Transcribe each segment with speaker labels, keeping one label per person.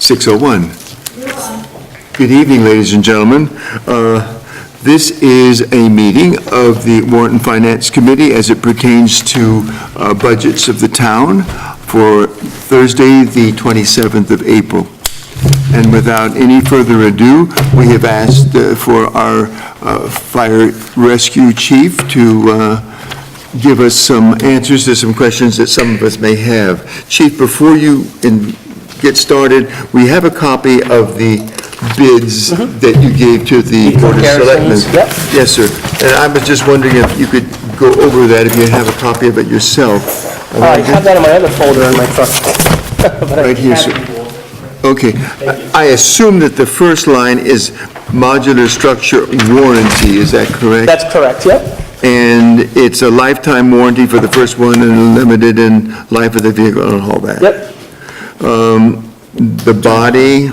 Speaker 1: 6:01. Good evening, ladies and gentlemen. This is a meeting of the Warrant and Finance Committee as it pertains to budgets of the town for Thursday, the 27th of April. And without any further ado, we have asked for our fire rescue chief to give us some answers to some questions that some of us may have. Chief, before you get started, we have a copy of the bids that you gave to the Board of Selectmen.
Speaker 2: Yep.
Speaker 1: Yes, sir. And I was just wondering if you could go over that, if you have a copy of it yourself.
Speaker 2: I have that in my other folder in my truck.
Speaker 1: Right here, sir. Okay. I assume that the first line is modular structure warranty, is that correct?
Speaker 2: That's correct, yep.
Speaker 1: And it's a lifetime warranty for the first one and limited in life of the vehicle and all that.
Speaker 2: Yep.
Speaker 1: The body,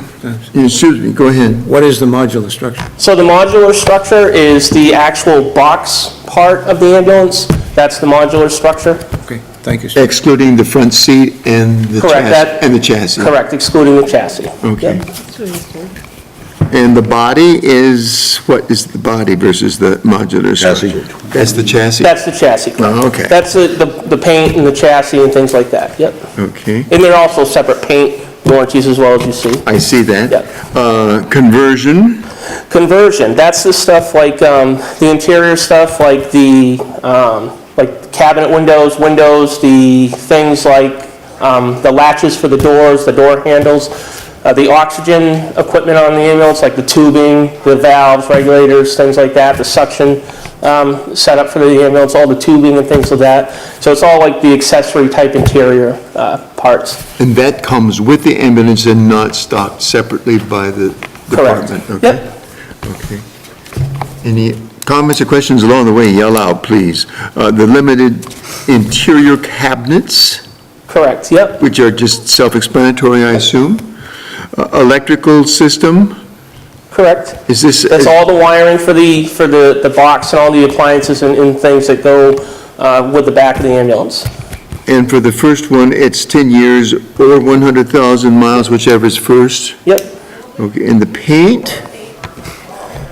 Speaker 1: excuse me, go ahead.
Speaker 3: What is the modular structure?
Speaker 2: So the modular structure is the actual box part of the ambulance. That's the modular structure.
Speaker 3: Okay, thank you, sir.
Speaker 1: Excluding the front seat and the chassis.
Speaker 2: Correct, excluding the chassis.
Speaker 1: Okay.
Speaker 2: Yep.
Speaker 1: And the body is, what is the body versus the modular structure? That's the chassis?
Speaker 2: That's the chassis.
Speaker 1: Oh, okay.
Speaker 2: That's the paint and the chassis and things like that, yep.
Speaker 1: Okay.
Speaker 2: And there are also separate paint warranties as well, as you see.
Speaker 1: I see that.
Speaker 2: Yep.
Speaker 1: Conversion?
Speaker 2: Conversion, that's the stuff like the interior stuff, like the cabinet windows, the things like the latches for the doors, the door handles, the oxygen equipment on the ambulance, like the tubing, the valves, regulators, things like that, the suction setup for the ambulance, all the tubing and things like that. So it's all like the accessory type interior parts.
Speaker 1: And that comes with the ambulance and not stocked separately by the department?
Speaker 2: Correct.
Speaker 1: Okay.
Speaker 2: Yep.
Speaker 1: Okay. Any comments or questions along the way? Yell out, please. The limited interior cabinets,
Speaker 2: Correct, yep.
Speaker 1: which are just self-explanatory, I assume. Electrical system,
Speaker 2: Correct.
Speaker 1: is this?
Speaker 2: That's all the wiring for the box and all the appliances and things that go with the back of the ambulance.
Speaker 1: And for the first one, it's 10 years or 100,000 miles, whichever is first.
Speaker 2: Yep.
Speaker 1: Okay, and the paint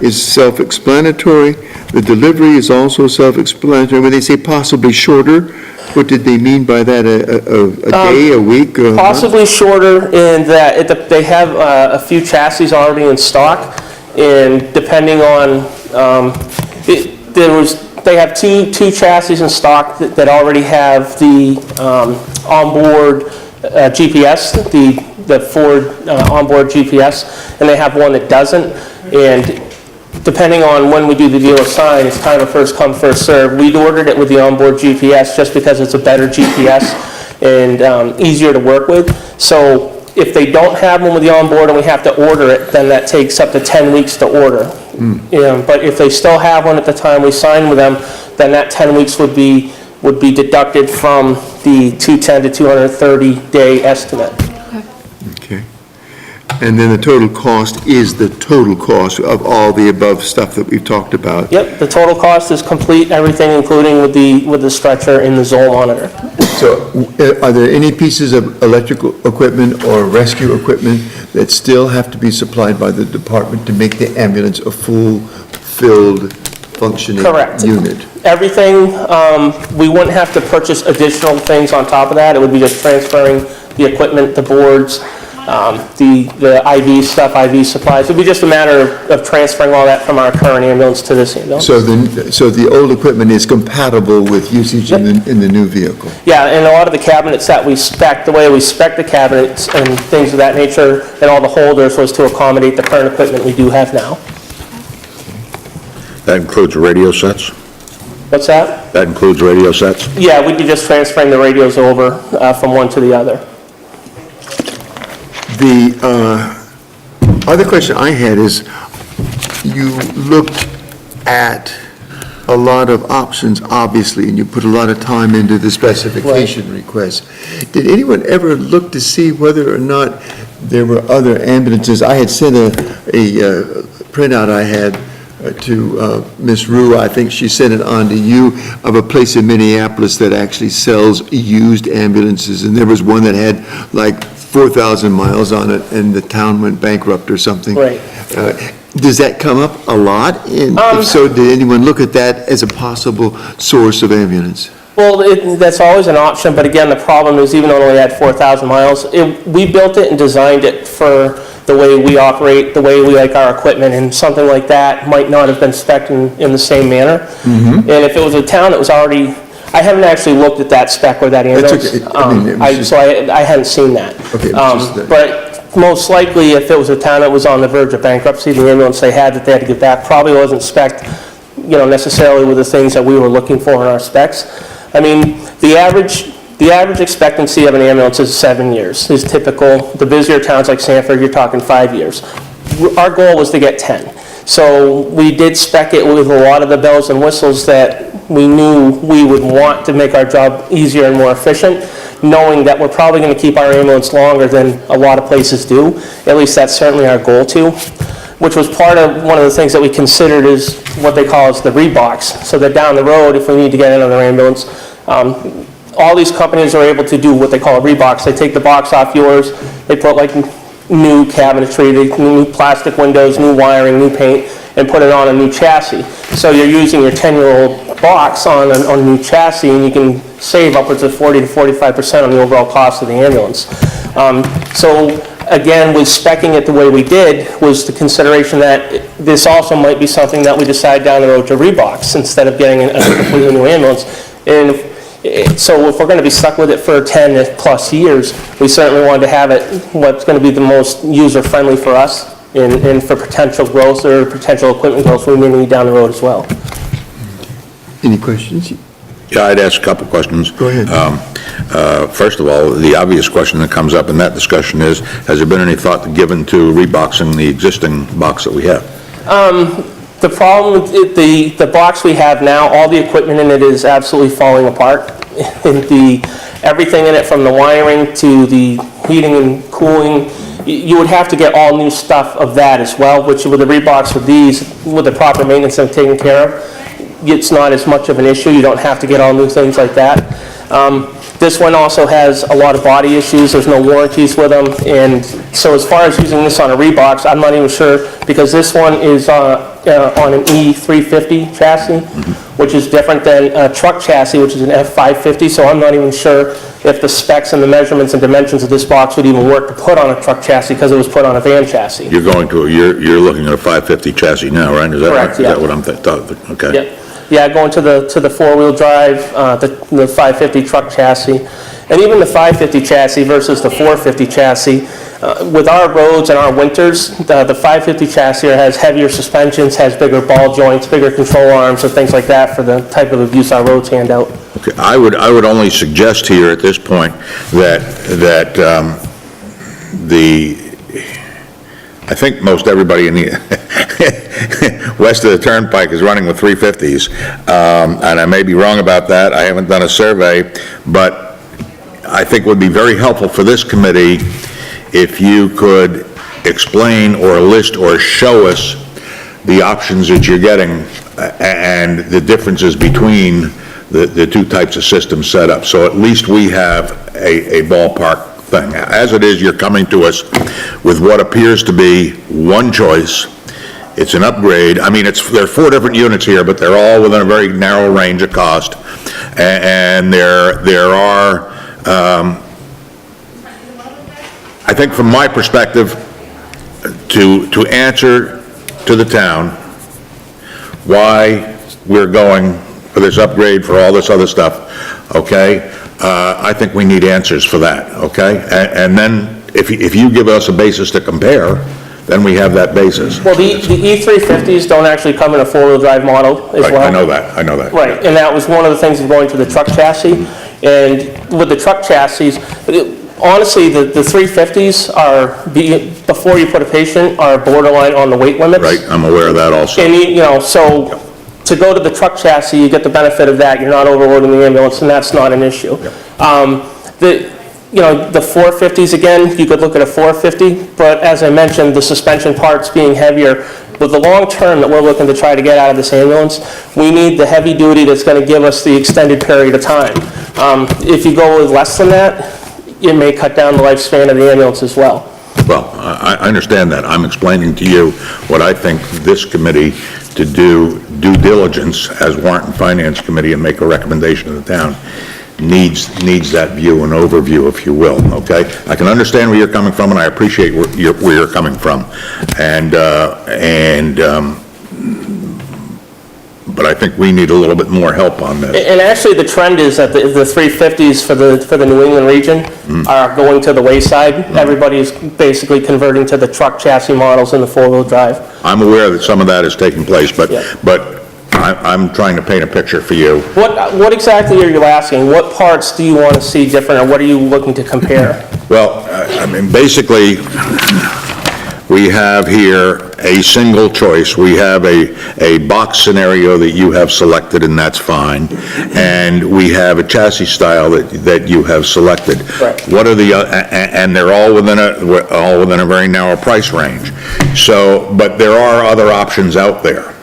Speaker 1: is self-explanatory. The delivery is also self-explanatory. When they say possibly shorter, what did they mean by that? A day, a week? A month?
Speaker 2: Possibly shorter in that they have a few chassis already in stock, and depending on, they have two chassis in stock that already have the onboard GPS, the Ford onboard GPS, and they have one that doesn't. And depending on when we do the deal assign, it's kind of a first come, first serve. We'd ordered it with the onboard GPS just because it's a better GPS and easier to work with. So if they don't have one with the onboard and we have to order it, then that takes up to 10 weeks to order. But if they still have one at the time we sign with them, then that 10 weeks would be deducted from the 210 to 230 day estimate.
Speaker 1: Okay. And then the total cost is the total cost of all the above stuff that we've talked about.
Speaker 2: Yep, the total cost is complete, everything including with the stretcher and the Zoll monitor.
Speaker 1: So are there any pieces of electrical equipment or rescue equipment that still have to be supplied by the department to make the ambulance a full-filled functioning
Speaker 2: Correct.
Speaker 1: unit?
Speaker 2: Everything, we wouldn't have to purchase additional things on top of that. It would be just transferring the equipment, the boards, the IV stuff, IV supplies. It would be just a matter of transferring all that from our current ambulance to this ambulance.
Speaker 1: So the old equipment is compatible with usage in the new vehicle?
Speaker 2: Yeah, and a lot of the cabinets that we spec, the way we spec the cabinets and things of that nature, and all the holders was to accommodate the current equipment we do have now.
Speaker 4: That includes radio sets?
Speaker 2: What's that?
Speaker 4: That includes radio sets?
Speaker 2: Yeah, we'd be just transferring the radios over from one to the other.
Speaker 1: The other question I had is, you looked at a lot of options, obviously, and you put a lot of time into the specification request. Did anyone ever look to see whether or not there were other ambulances? I had sent a printout I had to Ms. Rue, I think she sent it on to you, of a place in Minneapolis that actually sells used ambulances, and there was one that had like 4,000 miles on it and the town went bankrupt or something.
Speaker 2: Right.
Speaker 1: Does that come up a lot? And if so, did anyone look at that as a possible source of ambulance?
Speaker 2: Well, that's always an option, but again, the problem is even though it only had 4,000 miles, we built it and designed it for the way we operate, the way we like our equipment, and something like that might not have been spec'd in the same manner. And if it was a town that was already, I haven't actually looked at that spec or that ambulance,
Speaker 1: okay. I mean, it was just-
Speaker 2: so I hadn't seen that.
Speaker 1: Okay, it was just that.
Speaker 2: But most likely, if it was a town that was on the verge of bankruptcy, the ambulance they had that they had to get back probably wasn't spec'd, necessarily with the things that we were looking for in our specs. I mean, the average expectancy of an ambulance is 7 years, is typical. The busier towns like Sanford, you're talking 5 years. Our goal was to get 10. So we did spec it with a lot of the bells and whistles that we knew we would want to make our job easier and more efficient, knowing that we're probably going to keep our ambulance longer than a lot of places do. At least that's certainly our goal too, which was part of one of the things that we considered is what they call is the rebox, so that down the road, if we need to get another ambulance, all these companies are able to do what they call a rebox. They take the box off yours, they put like new cabinetry, new plastic windows, new wiring, new paint, and put it on a new chassis. So you're using your 10-year-old box on a new chassis, and you can save upwards of 40 to 45% on the overall cost of the ambulance. So again, with specking it the way we did was the consideration that this also might be something that we decide down the road to rebox instead of getting a completely new ambulance. And so if we're going to be stuck with it for 10 plus years, we certainly wanted to have it what's going to be the most user-friendly for us and for potential growth or potential equipment growth we may need down the road as well.
Speaker 1: Any questions?
Speaker 4: Yeah, I'd ask a couple questions.
Speaker 1: Go ahead.
Speaker 4: First of all, the obvious question that comes up in that discussion is, has there been any thought given to reboxing the existing box that we have?
Speaker 2: The problem with the box we have now, all the equipment in it is absolutely falling apart. And everything in it, from the wiring to the heating and cooling, you would have to get all new stuff of that as well, which with the rebox with these, with the proper maintenance and taken care of, it's not as much of an issue. You don't have to get all new things like that. This one also has a lot of body issues. There's no warranties with them. And so as far as using this on a rebox, I'm not even sure, because this one is on an E350 chassis, which is different than a truck chassis, which is an F550. So I'm not even sure if the specs and the measurements and dimensions of this box would even work to put on a truck chassis, because it was put on a van chassis.
Speaker 4: You're looking at a 550 chassis now, right? Is that
Speaker 2: Correct,
Speaker 4: right?
Speaker 2: yeah.
Speaker 4: Is that what I'm thinking? Okay.
Speaker 2: Yep. Yeah, going to the four-wheel drive, the 550 truck chassis, and even the 550 chassis versus the 450 chassis. With our roads and our winters, the 550 chassis has heavier suspensions, has bigger ball joints, bigger control arms, and things like that for the type of abuse our roads hand out.
Speaker 4: Okay, I would only suggest here at this point that I think most everybody in the west of the Turnpike is running with 350s, and I may be wrong about that. I haven't done a survey, but I think it would be very helpful for this committee if you could explain or list or show us the options that you're getting and the differences between the two types of systems set up. So at least we have a ballpark thing. As it is, you're coming to us with what appears to be one choice. It's an upgrade. I mean, there are 4 different units here, but they're all within a very narrow range of cost. And there are, I think from my perspective, to answer to the town why we're going for this upgrade, for all this other stuff, okay? I think we need answers for that, okay? And then if you give us a basis to compare, then we have that basis.
Speaker 2: Well, the E350s don't actually come in a four-wheel drive model as
Speaker 4: Right,
Speaker 2: well.
Speaker 4: I know that.
Speaker 2: Right, and that was one of the things of going to the truck chassis. And with the truck chassis, honestly, the 350s are, before you put a patient, are borderline on the weight limits.
Speaker 4: Right, I'm aware of that also.
Speaker 2: And, so to go to the truck chassis, you get the benefit of that. You're not overloading the ambulance, and that's not an issue. The 450s, again, you could look at a 450, but as I mentioned, the suspension parts being heavier, with the long term that we're looking to try to get out of this ambulance, we need the heavy duty that's going to give us the extended period of time. If you go with less than that, it may cut down the lifespan of the ambulance as well.
Speaker 4: Well, I understand that. I'm explaining to you what I think this committee to do due diligence as Warrant and Finance Committee and make a recommendation to the town needs that view and overview, if you will, okay? I can understand where you're coming from, and I appreciate where you're coming from. But I think we need a little bit more help on this.
Speaker 2: And actually, the trend is that the 350s for the New England region are going to the wayside. Everybody's basically converting to the truck chassis models and the four-wheel drive.
Speaker 4: I'm aware that some of that is taking place, but,
Speaker 2: Yeah.
Speaker 4: I'm trying to paint a picture for you.
Speaker 2: What exactly are you asking? What parts do you want to see different, or what are you looking to compare?
Speaker 4: Well, I mean, basically, we have here a single choice. We have a box scenario that you have selected, and that's fine. And we have a chassis style that you have selected.
Speaker 2: Right.
Speaker 4: What are the, and they're all within a very narrow price range. So, but there are other options out there.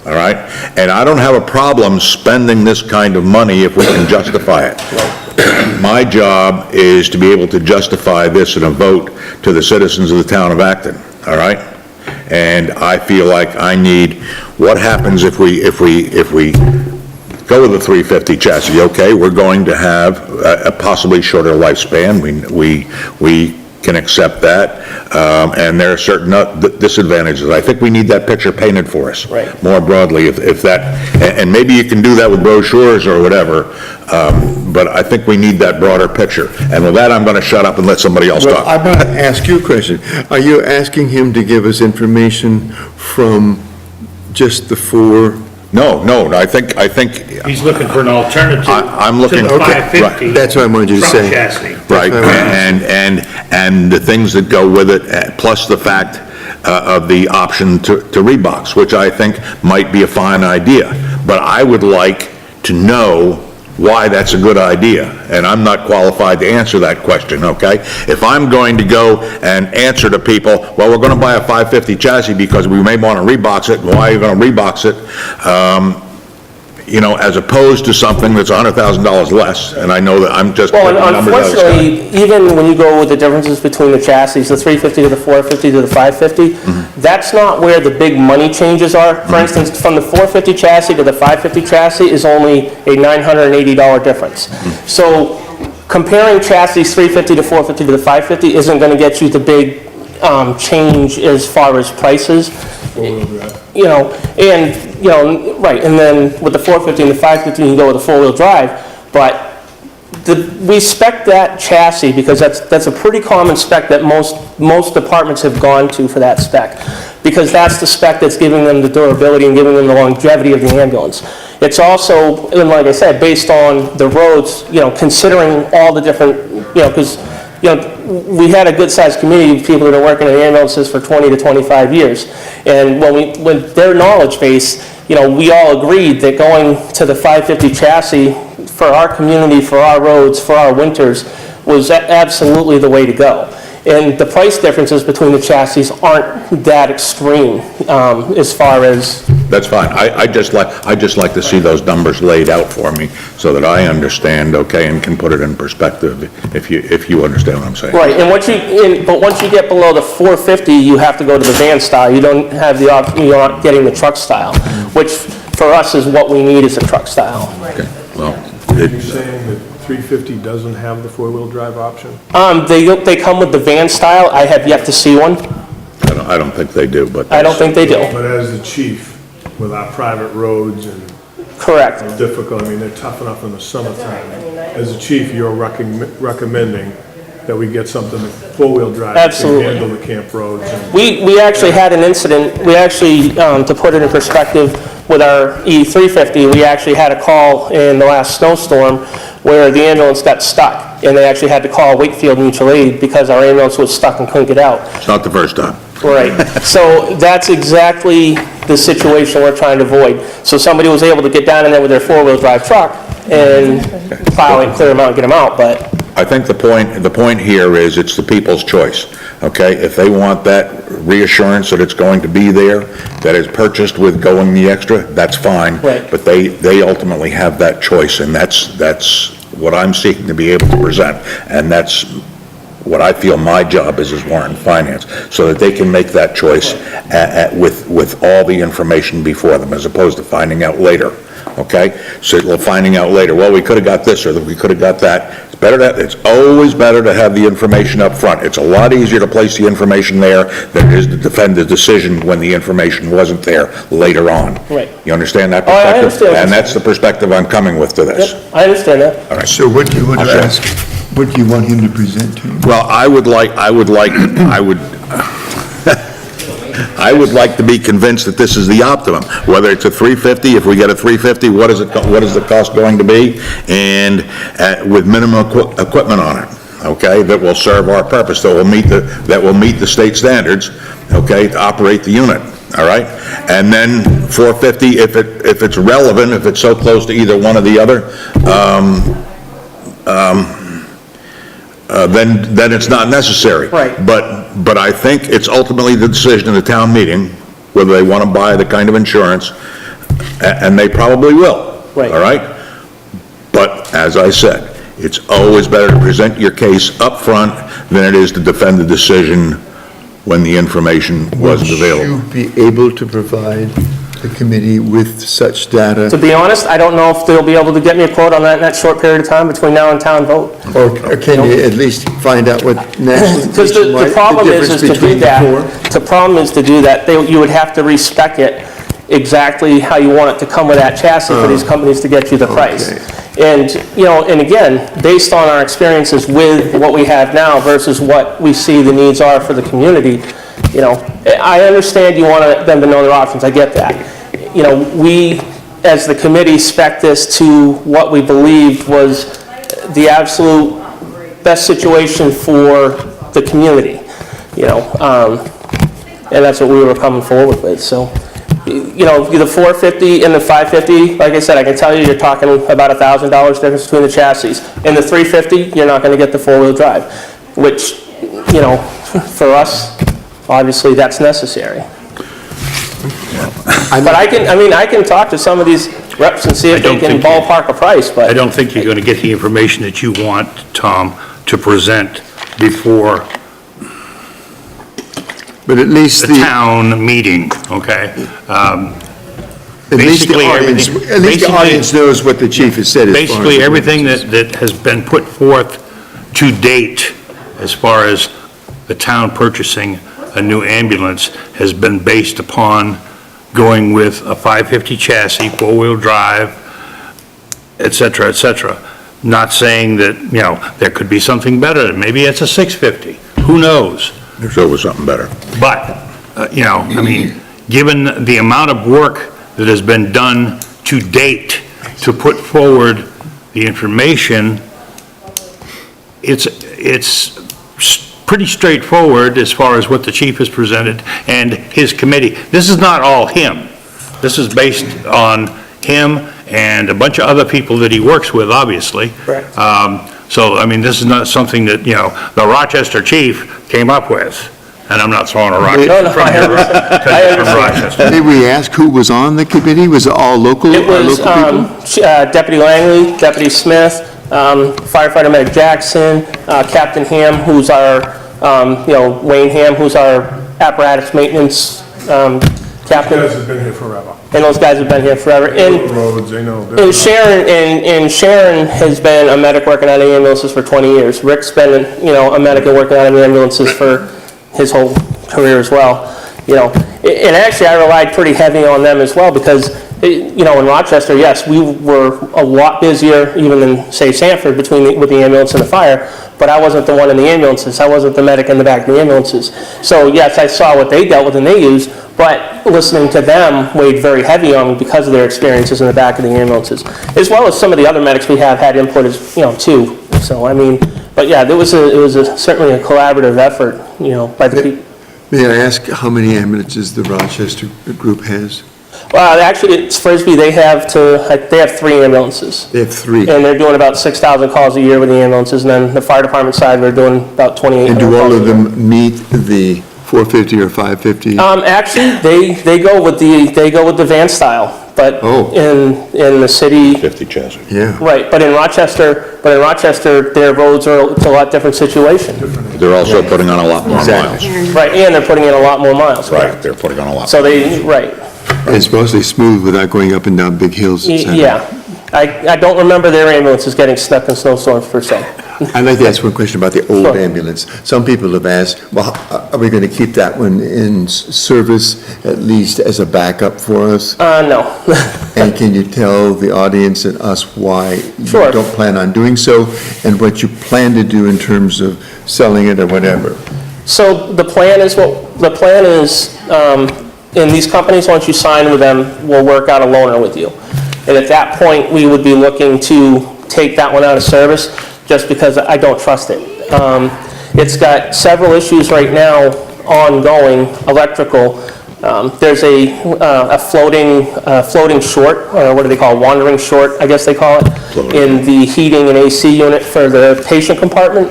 Speaker 4: All right? And I don't have a problem spending this kind of money if we can justify it. My job is to be able to justify this in a vote to the citizens of the town of Acton, all right? And I feel like I need, what happens if we go with the 350 chassis? Okay, we're going to have a possibly shorter lifespan. We can accept that, and there are certain disadvantages. I think we need that picture painted for us.
Speaker 2: Right.
Speaker 4: More broadly, if that, and maybe you can do that with brochures or whatever, but I think we need that broader picture. And with that, I'm going to shut up and let somebody else
Speaker 1: Well,
Speaker 4: talk.
Speaker 1: I'm going to ask you a question. Are you asking him to give us information from just the four?
Speaker 4: No, I think,
Speaker 5: He's looking for an alternative
Speaker 4: I'm looking-
Speaker 5: to the
Speaker 4: okay,
Speaker 5: 550.
Speaker 1: That's what I wanted you to
Speaker 5: truck
Speaker 1: say.
Speaker 5: chassis.
Speaker 4: right,
Speaker 1: That's what I
Speaker 4: and the things that go with it, plus the fact of the option to rebox, which I think might be a fine idea. But I would like to know why that's a good idea, and I'm not qualified to answer that question, okay? If I'm going to go and answer to people, well, we're going to buy a 550 chassis because we may want to rebox it, and why are you going to rebox it? As opposed to something that's $100,000 less, and I know that I'm just
Speaker 2: Well,
Speaker 4: putting
Speaker 2: and
Speaker 4: numbers out of the sky.
Speaker 2: unfortunately, even when you go with the differences between the chassis, the 350 to the 450 to the 550, that's not where the big money changes are. For instance, from the 450 chassis to the 550 chassis is only a $980 difference. So comparing chassis 350 to 450 to the 550 isn't going to get you the big change as far as prices. Right, and then with the 450 and the 550, you can go with a four-wheel drive, but we spec that chassis because that's a pretty common spec that most departments have gone to for that spec, because that's the spec that's giving them the durability and giving them the longevity of the ambulance. It's also, and like I said, based on the roads, considering all the different, because we had a good-sized community of people that are working in ambulances for 20 to 25 years. And when their knowledge base, we all agreed that going to the 550 chassis for our community, for our roads, for our winters, was absolutely the way to go. And the price differences between the chassis aren't that extreme as far as...
Speaker 4: That's fine. I just like to see those numbers laid out for me so that I understand, okay, and can put it in perspective if you understand what I'm saying.
Speaker 2: Right, and but once you get below the 450, you have to go to the van style. You don't have the option, you're not getting the truck style, which for us is what we need, is a truck style.
Speaker 4: Okay, well,
Speaker 6: You're saying that 350 doesn't have the four-wheel drive option?
Speaker 2: They come with the van style. I have yet to see one.
Speaker 4: I don't think they do, but...
Speaker 2: I don't think they do.
Speaker 6: But as the chief, with our private roads and
Speaker 2: Correct.
Speaker 6: difficult, they're tough enough in the summertime. As a chief, you're recommending that we get something four-wheel drive
Speaker 2: Absolutely.
Speaker 6: to handle the camp roads. And
Speaker 2: We actually had an incident, to put it in perspective, with our E350, we actually had a call in the last snowstorm where the ambulance got stuck, and they actually had to call Wakefield Mutual Aid because our ambulance was stuck and couldn't get out.
Speaker 4: It's not the first time.
Speaker 2: Right. So that's exactly the situation we're trying to avoid. So somebody was able to get down in there with their four-wheel drive truck and plow and clear them out and get them out, but...
Speaker 4: I think the point here is it's the people's choice, okay? If they want that reassurance that it's going to be there, that it's purchased with going the extra, that's fine.
Speaker 2: Right.
Speaker 4: But they ultimately have that choice, and that's what I'm seeking to be able to present, and that's what I feel my job is as Warrant and Finance, so that they can make that choice with all the information before them, as opposed to finding out later, okay? So they're finding out later, well, we could have got this, or we could have got that. It's always better to have the information up front. It's a lot easier to place the information there than it is to defend the decision when the information wasn't there later on.
Speaker 2: Right.
Speaker 4: You understand that
Speaker 2: Oh, I
Speaker 4: perspective?
Speaker 2: understand.
Speaker 4: And that's the perspective I'm coming with to this.
Speaker 2: Yep, I understand that.
Speaker 4: All right.
Speaker 1: So what do you want to
Speaker 4: Sure.
Speaker 1: ask? What do you want him to present to you?
Speaker 4: Well, I would like to be convinced that this is the optimum, whether it's a 350, if we get a 350, what is the cost going to be? And with minimum equipment on it, okay, that will serve our purpose, that will meet the state standards, okay, to operate the unit, all right? And then 450, if it's relevant, if it's so close to either one or the other, then it's not necessary.
Speaker 2: Right.
Speaker 4: But I think it's ultimately the decision of the town meeting, whether they want to buy the kind of insurance, and they probably will.
Speaker 2: Right.
Speaker 4: All right? But, as I said, it's always better to present your case up front than it is to defend the decision when the information wasn't available.
Speaker 1: Would you be able to provide the committee with such data?
Speaker 2: To be honest, I don't know if they'll be able to get me a quote on that in that short period of time between now and town vote.
Speaker 1: Or can you at least find out what national?
Speaker 2: Because the problem is to do
Speaker 1: between
Speaker 2: that,
Speaker 1: the four?
Speaker 2: the problem is to do that, you would have to respec it exactly how you want it to come with that chassis for these companies to get you the price. And, and again, based on our experiences with what we have now versus what we see the needs are for the community, I understand you want them to know their options, I get that. We, as the committee, spec this to what we believed was the absolute best situation for the community, and that's what we were coming forward with, so. The 450 and the 550, like I said, I can tell you, you're talking about $1,000 difference between the chassis. In the 350, you're not going to get the four-wheel drive, which, for us, obviously, that's necessary. But I can talk to some of these reps and see if they can ballpark a price, but.
Speaker 5: I don't think you're going to get the information that you want, Tom, to present before
Speaker 1: But at least
Speaker 5: the town meeting, okay?
Speaker 1: At least the audience knows what the chief has said.
Speaker 5: Basically, everything that has been put forth to date, as far as the town purchasing a new ambulance, has been based upon going with a 550 chassis, four-wheel drive, et cetera, et cetera. Not saying that, there could be something better, maybe it's a 650, who knows?
Speaker 4: There's always something better.
Speaker 5: But, given the amount of work that has been done to date to put forward the information, it's pretty straightforward as far as what the chief has presented and his committee. This is not all him. This is based on him and a bunch of other people that he works with, obviously.
Speaker 2: Correct.
Speaker 5: So, this is not something that, the Rochester chief came up with. And I'm not throwing a rock
Speaker 2: No,
Speaker 5: from
Speaker 2: I understand.
Speaker 5: from Rochester.
Speaker 1: Did we ask who was on the committee? Was it all local?
Speaker 2: It was
Speaker 1: local people?
Speaker 2: Deputy Langley, Deputy Smith, Firefighter Medic Jackson, Captain Ham, who's our, Wayne Ham, who's our apparatus maintenance captain.
Speaker 6: You guys have been here forever.
Speaker 2: And those guys have been here forever.
Speaker 6: Roads, they know.
Speaker 2: And Sharon has been a medic working on the ambulances for 20 years. Rick's been, a medic and working on the ambulances for his whole career as well. And actually I relied pretty heavy on them as well because, in Rochester, yes, we were a lot busier even than, say, Sanford with the ambulance and the fire, but I wasn't the one in the ambulances. I wasn't the medic in the back of the ambulances. So yes, I saw what they dealt with and they used, but listening to them weighed very heavy on me because of their experiences in the back of the ambulances, as well as some of the other medics we have had input as, too. So, but yeah, it was certainly a collaborative effort, by the people.
Speaker 1: May I ask how many ambulances the Rochester group has?
Speaker 2: Well, actually, it's Frisbee, they have 3 ambulances.
Speaker 1: They have 3.
Speaker 2: And they're doing about 6,000 calls a year with the ambulances, and then the fire department side, they're doing about 2,800
Speaker 1: And do all
Speaker 2: calls a
Speaker 1: of
Speaker 2: year.
Speaker 1: them meet the 450 or 550?
Speaker 2: Actually, they go with the van style. But
Speaker 1: Oh.
Speaker 2: in the city,
Speaker 4: 50 chassis.
Speaker 1: Yeah.
Speaker 2: right, but in Rochester, their roads are, it's a lot different situation.
Speaker 4: They're also putting on a lot more
Speaker 1: Exactly.
Speaker 4: miles.
Speaker 2: Right, and they're putting in a lot more miles.
Speaker 4: Right, they're putting on a lot.
Speaker 2: So they, right,
Speaker 1: And it's mostly smooth without going up and down big hills, et cetera.
Speaker 2: yeah. I don't remember their ambulances getting stuck in snowstorms per se.
Speaker 1: I'd like to ask one question about the old
Speaker 2: Sure.
Speaker 1: ambulance. Some people have asked, well, are we going to keep that one in service, at least as a backup for us?
Speaker 2: No.
Speaker 1: And can you tell the audience and us why
Speaker 2: Sure.
Speaker 1: you don't plan on doing so, and what you plan to do in terms of selling it or whatever?
Speaker 2: So the plan is, in these companies, once you sign with them, we'll work out a loaner with you. And at that point, we would be looking to take that one out of service, just because I don't trust it. It's got several issues right now ongoing, electrical. There's a floating short, or what do they call it, wandering short, I guess they call it, in the heating and AC unit for the patient compartment.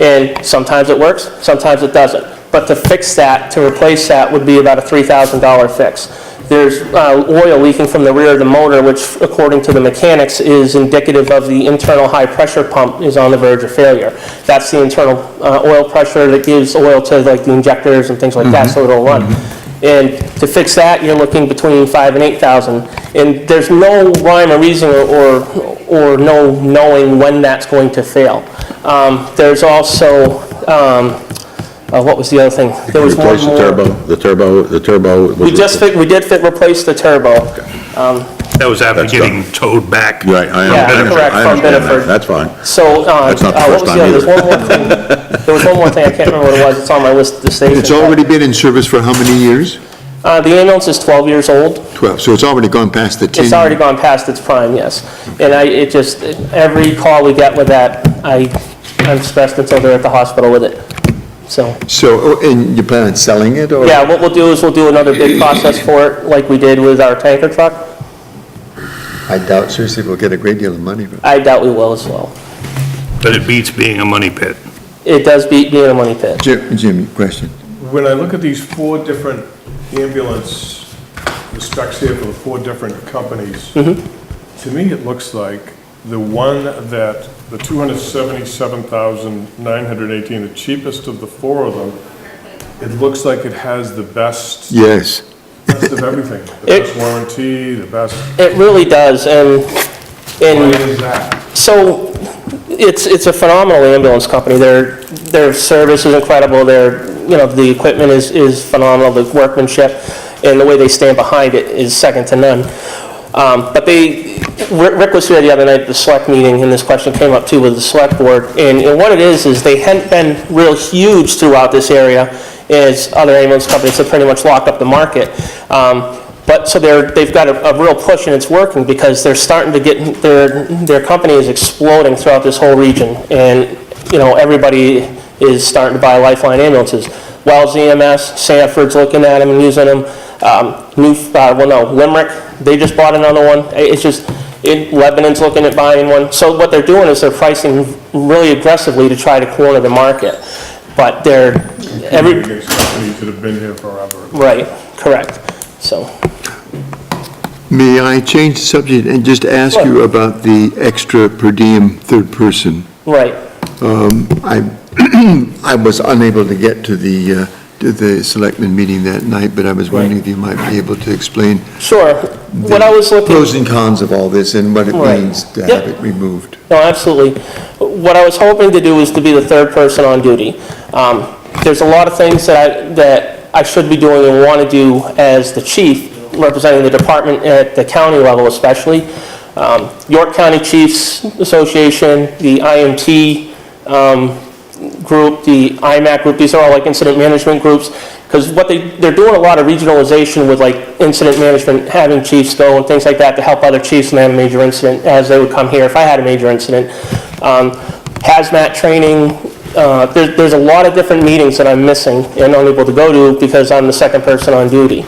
Speaker 2: And sometimes it works, sometimes it doesn't. But to fix that, to replace that, would be about a $3,000 fix. There's oil leaking from the rear of the motor, which according to the mechanics is indicative of the internal high pressure pump is on the verge of failure. That's the internal oil pressure that gives oil to like the injectors and things like that, so it'll run. And to fix that, you're looking between $5,000 and $8,000. And there's no rhyme or reason or no knowing when that's going to fail. There's also, what was the other thing? There was one
Speaker 4: Replace the
Speaker 2: more.
Speaker 4: the turbo.
Speaker 2: We did replace the turbo.
Speaker 5: That was after
Speaker 4: That's
Speaker 5: getting towed back.
Speaker 4: Right, I
Speaker 2: Yeah,
Speaker 4: understand.
Speaker 2: correct,
Speaker 4: I
Speaker 2: from
Speaker 4: understand that.
Speaker 2: Biddeford.
Speaker 4: That's fine.
Speaker 2: So,
Speaker 4: That's not the
Speaker 2: what
Speaker 4: first
Speaker 2: was
Speaker 4: time
Speaker 2: the other, there's
Speaker 4: either.
Speaker 2: one more thing. There was one more thing, I can't remember what it was, it's on my list, the station.
Speaker 1: It's already been in service for how many years?
Speaker 2: The ambulance is 12 years old.
Speaker 1: 12, so it's already gone past the 10?
Speaker 2: It's already gone past its prime, yes. And every call we get with that, I'm stressed until they're at the hospital with it. So,
Speaker 1: So, and you plan on selling it, or?
Speaker 2: yeah, what we'll do is we'll do another bid process for it, like we did with our tanker truck.
Speaker 1: I doubt seriously we'll get a great deal of money for it.
Speaker 2: I doubt we will as well.
Speaker 5: But it beats being a money pit.
Speaker 2: It does beat being a money pit.
Speaker 1: Jim, question?
Speaker 6: When I look at these 4 different ambulance, the specs here for the 4 different companies, to me, it looks like the one that, the 277,918, the cheapest of the 4 of them, it looks like it has the best
Speaker 1: Yes.
Speaker 6: of everything. The best warranty, the best,
Speaker 2: It really does, and
Speaker 6: why is that?
Speaker 2: so, it's a phenomenal ambulance company. Their service is incredible, the equipment is phenomenal, the workmanship, and the way they stand behind it is second to none. But Rick was here the other night at the select meeting, and this question came up too with the select board, and what it is they hadn't been real huge throughout this area, as other ambulance companies have pretty much locked up the market. But so they've got a real push, and it's working because they're starting to get, their company is exploding throughout this whole region. And, everybody is starting to buy Lifeline ambulances. Wells EMS, Sanford's looking at them and using them. Limerick, they just bought another one. Lebanon's looking at buying one. So what they're doing is they're pricing really aggressively to try to corner the market. But
Speaker 6: Against companies that have been here forever.
Speaker 2: right, correct. So,
Speaker 1: May I change the subject and just ask
Speaker 2: Sure.
Speaker 1: you about the extra per diem third person?
Speaker 2: right.
Speaker 1: I was unable to get to the selectmen meeting that night, but I was wondering if you might be able to explain
Speaker 2: Sure. What I was looking...
Speaker 1: pros and cons of all this and what it
Speaker 2: Right.
Speaker 1: means to
Speaker 2: Yep.
Speaker 1: have it removed.
Speaker 2: No, absolutely. What I was hoping to do is to be the third person on duty. There's a lot of things that I should be doing and want to do as the chief, representing the department at the county level especially. York County Chiefs Association, the IMT group, the IMAC group, these are all like incident management groups, because they're doing a lot of regionalization with like incident management, having chiefs go and things like that to help other chiefs when they have a major incident, as they would come here if I had a major incident. Hazmat training, there's a lot of different meetings that I'm missing and unable to go to because I'm the second person on duty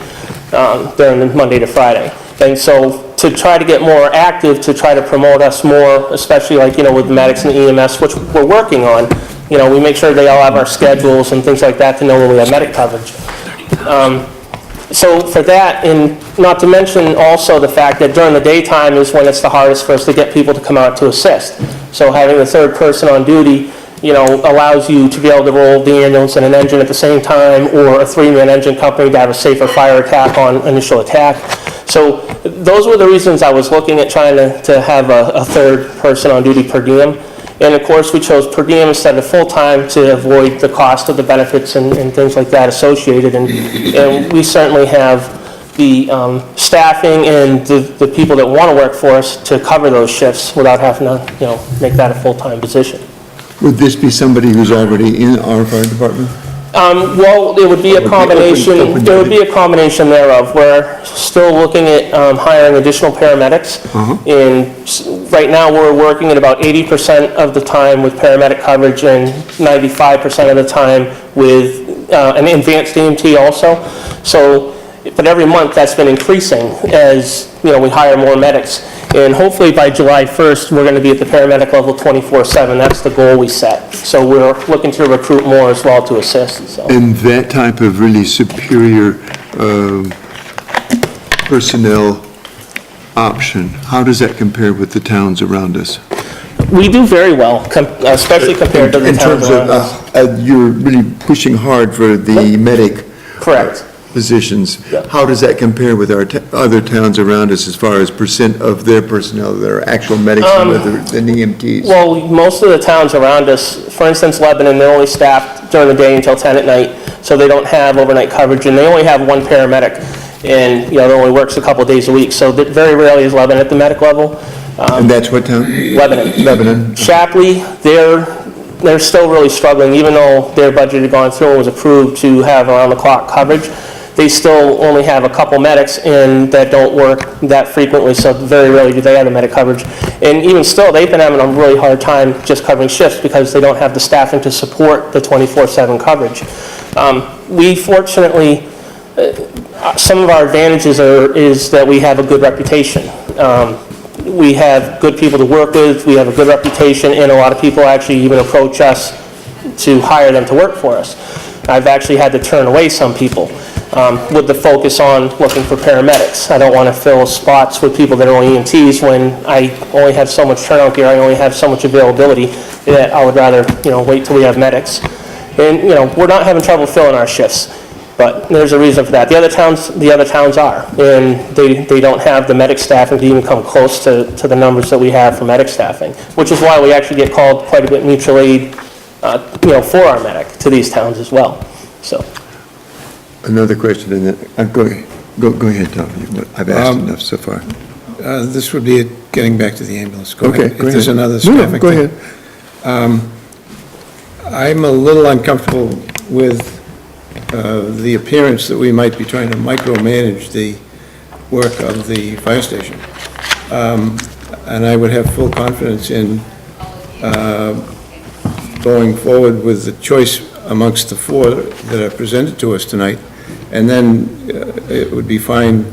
Speaker 2: during the Monday to Friday. And so to try to get more active, to try to promote us more, especially like, with medics and EMS, which we're working on, we make sure they all have our schedules and things like that to know when we have medic coverage. So for that, and not to mention also the fact that during the daytime is when it's the hardest for us to get people to come out to assist. So having the third person on duty, allows you to be able to roll the ambulance and an engine at the same time, or a three-man engine company to have a safer fire attack on initial attack. So those were the reasons I was looking at trying to have a third person on duty per diem. And of course, we chose per diem instead of full-time to avoid the cost of the benefits and things like that associated. And we certainly have the staffing and the people that want to work for us to cover those shifts without having to, make that a full-time position.
Speaker 1: Would this be somebody who's already in our fire department?
Speaker 2: Well, it would be a combination,
Speaker 1: open-
Speaker 2: it would be a combination thereof. We're still looking at hiring additional paramedics. And right now, we're working at about 80% of the time with paramedic coverage and 95% of the time with an advanced EMT also. So, but every month that's been increasing as, we hire more medics. And hopefully by July 1st, we're going to be at the paramedic level 24/7. That's the goal we set. So we're looking to recruit more as well to assist. So.
Speaker 1: And that type of really superior personnel option, how does that compare with the towns around us?
Speaker 2: We do very well, especially compared to the towns around us.
Speaker 1: In terms of, you're really pushing hard for the medic
Speaker 2: Correct.
Speaker 1: positions.
Speaker 2: Yeah.
Speaker 1: How does that compare with our other towns around us as far as percent of their personnel that are actual medics rather than EMTs?
Speaker 2: Well, most of the towns around us, for instance, Lebanon, they're only staffed during the day until 10 at night, so they don't have overnight coverage, and they only have one paramedic, and, it only works a couple of days a week, so very rarely is Lebanon at the medic level.
Speaker 1: And that's what town?
Speaker 2: Lebanon.
Speaker 1: Lebanon.
Speaker 2: Shapley, they're still really struggling, even though their budget had gone through and was approved to have around-the-clock coverage. They still only have a couple medics and that don't work that frequently, so very rarely do they have the medic coverage. And even still, they've been having a really hard time just covering shifts because they don't have the staffing to support the 24/7 coverage. We fortunately, some of our advantages is that we have a good reputation. We have good people to work with, we have a good reputation, and a lot of people actually even approach us to hire them to work for us. I've actually had to turn away some people with the focus on looking for paramedics. I don't want to fill spots with people that are only EMTs when I only have so much turnout here, I only have so much availability that I would rather, wait till we have medics. And, we're not having trouble filling our shifts, but there's a reason for that. The other towns are, and they don't have the medic staffing to even come close to the numbers that we have for medic staffing, which is why we actually get called quite a bit mutual aid, for our medic to these towns as well, so.
Speaker 1: Another question, and then, go ahead, Tom. I've asked enough so far.
Speaker 3: This would be it, getting back to the ambulance. Go
Speaker 1: Okay,
Speaker 3: ahead.
Speaker 1: go
Speaker 3: If there's
Speaker 1: ahead.
Speaker 3: another
Speaker 1: No,
Speaker 3: staffing
Speaker 1: go
Speaker 3: thing.
Speaker 1: ahead.
Speaker 3: I'm a little uncomfortable with the appearance that we might be trying to micromanage the work of the fire station. And I would have full confidence in going forward with the choice amongst the four that are presented to us tonight. And then it would be fine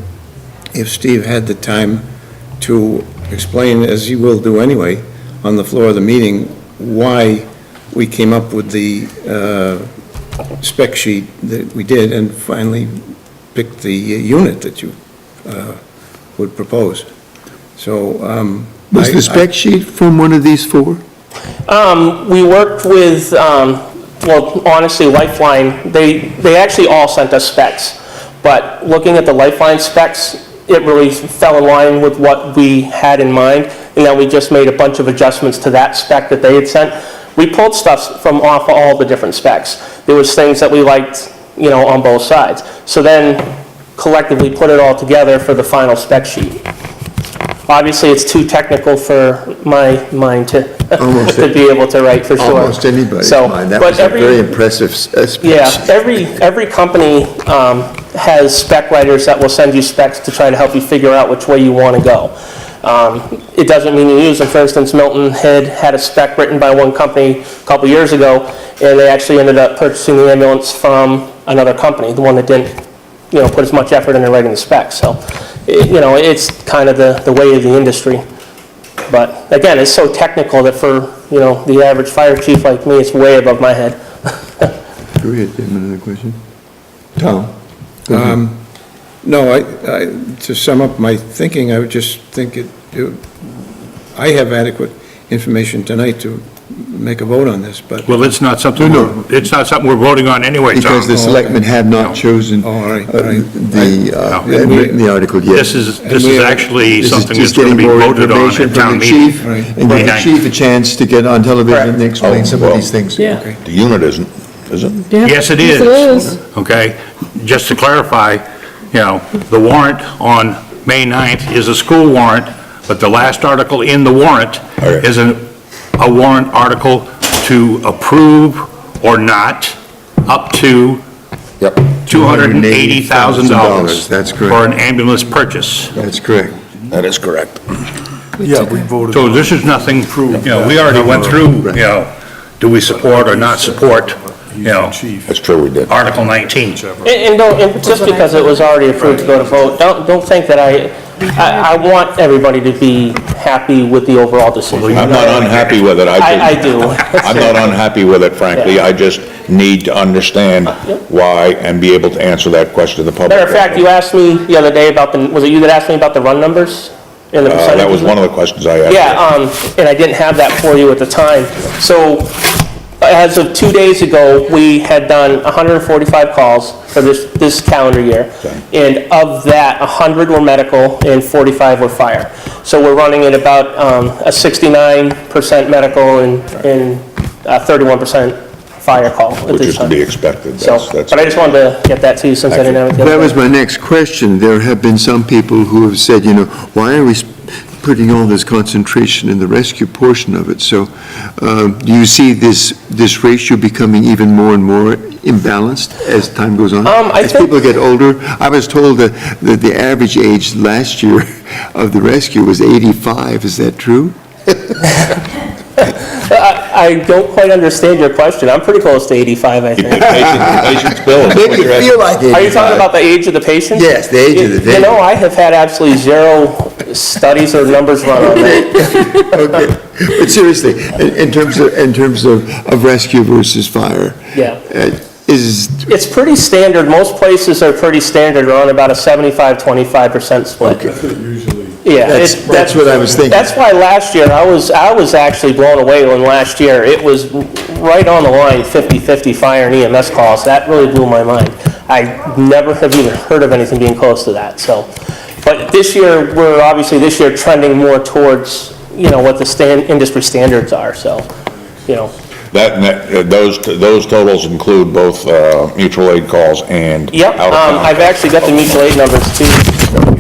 Speaker 3: if Steve had the time to explain, as he will do anyway, on the floor of the meeting, why we came up with the spec sheet that we did and finally picked the unit that you would propose. So,
Speaker 1: Was the spec sheet from one of these four?
Speaker 2: We worked with, well, honestly, Lifeline, they actually all sent us specs, but looking at the Lifeline specs, it really fell in line with what we had in mind, and then we just made a bunch of adjustments to that spec that they had sent. We pulled stuff from off all the different specs. There was things that we liked, on both sides. So then collectively put it all together for the final spec sheet. Obviously, it's too technical for my mind to be able to write for sure.
Speaker 1: Almost anybody's
Speaker 2: So,
Speaker 1: mind. That
Speaker 2: but
Speaker 1: was a very impressive spec
Speaker 2: Yeah,
Speaker 1: sheet.
Speaker 2: every company has spec writers that will send you specs to try to help you figure out which way you want to go. It doesn't mean you use them. For instance, Milton had a spec written by one company a couple years ago, and they actually ended up purchasing the ambulance from another company, the one that didn't, put as much effort into writing the specs. So, it's kind of the way of the industry. But again, it's so technical that for, the average fire chief like me, it's way above my head.
Speaker 1: Go ahead, Jim, another question? Tom? Go ahead.
Speaker 3: No, to sum up my thinking, I would just think I have adequate information tonight to make a vote on this, but,
Speaker 5: Well, it's not something, it's not something we're voting on anyway, Tom.
Speaker 1: Because the selectmen have not chosen
Speaker 3: all right, all right.
Speaker 1: the article yet.
Speaker 5: This is
Speaker 3: we have-
Speaker 5: actually
Speaker 1: This is
Speaker 5: something
Speaker 1: just
Speaker 5: that's going to be
Speaker 1: getting more
Speaker 5: voted on
Speaker 1: information
Speaker 5: at
Speaker 1: from
Speaker 5: town
Speaker 1: the
Speaker 5: meeting.
Speaker 1: chief,
Speaker 3: Right.
Speaker 1: and give the
Speaker 5: Right.
Speaker 1: chief a chance to get on television and explain
Speaker 4: Oh,
Speaker 1: some of
Speaker 4: well.
Speaker 1: these things.
Speaker 2: Yeah.
Speaker 1: Okay.
Speaker 4: The unit isn't, is it?
Speaker 5: Yes, it is.
Speaker 7: Yes, it is.
Speaker 5: Okay, just to clarify, the warrant on May 9th is a school warrant, but the last article in the warrant
Speaker 4: Okay.
Speaker 5: is a warrant article to approve or not up to
Speaker 4: Yep.
Speaker 5: $280,000.
Speaker 1: That's correct.
Speaker 5: For an ambulance purchase.
Speaker 1: That's correct.
Speaker 4: That is correct.
Speaker 6: Yeah, we voted.
Speaker 5: So this is nothing, we already went through, do we support or not support,
Speaker 6: Chief.
Speaker 4: That's true, we did.
Speaker 5: Article 19.
Speaker 2: And don't, and just because it was already approved to go to vote, don't think that I want everybody to be happy with the overall decision.
Speaker 4: I'm not unhappy with it.
Speaker 2: I do.
Speaker 4: I'm not unhappy with it, frankly.
Speaker 2: Yeah.
Speaker 4: I just need to understand why and be able to answer that question to the public.
Speaker 2: Matter of fact, you asked me the other day about was it you that asked me about the run numbers? And the percentages?
Speaker 4: That was one of the questions I asked.
Speaker 2: Yeah, and I didn't have that for you at the time. So as of 2 days ago, we had done 145 calls for this calendar year. And of that, 100 were medical and 45 were fire. So we're running at about a 69% medical and 31% fire call at
Speaker 4: Which
Speaker 2: this
Speaker 4: is to
Speaker 2: time.
Speaker 4: be expected.
Speaker 2: So,
Speaker 4: That's-
Speaker 2: but I just wanted to get that to you since I didn't have it the
Speaker 1: That
Speaker 2: other
Speaker 1: was
Speaker 2: day.
Speaker 1: my next question. There have been some people who have said, why are we putting all this concentration in the rescue portion of it? So do you see this ratio becoming even more and more imbalanced as time goes on?
Speaker 2: I
Speaker 1: As
Speaker 2: think-
Speaker 1: people get older, I was told that the average age last year of the rescue was 85. Is that true?
Speaker 2: I don't quite understand your question. I'm pretty close to 85, I think.
Speaker 4: Patient's bill. is what
Speaker 1: Maybe you
Speaker 4: you're
Speaker 1: feel
Speaker 4: asking.
Speaker 1: like 85.
Speaker 2: Are you talking about the age of the patient?
Speaker 1: Yes, the age of the
Speaker 2: You
Speaker 1: patient.
Speaker 2: know, I have had absolutely zero studies or numbers run on that.
Speaker 1: Okay, but seriously, in terms of rescue versus fire.
Speaker 2: Yeah. It's pretty standard. Most places are pretty standard, around about a 75-25% split.
Speaker 6: Usually.
Speaker 2: Yeah.
Speaker 1: That's what I was thinking.
Speaker 2: That's why last year, I was actually blown away when last year, it was right on the line, 50-50 fire and EMS calls. That really blew my mind. I never have even heard of anything being close to that, so. But this year, we're obviously trending more towards, what the industry standards are, so,
Speaker 4: Those totals include both mutual aid calls and
Speaker 2: Yep,
Speaker 4: out-of-town.
Speaker 2: I've actually got the mutual aid numbers too.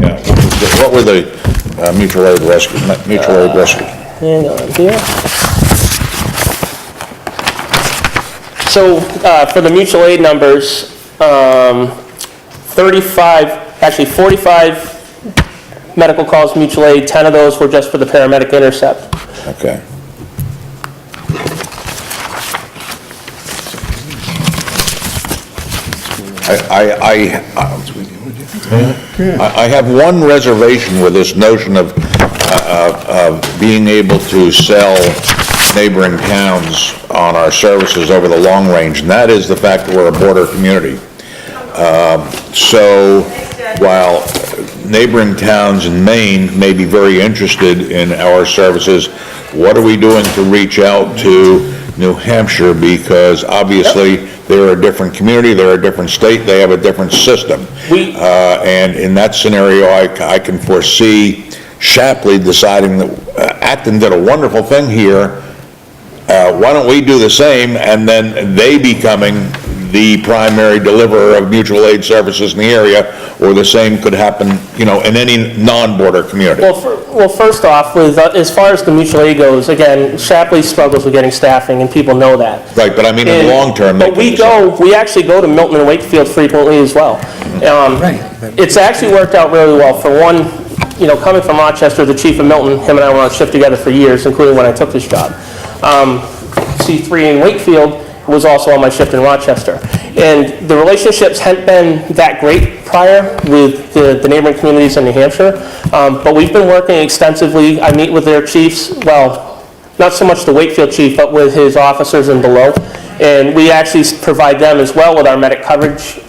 Speaker 4: Yeah. What were the mutual aid rescue?
Speaker 2: Hang on here. So, for the mutual aid numbers, 45 medical calls mutual aid, 10 of those were just for the paramedic intercept.
Speaker 4: Okay. I have one reservation with this notion of being able to sell neighboring towns on our services over the long range, and that is the fact that we're a border community. So while neighboring towns in Maine may be very interested in our services, what are we doing to reach out to New Hampshire? Because obviously, they're a different community, they're a different state, they have a different system. And in that scenario, I can foresee Shapley deciding that Acton did a wonderful thing here, why don't we do the same, and then they becoming the primary deliverer of mutual aid services in the area, or the same could happen, in any non-border community.
Speaker 2: Well, first off, as far as the mutual aid goes, again, Shapley struggles with getting staffing, and people know that.
Speaker 4: Right, but I mean, in the long term, they
Speaker 2: But
Speaker 4: could
Speaker 2: we actually go to Milton and Wakefield frequently as well. It's actually worked out really well. For one, coming from Rochester, the chief of Milton, him and I were on shift together for years, including when I took this job. C3 in Wakefield was also on my shift in Rochester. And the relationships hadn't been that great prior with the neighboring communities in New Hampshire, but we've been working extensively. I meet with their chiefs, well, not so much the Wakefield chief, but with his officers and below. And we actually provide them as well with our medic coverage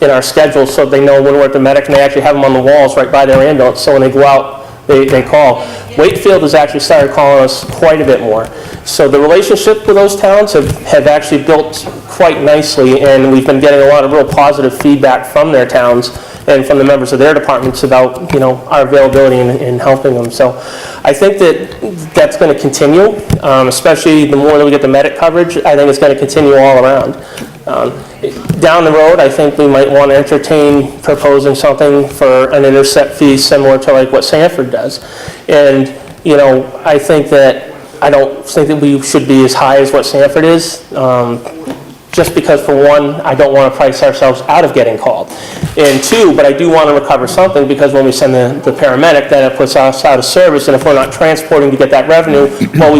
Speaker 2: in our schedule so they know when we're at the medic, and they actually have them on the walls right by their ambulance, so when they go out, they call. Wakefield has actually started calling us quite a bit more. So the relationship with those towns have actually built quite nicely, and we've been getting a lot of real positive feedback from their towns and from the members of their departments about, our availability in helping them. So I think that's going to continue, especially the more that we get the medic coverage. I think it's going to continue all around. Down the road, I think we might want to entertain proposing something for an intercept fee similar to like what Sanford does. And, I think that, I don't think that we should be as high as what Sanford is, just because for one, I don't want to price ourselves out of getting called. And two, but I do want to recover something, because when we send the paramedic, then it puts us out of service, and if we're not transporting to get that revenue, well,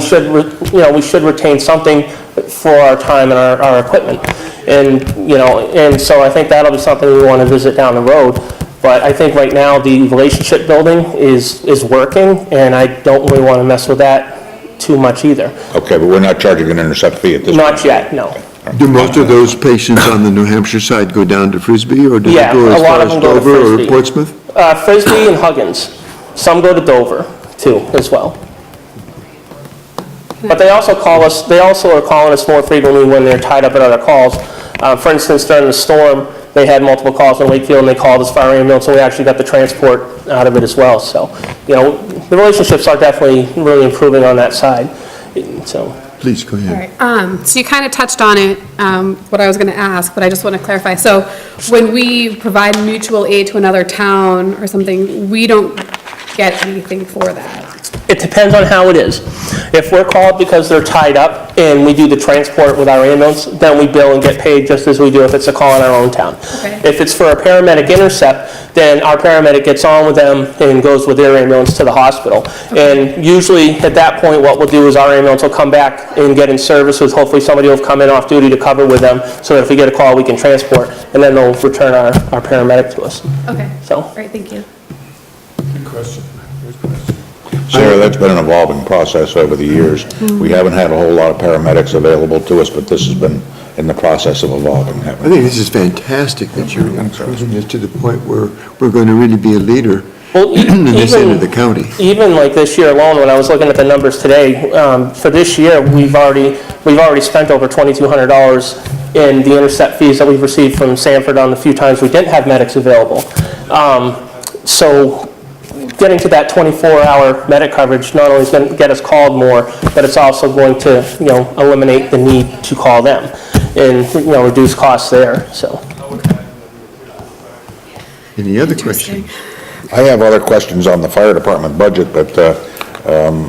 Speaker 2: we should retain something for our time and our equipment. And, and so I think that'll be something we want to visit down the road. But I think right now the relationship building is working, and I don't really want to mess with that too much either.
Speaker 4: Okay, but we're not charging an intercept fee at this point?
Speaker 2: Not yet, no.
Speaker 1: Do most of those patients on the New Hampshire side go down to Frisbee, or do they
Speaker 2: Yeah,
Speaker 1: go as
Speaker 2: a lot
Speaker 1: far
Speaker 2: of
Speaker 1: as
Speaker 2: them go to
Speaker 1: Dover or
Speaker 2: Frisbee.
Speaker 1: Portsmouth?
Speaker 2: Frisbee and Huggins. Some go to Dover too, as well. But they also are calling us more frequently when they're tied up in other calls. For instance, during the storm, they had multiple calls in Wakefield, and they called us for our ambulance, so we actually got the transport out of it as well. So, the relationships are definitely really improving on that side. So.
Speaker 1: Please, go ahead.
Speaker 7: All right, so you kind of touched on it, what I was going to ask, but I just want to clarify. So when we provide mutual aid to another town or something, we don't get anything for that?
Speaker 2: It depends on how it is. If we're called because they're tied up and we do the transport with our ambulance, then we bill and get paid just as we do if it's a call in our own town.
Speaker 7: Okay.
Speaker 2: If it's for a paramedic intercept, then our paramedic gets on with them and goes with their ambulance to the hospital. Okay. And usually at that point, what we'll do is our ambulance will come back and get in service with, hopefully somebody will have come in off duty to cover with them, so that if we get a call, we can transport, and then they'll return our paramedic to us.
Speaker 7: Okay,
Speaker 2: So.
Speaker 7: all right, thank you.
Speaker 6: Good question. Good question.
Speaker 4: Sarah, that's been an evolving process over the years. We haven't had a whole lot of paramedics available to us, but this has been in the process of evolving, haven't
Speaker 1: I
Speaker 4: we?
Speaker 1: think this is fantastic that you're improving this to the point where we're going to really be a leader
Speaker 2: Well,
Speaker 1: in this end of the county.
Speaker 2: Even like this year alone, when I was looking at the numbers today, for this year, we've already spent over $2,200 in the intercept fees that we've received from Sanford on the few times we didn't have medics available. So getting to that 24-hour medic coverage not only is going to get us called more, but it's also going to, eliminate the need to call them and, reduce costs there, so.
Speaker 1: Any other questions?
Speaker 4: I have other questions on the fire department budget, but,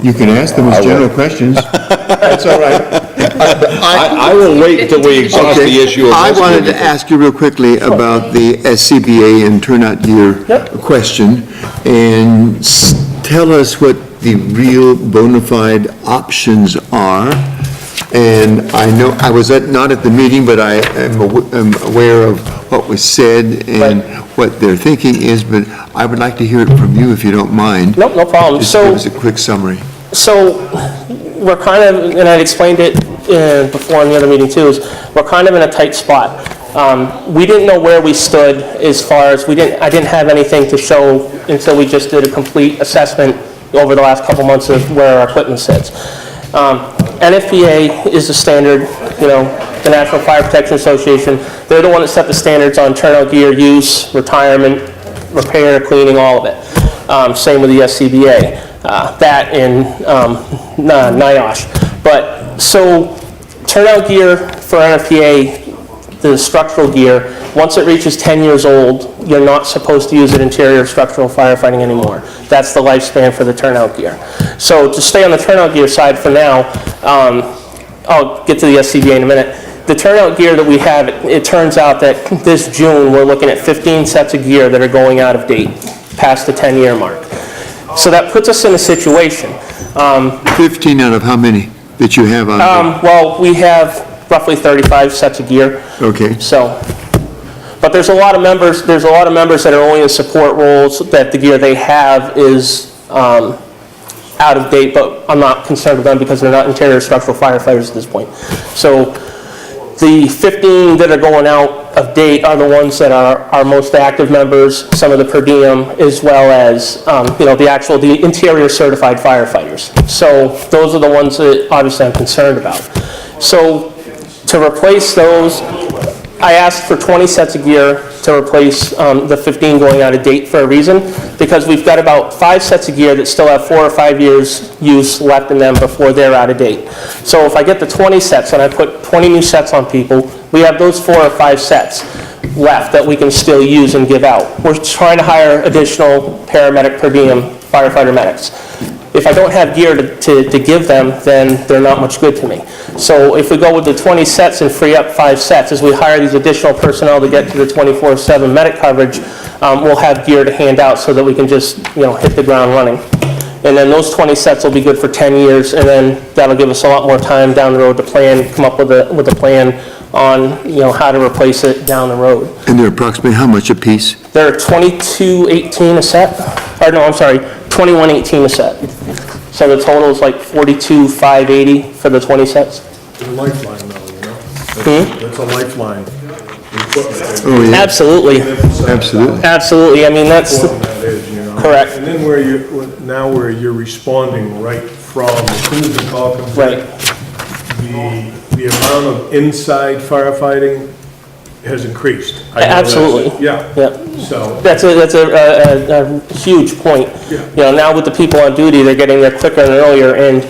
Speaker 1: You can ask them as general questions. That's all right.
Speaker 4: I will wait until we exhaust the
Speaker 1: Okay.
Speaker 4: issue of
Speaker 1: I
Speaker 4: this
Speaker 1: wanted to
Speaker 4: meeting.
Speaker 1: ask you real quickly about the SCBA and turnout gear
Speaker 2: Yep.
Speaker 1: question, and tell us what the real bona fide options are. And I know, I was not at the meeting, but I am aware of what was said and what their thinking is, but I would like to hear it from you if you don't mind.
Speaker 2: Nope, no problem.
Speaker 1: Just
Speaker 2: So.
Speaker 1: give us a quick summary.
Speaker 2: So we're kind of, and I explained it before in the other meeting too, is we're kind of in a tight spot. We didn't know where we stood as far as, I didn't have anything to show until we just did a complete assessment over the last couple months of where our equipment sits. NFPA is the standard, the National Fire Protection Association. They're the one that set the standards on turnout gear use, retirement, repair, cleaning, all of it. Same with the SCBA. That and NIOSH. But, so, turnout gear for NFPA, the structural gear, once it reaches 10 years old, you're not supposed to use it interior structural firefighting anymore. That's the lifespan for the turnout gear. So to stay on the turnout gear side for now, I'll get to the SCBA in a minute. The turnout gear that we have, it turns out that this June, we're looking at 15 sets of gear that are going out of date, past the 10-year mark. So that puts us in a situation.
Speaker 1: 15 out of how many that you have on there?
Speaker 2: Well, we have roughly 35 sets of gear.
Speaker 1: Okay.
Speaker 2: So, but there's a lot of members that are only in support roles that the gear they have is out of date, but I'm not concerned with them because they're not interior structural firefighters at this point. So The 15 that are going out of date are the ones that are our most active members, some of the per diem, as well as, the interior certified firefighters. So those are the ones that obviously I'm concerned about. So to replace those, I asked for 20 sets of gear to replace the 15 going out of date for a reason, because we've got about 5 sets of gear that still have 4 or 5 years use left in them before they're out of date. So if I get the 20 sets and I put 20 new sets on people, we have those 4 or 5 sets left that we can still use and give out. We're trying to hire additional paramedic per diem firefighter medics. If I don't have gear to give them, then they're not much good to me. So if we go with the 20 sets and free up 5 sets, as we hire these additional personnel to get to the 24/7 medic coverage, we'll have gear to hand out so that we can just, hit the ground running. And then those 20 sets will be good for 10 years, and then that'll give us a lot more time down the road to come up with a plan on, how to replace it down the road.
Speaker 1: And they're approximately how much a piece?
Speaker 2: They're $22.18 a set, or no, I'm sorry, $21.18 a set. So the total is like $42,580 for the 20 sets.
Speaker 6: It's a lifeline though, That's a lifeline. Equipment.
Speaker 1: Oh, yeah,
Speaker 2: Absolutely,
Speaker 1: absolutely.
Speaker 2: absolutely. I mean, that's,
Speaker 6: Important that is.
Speaker 2: Correct.
Speaker 6: And then where you're responding right from, as soon as the call comes in.
Speaker 2: right.
Speaker 6: The amount of inside firefighting has increased. I know that.
Speaker 2: Absolutely.
Speaker 6: Yeah.
Speaker 2: Yeah.
Speaker 6: So,
Speaker 2: That's a huge point.
Speaker 6: Yeah.
Speaker 2: Now with the people on duty, they're getting there quicker and earlier, and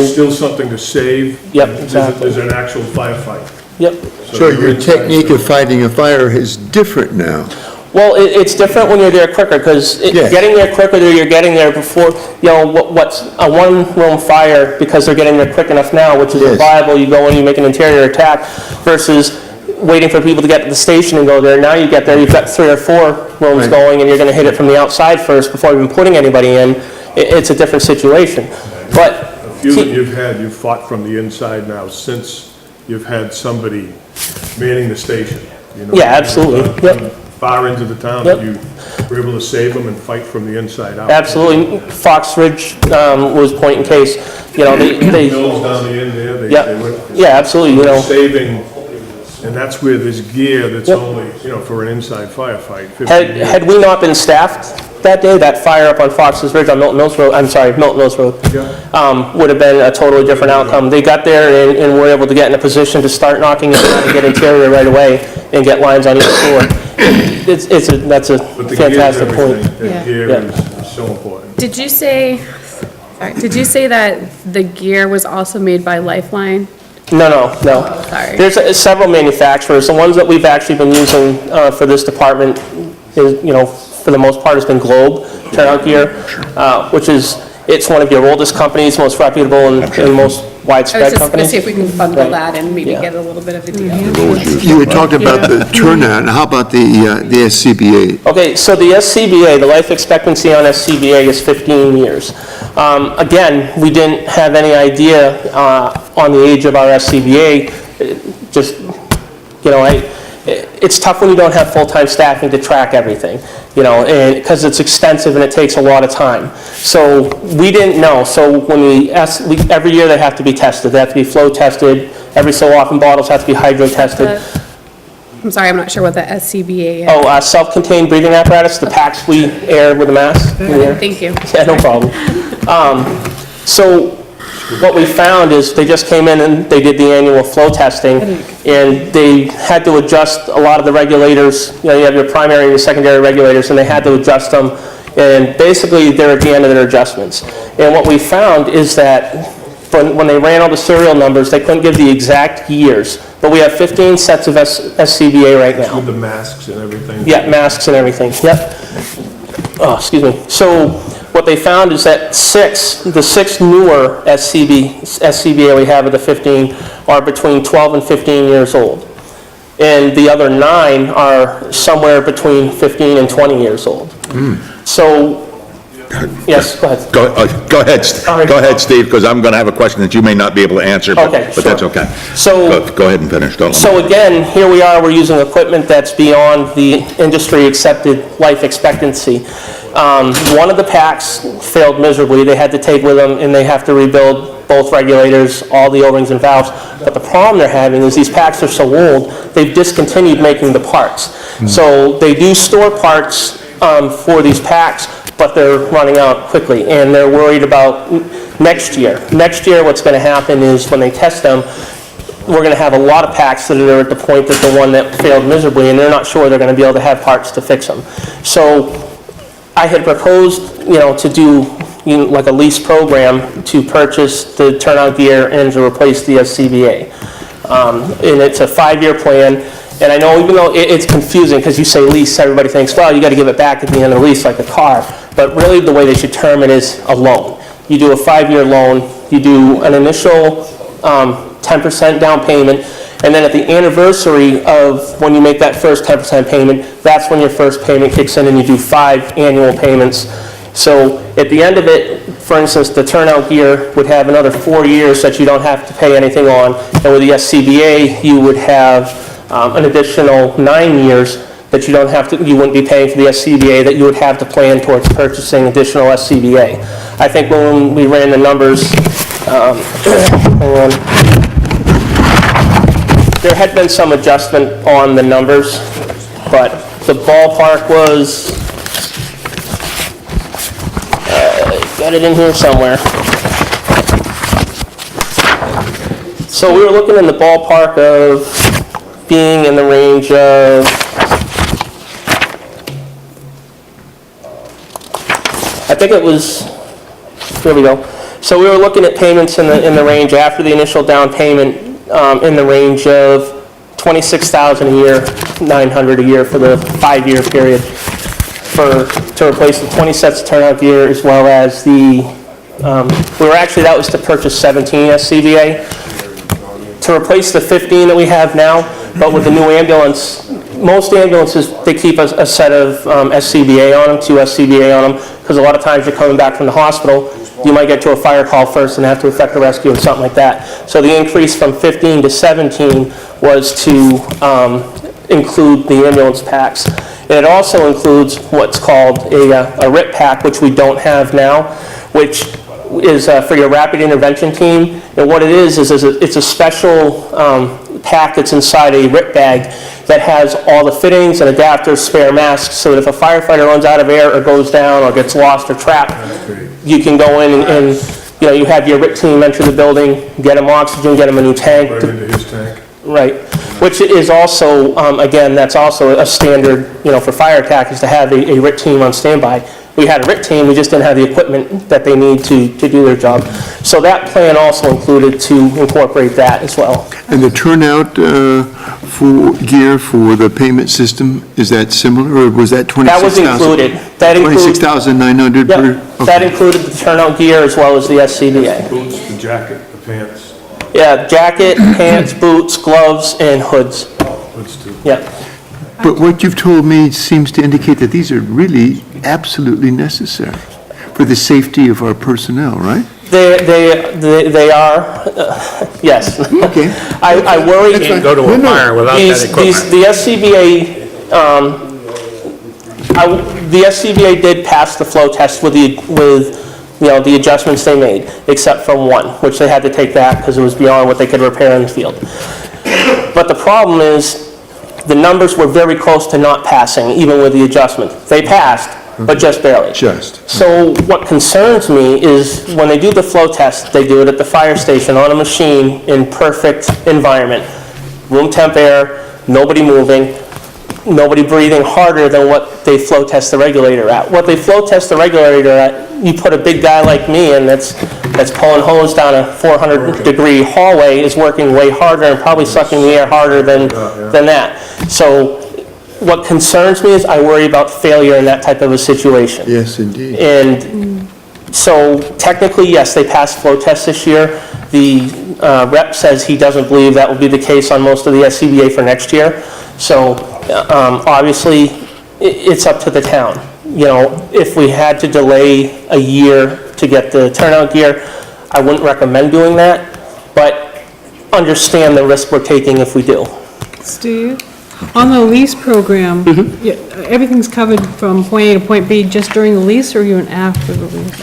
Speaker 6: still something to save.
Speaker 2: Yep, exactly.
Speaker 6: There's an actual firefight.
Speaker 2: yep.
Speaker 1: So your technique of fighting a fire is different now.
Speaker 2: Well, it's different when you're there quicker, because
Speaker 1: Yes.
Speaker 2: getting there quicker, you're getting there before, what's a one-room fire, because they're getting there quick enough now, which is
Speaker 1: Yes.
Speaker 2: viable, you go in, you make an interior attack, versus waiting for people to get to the station and go there. Now you get there, you've got 3 or 4 rooms
Speaker 1: Right.
Speaker 2: going, and you're gonna hit it from the outside first before even putting anybody in. It's a different situation. But,
Speaker 6: A few that you've fought from the inside now since you've had somebody manning the station.
Speaker 2: Yeah, absolutely. Yep.
Speaker 6: Far into the town,
Speaker 2: Yep.
Speaker 6: that you were able to save them and fight from the inside out.
Speaker 2: absolutely, Fox Ridge was point in case, they,
Speaker 6: Mills down the end there,
Speaker 2: yeah,
Speaker 6: they were
Speaker 2: yeah, absolutely,
Speaker 6: saving, and that's where there's gear that's
Speaker 2: Yep.
Speaker 6: only, for an inside firefight. 50
Speaker 2: Had we not been staffed that day, that fire up on Fox's Ridge on Milton Mills Road, Milton Mills Road, would have been a totally different outcome. They got there and were able to get in a position to start knocking it down and get interior right away and get lines on each floor. That's a
Speaker 6: But the gear is
Speaker 2: fantastic point.
Speaker 6: everything. The
Speaker 7: Yeah.
Speaker 6: gear
Speaker 2: Yeah.
Speaker 6: is so important.
Speaker 7: Did you say that the gear was also made by Lifeline?
Speaker 2: No.
Speaker 7: Sorry.
Speaker 2: There's several manufacturers. The ones that we've actually been using for this department is, for the most part, has been Globe Turnout Gear, which is, it's one of your oldest companies, most reputable and most
Speaker 7: I was
Speaker 2: widespread
Speaker 7: just gonna
Speaker 2: companies.
Speaker 7: see if we can bundle
Speaker 2: Right.
Speaker 7: that and maybe
Speaker 2: Yeah.
Speaker 7: get a little bit of a deal.
Speaker 1: You had talked about the turnout, and how about the SCBA?
Speaker 2: Okay, so the SCBA, the life expectancy on SCBA is 15 years. Again, we didn't have any idea on the age of our SCBA. Just, it's tough when you don't have full-time staffing to track everything, and because it's extensive and it takes a lot of time. So we didn't know. So when every year they have to be tested. They have to be flow tested. Every so often bottles have to be hydro tested.
Speaker 7: I'm sorry, I'm not sure what the SCBA is.
Speaker 2: Oh, self-contained breathing apparatus, the packs we air with a mask in the air.
Speaker 7: Thank you.
Speaker 2: Yeah, no problem. So what we found is they just came in and they did the annual flow testing, and they had to adjust a lot of the regulators. You have your primary and your secondary regulators, and they had to adjust them, and basically they're at the end of their adjustments. And what we found is that when they ran all the serial numbers, they couldn't give the exact years, but we have 15 sets of SCBA right now.
Speaker 6: With the masks and everything.
Speaker 2: Yeah, masks and everything, yep. Oh, excuse me. So what they found is that the six newer SCBA we have of the 15 are between 12 and 15 years old. And the other 9 are somewhere between 15 and 20 years old. So, yes, go ahead.
Speaker 4: Go ahead,
Speaker 2: All right.
Speaker 4: go ahead, Steve, because I'm going to have a question that you may not be able to answer,
Speaker 2: Okay,
Speaker 4: but that's
Speaker 2: sure.
Speaker 4: okay.
Speaker 2: So-
Speaker 4: Go ahead and finish. Don't let me-
Speaker 2: So again, here we are, we're using equipment that's beyond the industry-accepted life expectancy. One of the packs failed miserably. They had to take with them, and they have to rebuild both regulators, all the O-rings and valves. But the problem they're having is these packs are so old, they've discontinued making the parts. So they do store parts for these packs, but they're running out quickly, and they're worried about next year. Next year, what's going to happen is when they test them, we're going to have a lot of packs that are at the point that the one that failed miserably, and they're not sure they're going to be able to have parts to fix them. So I had proposed, to do like a lease program to purchase the turnout gear and to replace the SCBA. And it's a 5-year plan. And I know even though it's confusing because you say lease, everybody thinks, well, you got to give it back at the end of the lease like a car. But really the way they should term it is a loan. You do a 5-year loan, you do an initial 10% down payment, and then at the anniversary of when you make that first 10% payment, that's when your first payment kicks in and you do 5 annual payments. So at the end of it, for instance, the turnout gear would have another 4 years that you don't have to pay anything on, and with the SCBA, you would have an additional 9 years that you wouldn't be paying for the SCBA, that you would have to plan towards purchasing additional SCBA. I think when we ran the numbers, there had been some adjustment on the numbers, but the ballpark was, got it in here somewhere. So we were looking in the ballpark of being in the range of, I think it was, here we go. So we were looking at payments in the range after the initial down payment, in the range of $26,000 a year, $900 a year for the 5-year period to replace the 20 sets of turnout gear, as well as that was to purchase 17 SCBA. To replace the 15 that we have now, but with the new ambulance, most ambulances, they keep a set of SCBA on them, 2 SCBA on them, because a lot of times you're coming back from the hospital, you might get to a fire call first and have to effect a rescue or something like that. So the increase from 15 to 17 was to include the ambulance packs. And it also includes what's called a RIP pack, which we don't have now, which is for your rapid intervention team. And what it is it's a special pack that's inside a RIP bag that has all the fittings and adapters, spare masks, so that if a firefighter runs out of air or goes down or gets lost or trapped, you can go in and you have your RIP team enter the building, get them oxygen, get them a new tank.
Speaker 6: Right into his tank.
Speaker 2: Right, which is also, again, that's also a standard, for fire attack, is to have a RIT team on standby. We had a RIT team, we just didn't have the equipment that they need to do their job. So that plan also included to incorporate that as well.
Speaker 1: And the turnout for gear for the payment system, is that similar, or was that 26,000?
Speaker 2: That was included. That included.
Speaker 1: 26,900 per?
Speaker 2: Yep, that included the turnout gear as well as the SCBA.
Speaker 6: Boots, the jacket, the pants.
Speaker 2: Yeah, jacket, pants, boots, gloves, and hoods.
Speaker 6: Hoods too.
Speaker 2: Yeah.
Speaker 1: But what you've told me seems to indicate that these are really absolutely necessary for the safety of our personnel, right?
Speaker 2: They are, yes.
Speaker 1: Okay.
Speaker 2: I worry.
Speaker 5: You can't go to a fire without that equipment.
Speaker 2: The SCBA did pass the flow test with the adjustments they made, except for one, which they had to take back because it was beyond what they could repair in the field. But the problem is, the numbers were very close to not passing, even with the adjustment. They passed, but just barely.
Speaker 1: Just.
Speaker 2: So what concerns me is when they do the flow test, they do it at the fire station on a machine in perfect environment. Room temp air, nobody moving, nobody breathing harder than what they flow test the regulator at. What they flow test the regulator at, you put a big guy like me in that's pulling hose down a 400-degree hallway is working way harder and probably sucking the air harder than that. So what concerns me is I worry about failure in that type of a situation.
Speaker 1: Yes, indeed.
Speaker 2: And so technically, yes, they passed flow tests this year. The rep says he doesn't believe that will be the case on most of the SCBA for next year. So obviously, it's up to the town. If we had to delay a year to get the turnout gear, I wouldn't recommend doing that, but understand the risk we're taking if we do.
Speaker 8: Steve, on the lease program, everything's covered from point A to point B just during the lease, or even after the lease?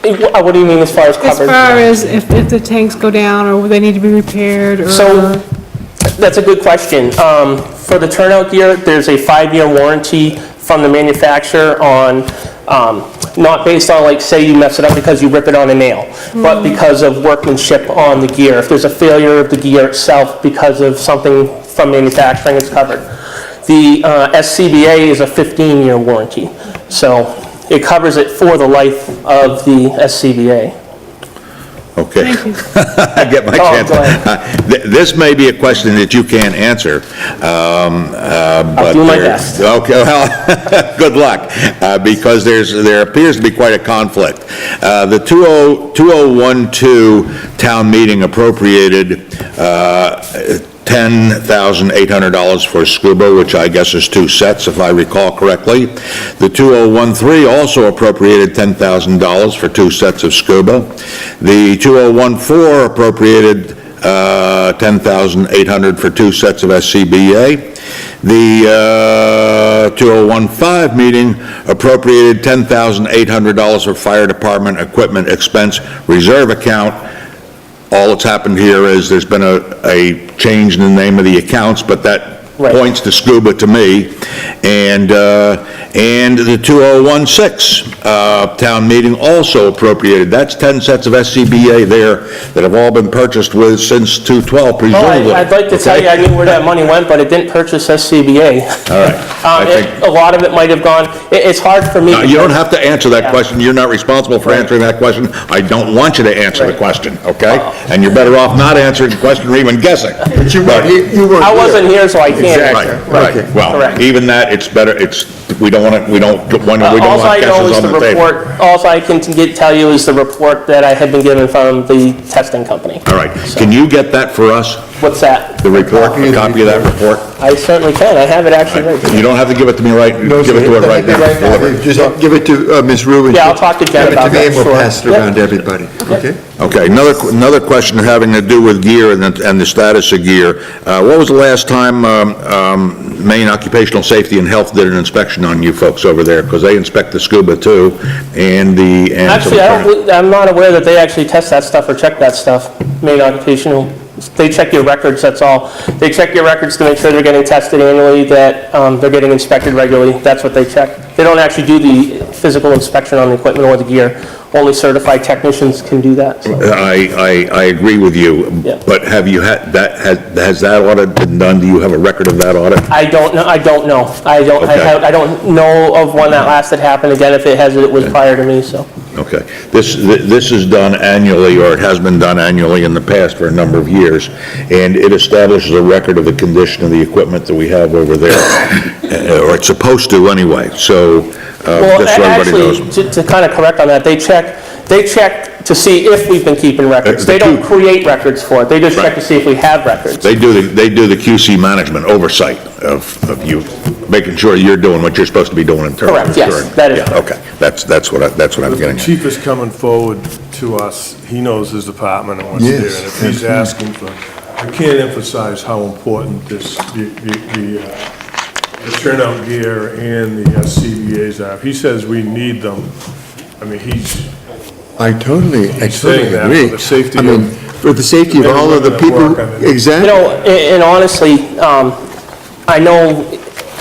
Speaker 2: What do you mean as far as
Speaker 8: As
Speaker 2: coverage?
Speaker 8: far as if the tanks go down, or they need to be repaired, or...
Speaker 2: So, that's a good question. For the turnout gear, there's a 5-year warranty from the manufacturer on, not based on, like, say you mess it up because you rip it on a nail, but because of workmanship on the gear. If there's a failure of the gear itself because of something from manufacturing, it's covered. The SCBA is a 15-year warranty, so it covers it for the life of the SCBA.
Speaker 4: Okay. I get my
Speaker 2: Oh,
Speaker 4: chance.
Speaker 2: go ahead.
Speaker 4: This may be a question that you can't answer, but...
Speaker 2: I'll do my best.
Speaker 4: Okay, well, good luck, because there appears to be quite a conflict. The 2012 town meeting appropriated $10,800 for scuba, which I guess is 2 sets, if I recall correctly. The 2013 also appropriated $10,000 for 2 sets of scuba. The 2014 appropriated $10,800 for 2 sets of SCBA. The 2015 meeting appropriated $10,800 for fire department equipment expense reserve account. All that's happened here is there's been a change in the name of the accounts, but that
Speaker 2: Right.
Speaker 4: points to scuba to me. And the 2016 town meeting also appropriated, that's 10 sets of SCBA there that have all been purchased with since 2012 presumably.
Speaker 2: I'd like to tell you I knew where that money went, but it didn't purchase SCBA.
Speaker 4: All right. I think-
Speaker 2: A lot of it might have gone, it's hard for me.
Speaker 4: You don't have to answer that
Speaker 2: Yeah.
Speaker 4: question, you're not responsible for answering that question. I don't want you to answer the
Speaker 2: Right.
Speaker 4: question, okay? And you're better off not answering the question or even guessing.
Speaker 1: But you weren't
Speaker 2: I wasn't here, so I can't
Speaker 4: Right,
Speaker 2: answer.
Speaker 4: right. Well,
Speaker 2: Correct.
Speaker 4: even that, it's better, we don't want
Speaker 2: Alls I know
Speaker 4: guesses
Speaker 2: is
Speaker 4: on
Speaker 2: the
Speaker 4: the table.
Speaker 2: report, alls I can tell you is the report that I had been given from the testing company.
Speaker 4: All right, can you get that for us,
Speaker 2: What's that?
Speaker 4: the report, a copy of that report?
Speaker 2: I certainly can, I have it actually right here.
Speaker 4: You don't have to give it to me give it to her right now. Deliver it.
Speaker 1: Just give it to Ms. Rue.
Speaker 2: Yeah, I'll talk to Jen about
Speaker 1: Give it to me
Speaker 2: that,
Speaker 1: and we'll
Speaker 2: sure.
Speaker 1: pass it
Speaker 2: Yep.
Speaker 1: around to everybody, okay?
Speaker 4: Okay, another question having to do with gear and the status of gear. What was the last time Maine Occupational Safety and Health did an inspection on you folks over there? Because they inspect the scuba too, and the...
Speaker 2: Actually, I'm not aware that they actually test that stuff or check that stuff, Maine Occupational. They check your records, that's all. They check your records to make sure they're getting tested annually, that they're getting inspected regularly. That's what they check. They don't actually do the physical inspection on the equipment or the gear. Only certified technicians can do that.
Speaker 4: I agree with you,
Speaker 2: Yeah.
Speaker 4: but have you had, has that audit been done? Do you have a record of that audit?
Speaker 2: I don't know. I don't know of one that last that happened. Again, if it has, it was prior to me, so.
Speaker 4: Okay. This is done annually, or it has been done annually in the past for a number of years, and it establishes a record of the condition of the equipment that we have over there, or it's supposed to anyway, so
Speaker 2: Well,
Speaker 4: just so everybody knows.
Speaker 2: actually, to kind of correct on that, they check to see if we've been keeping records.
Speaker 4: The
Speaker 2: They don't
Speaker 4: Q-
Speaker 2: create records for it. They just check
Speaker 4: Right.
Speaker 2: to see if we have records.
Speaker 4: They do the QC management oversight of you, making sure you're doing what you're supposed to be doing in terms of...
Speaker 2: Correct, yes, that is
Speaker 4: Yeah,
Speaker 2: correct.
Speaker 4: okay, that's what I'm
Speaker 6: The
Speaker 4: getting at.
Speaker 6: chief is coming forward to us, he knows his department and what's there,
Speaker 1: Yes,
Speaker 6: and if he's asking for, I can't emphasize how important the turnout gear and the SCBA's are. If he says we need them, I mean,
Speaker 1: I totally
Speaker 6: saying that
Speaker 1: agree.
Speaker 6: for the safety
Speaker 1: I mean,
Speaker 6: of
Speaker 1: for the safety of
Speaker 6: men and
Speaker 1: all of the
Speaker 6: women that
Speaker 1: people,
Speaker 6: work on it.
Speaker 1: exactly.
Speaker 2: You know, and honestly, I know,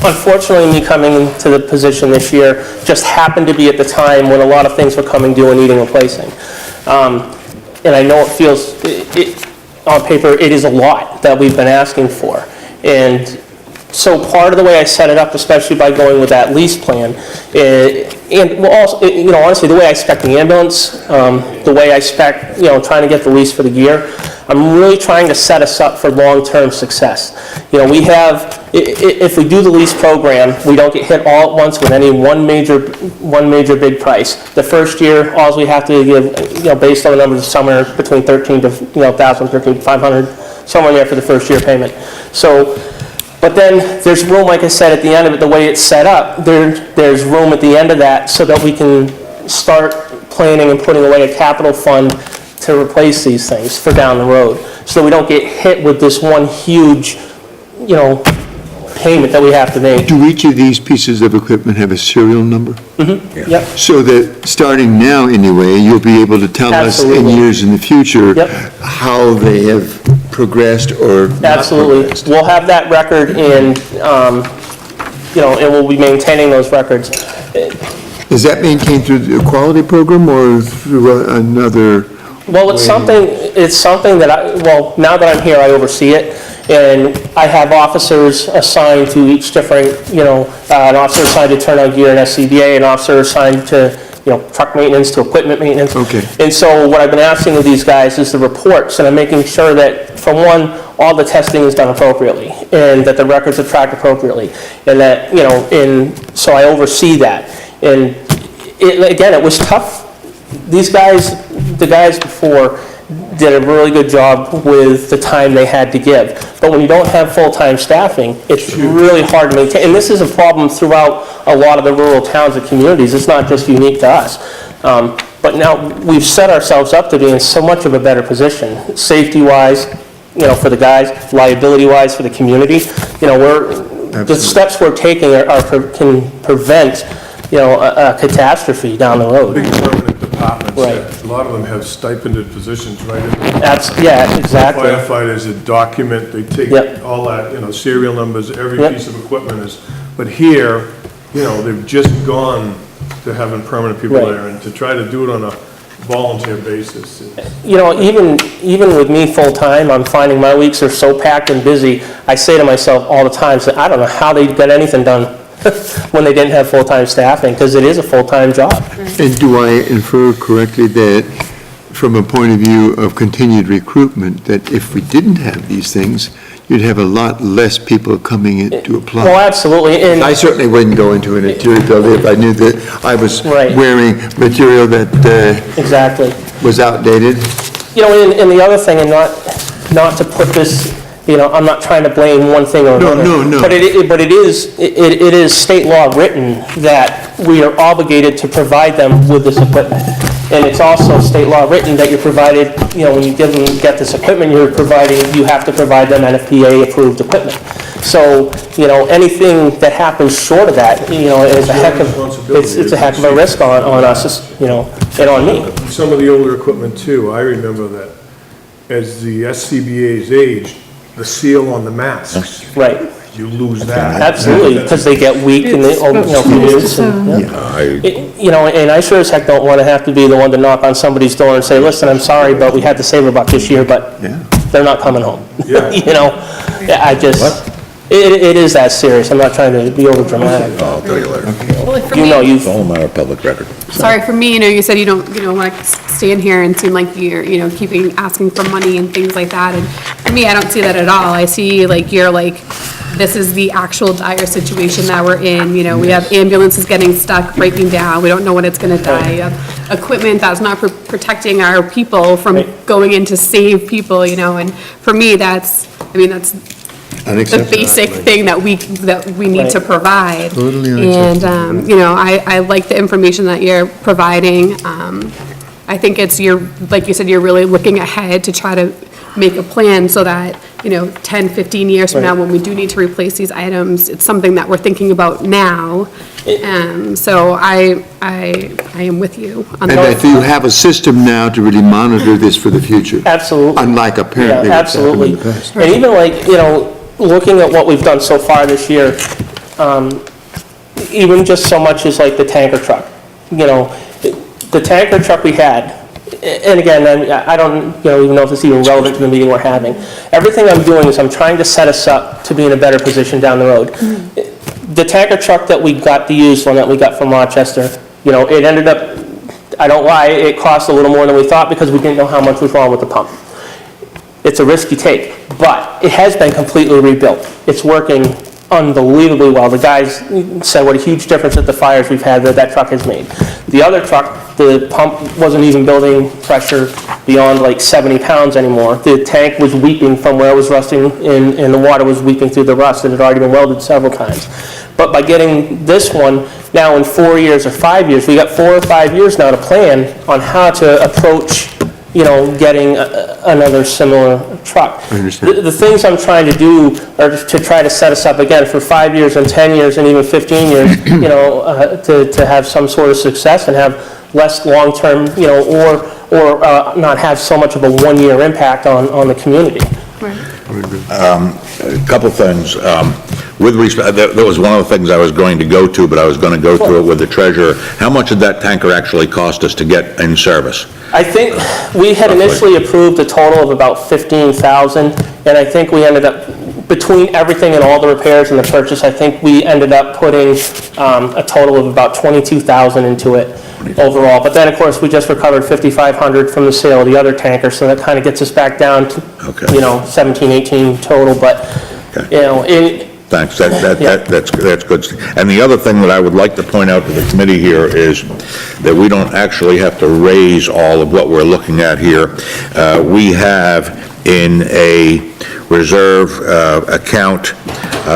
Speaker 2: unfortunately, me coming into the position this year just happened to be at the time when a lot of things were coming due and needing replacing. And I know it feels, on paper, it is a lot that we've been asking for. And so part of the way I set it up, especially by going with that lease plan, and well, also, honestly, the way I spec the ambulance, the way I spec, trying to get the lease for the gear, I'm really trying to set us up for long-term success. We have, if we do the lease program, we don't get hit all at once with any one major big price. The first year, all we have to give, based on the numbers, somewhere between $1,300 to $500, somewhere in there for the first year payment. So. But then there's room, like I said, at the end of it, the way it's set up, there's room at the end of that so that we can start planning and putting away a capital fund to replace these things for down the road. So we don't get hit with this one huge, payment that we have to make.
Speaker 1: Do each of these pieces of equipment have a serial number?
Speaker 2: Yep,
Speaker 1: So that, starting now anyway, you'll be able to tell us in
Speaker 2: Absolutely.
Speaker 1: years in the future
Speaker 2: Yep.
Speaker 1: how they have progressed or not
Speaker 2: absolutely.
Speaker 1: progressed.
Speaker 2: We'll have that record and, and we'll be maintaining those records.
Speaker 1: Is that maintained through the quality program or through another?
Speaker 2: Well, it's something that now that I'm here, I oversee it, and I have officers assigned to each different, an officer assigned to turnout gear and SCBA, an officer assigned to, truck maintenance, to equipment maintenance.
Speaker 1: Okay.
Speaker 2: And so what I've been asking of these guys is the reports, and I'm making sure that, for one, all the testing is done appropriately, and that the records are tracked appropriately, and that, so I oversee that. And again, it was tough. The guys before did a really good job with the time they had to give. But when you don't have full-time staffing, it's really hard to maintain. And this is a problem throughout a lot of the rural towns and communities. It's not just unique to us. But now we've set ourselves up to be in so much of a better position, safety-wise, for the guys, liability-wise for the community. The steps we're taking can prevent, a catastrophe down the road.
Speaker 6: Big permanent departments,
Speaker 2: Right.
Speaker 6: a lot of them have stipended positions, right?
Speaker 2: Yeah, exactly.
Speaker 6: Firefighters that document, they take
Speaker 2: Yep.
Speaker 6: all that, serial numbers, every
Speaker 2: Yep.
Speaker 6: piece of equipment is, but here, they've just gone to having permanent people
Speaker 2: Right.
Speaker 6: there, and to try to do it on a volunteer basis.
Speaker 2: Even with me full-time, I'm finding my weeks are so packed and busy, I say to myself all the time, so I don't know how they got anything done when they didn't have full-time staffing, because it is a full-time job.
Speaker 1: And do I infer correctly that, from a point of view of continued recruitment, that if we didn't have these things, you'd have a lot less people coming in to apply?
Speaker 2: Well, absolutely, and
Speaker 1: I certainly wouldn't go into an interior building if I knew that I was
Speaker 2: Right.
Speaker 1: wearing material that
Speaker 2: exactly.
Speaker 1: was outdated.
Speaker 2: And the other thing, and not to put this, I'm not trying to blame one thing or another.
Speaker 1: No.
Speaker 2: But it is state law written that we are obligated to provide them with this equipment. And it's also state law written that you're provided, when you get this equipment, you have to provide them NFPA-approved equipment. So, anything that happens short of that, is a heck of a risk on us, and on me.
Speaker 6: Some of the older equipment too, I remember that as the SCBA's aged, the seal on the masks,
Speaker 2: Right.
Speaker 6: you lose that.
Speaker 2: Absolutely, because they get weak and they, fuse and, and I sure as heck don't want to have to be the one to knock on somebody's door and say, listen, I'm sorry, but we had to save a buck this year, but they're not coming home.
Speaker 6: Yeah.
Speaker 2: It is that serious. I'm not trying to be over dramatic.
Speaker 4: I'll tell you later.
Speaker 7: Well, for
Speaker 2: You
Speaker 7: me-
Speaker 2: know,
Speaker 4: It's all a matter of public record.
Speaker 7: Sorry, for me, you said you don't, want to stand here and seem like you're, asking for money and things like that. And for me, I don't see that at all. I see this is the actual dire situation that we're in. We have ambulances getting stuck, breaking down. We don't know when it's going to die. You have equipment that's not protecting our people from going in to save people, and for me, that's the
Speaker 1: Unacceptable.
Speaker 7: basic thing that we need to
Speaker 2: Right.
Speaker 7: provide.
Speaker 1: Totally
Speaker 7: And, I like the information that you're providing. I think like you said, you're really looking ahead to try to make a plan so that, 10, 15 years from now,
Speaker 2: Right.
Speaker 7: when we do need to replace these items, it's something that we're thinking about now. So I am with you on
Speaker 1: And
Speaker 7: that.
Speaker 1: that you have a system now to really monitor this for the future.
Speaker 2: Absolutely.
Speaker 1: Unlike apparently
Speaker 2: Yeah,
Speaker 1: what's happened in
Speaker 2: absolutely.
Speaker 1: the past.
Speaker 2: And even looking at what we've done so far this year, even just so much as the tanker truck. The tanker truck we had, and again, I don't even know if it's even relevant to the meeting we're having. Everything I'm doing is I'm trying to set us up to be in a better position down the road. The tanker truck that we got, the used one that we got from Rochester, it ended up, I don't lie, it cost a little more than we thought because we didn't know how much was wrong with the pump. It's a risk you take, but it has been completely rebuilt. It's working unbelievably well. The guys said what a huge difference at the fires we've had that truck has made. The other truck, the pump wasn't even building pressure beyond 70 pounds anymore. The tank was weeping from where it was rusting and the water was weeping through the rust. It had already been welded several times. But by getting this one, now in 4 years or 5 years, we got 4 or 5 years now to plan on how to approach getting another similar truck.
Speaker 1: I understand.
Speaker 2: The things I'm trying to do are to try to set us up again for 5 years and 10 years and even 15 years, to have some sort of success and have less long-term, or not have so much of a one-year impact on the community.
Speaker 4: A couple things. With respect, that was one of the things I was going to go to, but I was going to go through it with the treasurer. How much did that tanker actually cost us to get in service?
Speaker 2: I think we had initially approved a total of about 15,000, and I think we ended up, between everything and all the repairs and the purchase, I think we ended up putting a total of about 22,000 into it overall. But then, of course, we just recovered 5,500 from the sale of the other tanker, so that kind of gets us back down to,
Speaker 4: Okay.
Speaker 2: 17, 18 total, but,
Speaker 4: Thanks, that's good. And the other thing that I would like to point out to the committee here is that we don't actually have to raise all of what we're looking at here. We have in a reserve account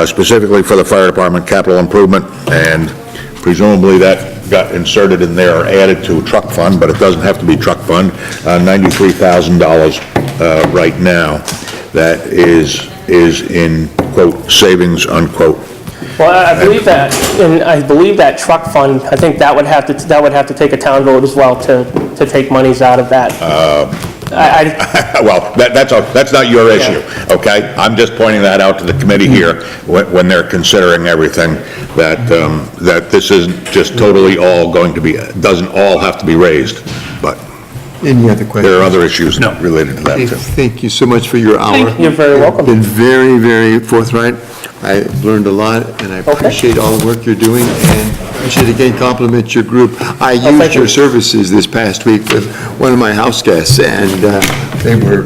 Speaker 4: specifically for the fire department capital improvement, and presumably that got inserted in there or added to truck fund, but it doesn't have to be truck fund, $93,000 right now. That is in, quote, savings, unquote.
Speaker 2: well, I believe that, and I believe that truck fund, I think that would have to take a town vote as well to take monies out of that.
Speaker 4: Well, that's not your issue, okay? I'm just pointing that out to the committee here when they're considering everything, that this isn't just totally all going to be, doesn't all have to be raised, but
Speaker 1: Any other questions?
Speaker 4: there are other issues related to that,
Speaker 1: Okay,
Speaker 4: too.
Speaker 1: thank you so much for your hour.
Speaker 2: You're very welcome.
Speaker 1: Been very, very forthright. I learned a lot, and I appreciate all the work you're doing, and I should again compliment your group. I
Speaker 2: thank
Speaker 1: used
Speaker 2: you.
Speaker 1: your services this past week with one of my house guests, and they were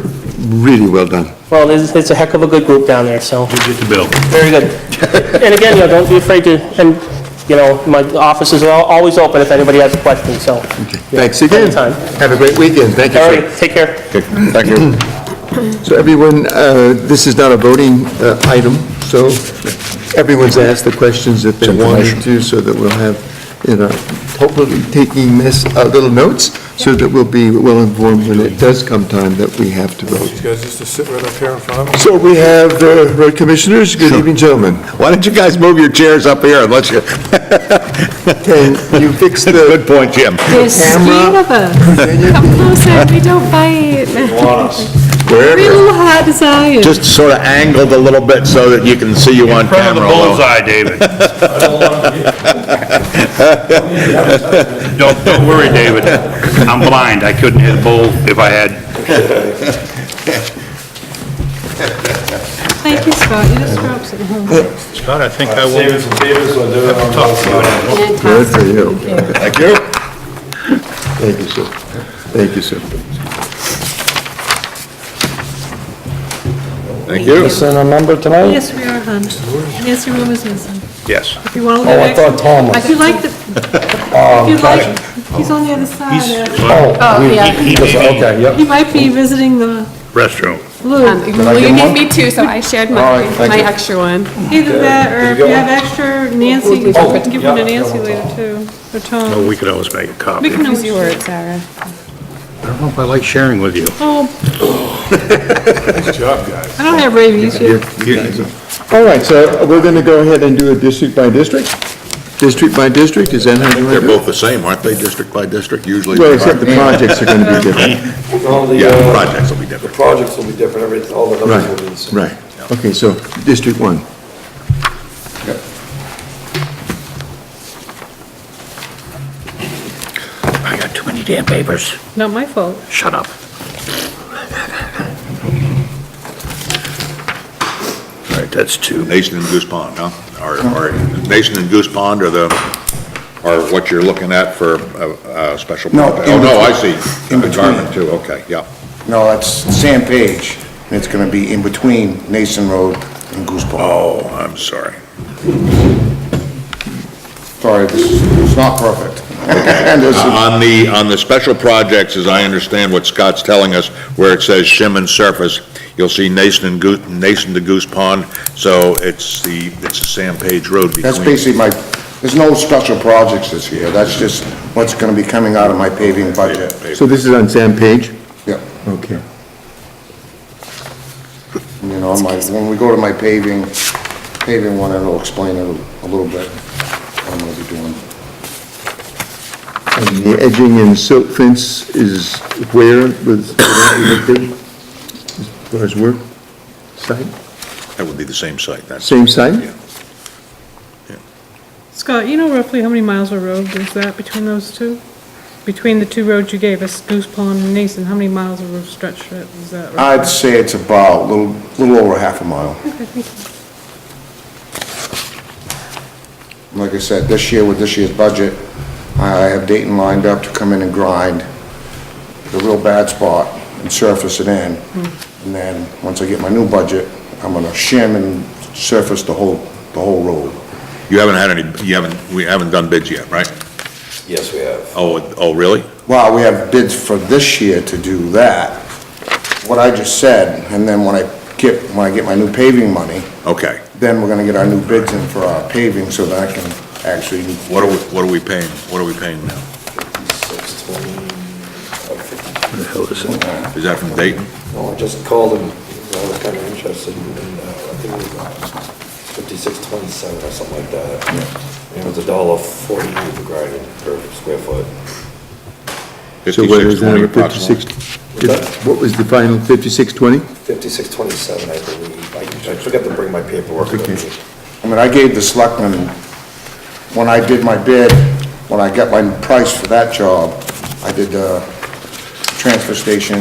Speaker 1: really well done.
Speaker 2: Well, it's a heck of a good group down there, so,
Speaker 5: Get the bill.
Speaker 2: very good. And again, don't be afraid to, and, my office is always open if anybody has a question, so.
Speaker 1: Thanks again.
Speaker 2: Anytime.
Speaker 1: Have a great weekend. Thank you,
Speaker 2: All
Speaker 1: sir.
Speaker 2: right, take care.
Speaker 4: Okay, thank you.
Speaker 1: So everyone, this is not a voting item, so everyone's asked the questions that they wanted to, so that we'll have, hopefully taking this, little notes, so that we'll be well informed when it does come time that we have to vote.
Speaker 6: These guys just to sit right up here in front of me?
Speaker 1: So we have the road commissioners. Good evening, gentlemen.
Speaker 4: Why don't you guys move your chairs up here and let you...
Speaker 1: Can you fix the
Speaker 4: Good point, Jim.
Speaker 8: They're scared of us. Come closer, we don't bite. We're a little hard desired.
Speaker 4: Just sort of angled a little bit so that you can see you on
Speaker 5: In front of the
Speaker 4: camera. although-
Speaker 5: bullseye, David. Don't worry, David. I'm blind. I couldn't hit a bull if I had.
Speaker 8: Thank you, Scott, you just dropped something.
Speaker 5: Scott, I think I will
Speaker 6: David's will do it on
Speaker 5: talk to you.
Speaker 1: good for you?
Speaker 4: Thank you.
Speaker 1: Thank you, sir. Thank you, sir.
Speaker 4: Thank you.
Speaker 9: Missing a member tonight?
Speaker 8: Yes, we are, hon. Nancy Room is missing.
Speaker 5: Yes.
Speaker 8: If you want to
Speaker 9: Oh,
Speaker 8: look
Speaker 9: I
Speaker 8: at
Speaker 9: thought Tom was.
Speaker 8: If you like the, if you like, he's on the other side.
Speaker 7: Oh, yeah.
Speaker 5: He may be
Speaker 9: Okay, yep.
Speaker 8: He might be visiting the
Speaker 5: restroom.
Speaker 8: Lou.
Speaker 7: Well, you
Speaker 9: give
Speaker 7: gave
Speaker 9: one?
Speaker 7: me two, so I shared
Speaker 9: All
Speaker 7: my,
Speaker 9: right, thank
Speaker 7: my
Speaker 9: you.
Speaker 7: extra one.
Speaker 8: Either that, or if
Speaker 9: you
Speaker 8: you
Speaker 9: got
Speaker 8: have extra, Nancy, you can give them to Nancy later too, or
Speaker 5: Oh,
Speaker 8: Tom.
Speaker 5: we could always make a copy.
Speaker 8: We can always
Speaker 7: Use yours, Sarah.
Speaker 5: I don't know if I like sharing with you.
Speaker 8: Oh,
Speaker 6: Nice job, guys.
Speaker 8: I don't have rabies yet.
Speaker 1: All right, so we're going to go ahead and do a district by district? District by district, is that how you want
Speaker 4: They're
Speaker 1: to do it?
Speaker 4: both the same, aren't they, district by district, usually?
Speaker 1: Well, except the projects are going to be different.
Speaker 9: All the,
Speaker 4: Yeah, the projects will be
Speaker 9: the
Speaker 4: different.
Speaker 9: projects will be different, all the numbers will be the same.
Speaker 1: Right. Okay, so District 1.
Speaker 5: I got too many damn papers.
Speaker 8: Not my fault.
Speaker 5: Shut up. All right, that's two.
Speaker 4: Nason and Goose Pond, huh? Or Nason and Goose Pond are what you're looking at for a special
Speaker 10: No,
Speaker 4: project?
Speaker 10: in
Speaker 4: Oh, no, I
Speaker 10: between.
Speaker 4: see.
Speaker 10: In
Speaker 4: The
Speaker 10: between.
Speaker 4: Garmin too, okay, yeah.
Speaker 10: No, that's Sam Page, and it's gonna be in between Nason Road and Goose Pond.
Speaker 4: Oh, I'm sorry.
Speaker 10: Sorry, it's not perfect. This is-
Speaker 4: On the special projects, as I understand what Scott's telling us, where it says shim and surface, you'll see Nason to Goose Pond, so it's the Sam Page Road between.
Speaker 10: That's basically there's no special projects this year, that's just what's gonna be coming out of my paving budget.
Speaker 1: So this is on Sam Page?
Speaker 10: Yep.
Speaker 1: Okay.
Speaker 10: You know, when we go to my paving one, it'll explain it a little bit, what I'm gonna be doing.
Speaker 1: And the edging and silt fence is where with as far as work site?
Speaker 4: That would be the same site, that's.
Speaker 1: Same site?
Speaker 4: Yeah.
Speaker 8: Scott, you know roughly how many miles of road is that between those two? Between the two roads you gave us, Goose Pond and Nason, how many miles of road stretch is that? roughly?
Speaker 10: I'd say it's about a little over half a mile.
Speaker 8: Okay, thank you.
Speaker 10: Like I said, this year, with this year's budget, I have Dayton lined up to come in and grind the real bad spot and surface it in. And then, once I get my new budget, I'm gonna shim and surface the whole road.
Speaker 4: You haven't had any, we haven't done bids yet, right?
Speaker 9: Yes, we have.
Speaker 4: Oh, really?
Speaker 10: Well, we have bids for this year to do that, what I just said, and then when I get my new paving money,
Speaker 4: Okay.
Speaker 10: then we're gonna get our new bids in for our paving, so that I can actually.
Speaker 4: What are we paying? What are we paying now?
Speaker 9: 620,
Speaker 5: What the hell is it?
Speaker 4: Is that from Dayton?
Speaker 9: no, I just called him, I was kind of interested in, I think it was 5627 or something like that. And it was $1.48 for grinding per square foot.
Speaker 1: So what is that,
Speaker 4: 5620
Speaker 1: 56?
Speaker 9: What's that?
Speaker 1: What was the final, 5620?
Speaker 9: 5627, I believe. I forgot to bring my paperwork with me.
Speaker 10: I mean, I gave the selectmen, when I did my bid, when I got my price for that job, I did the transfer station,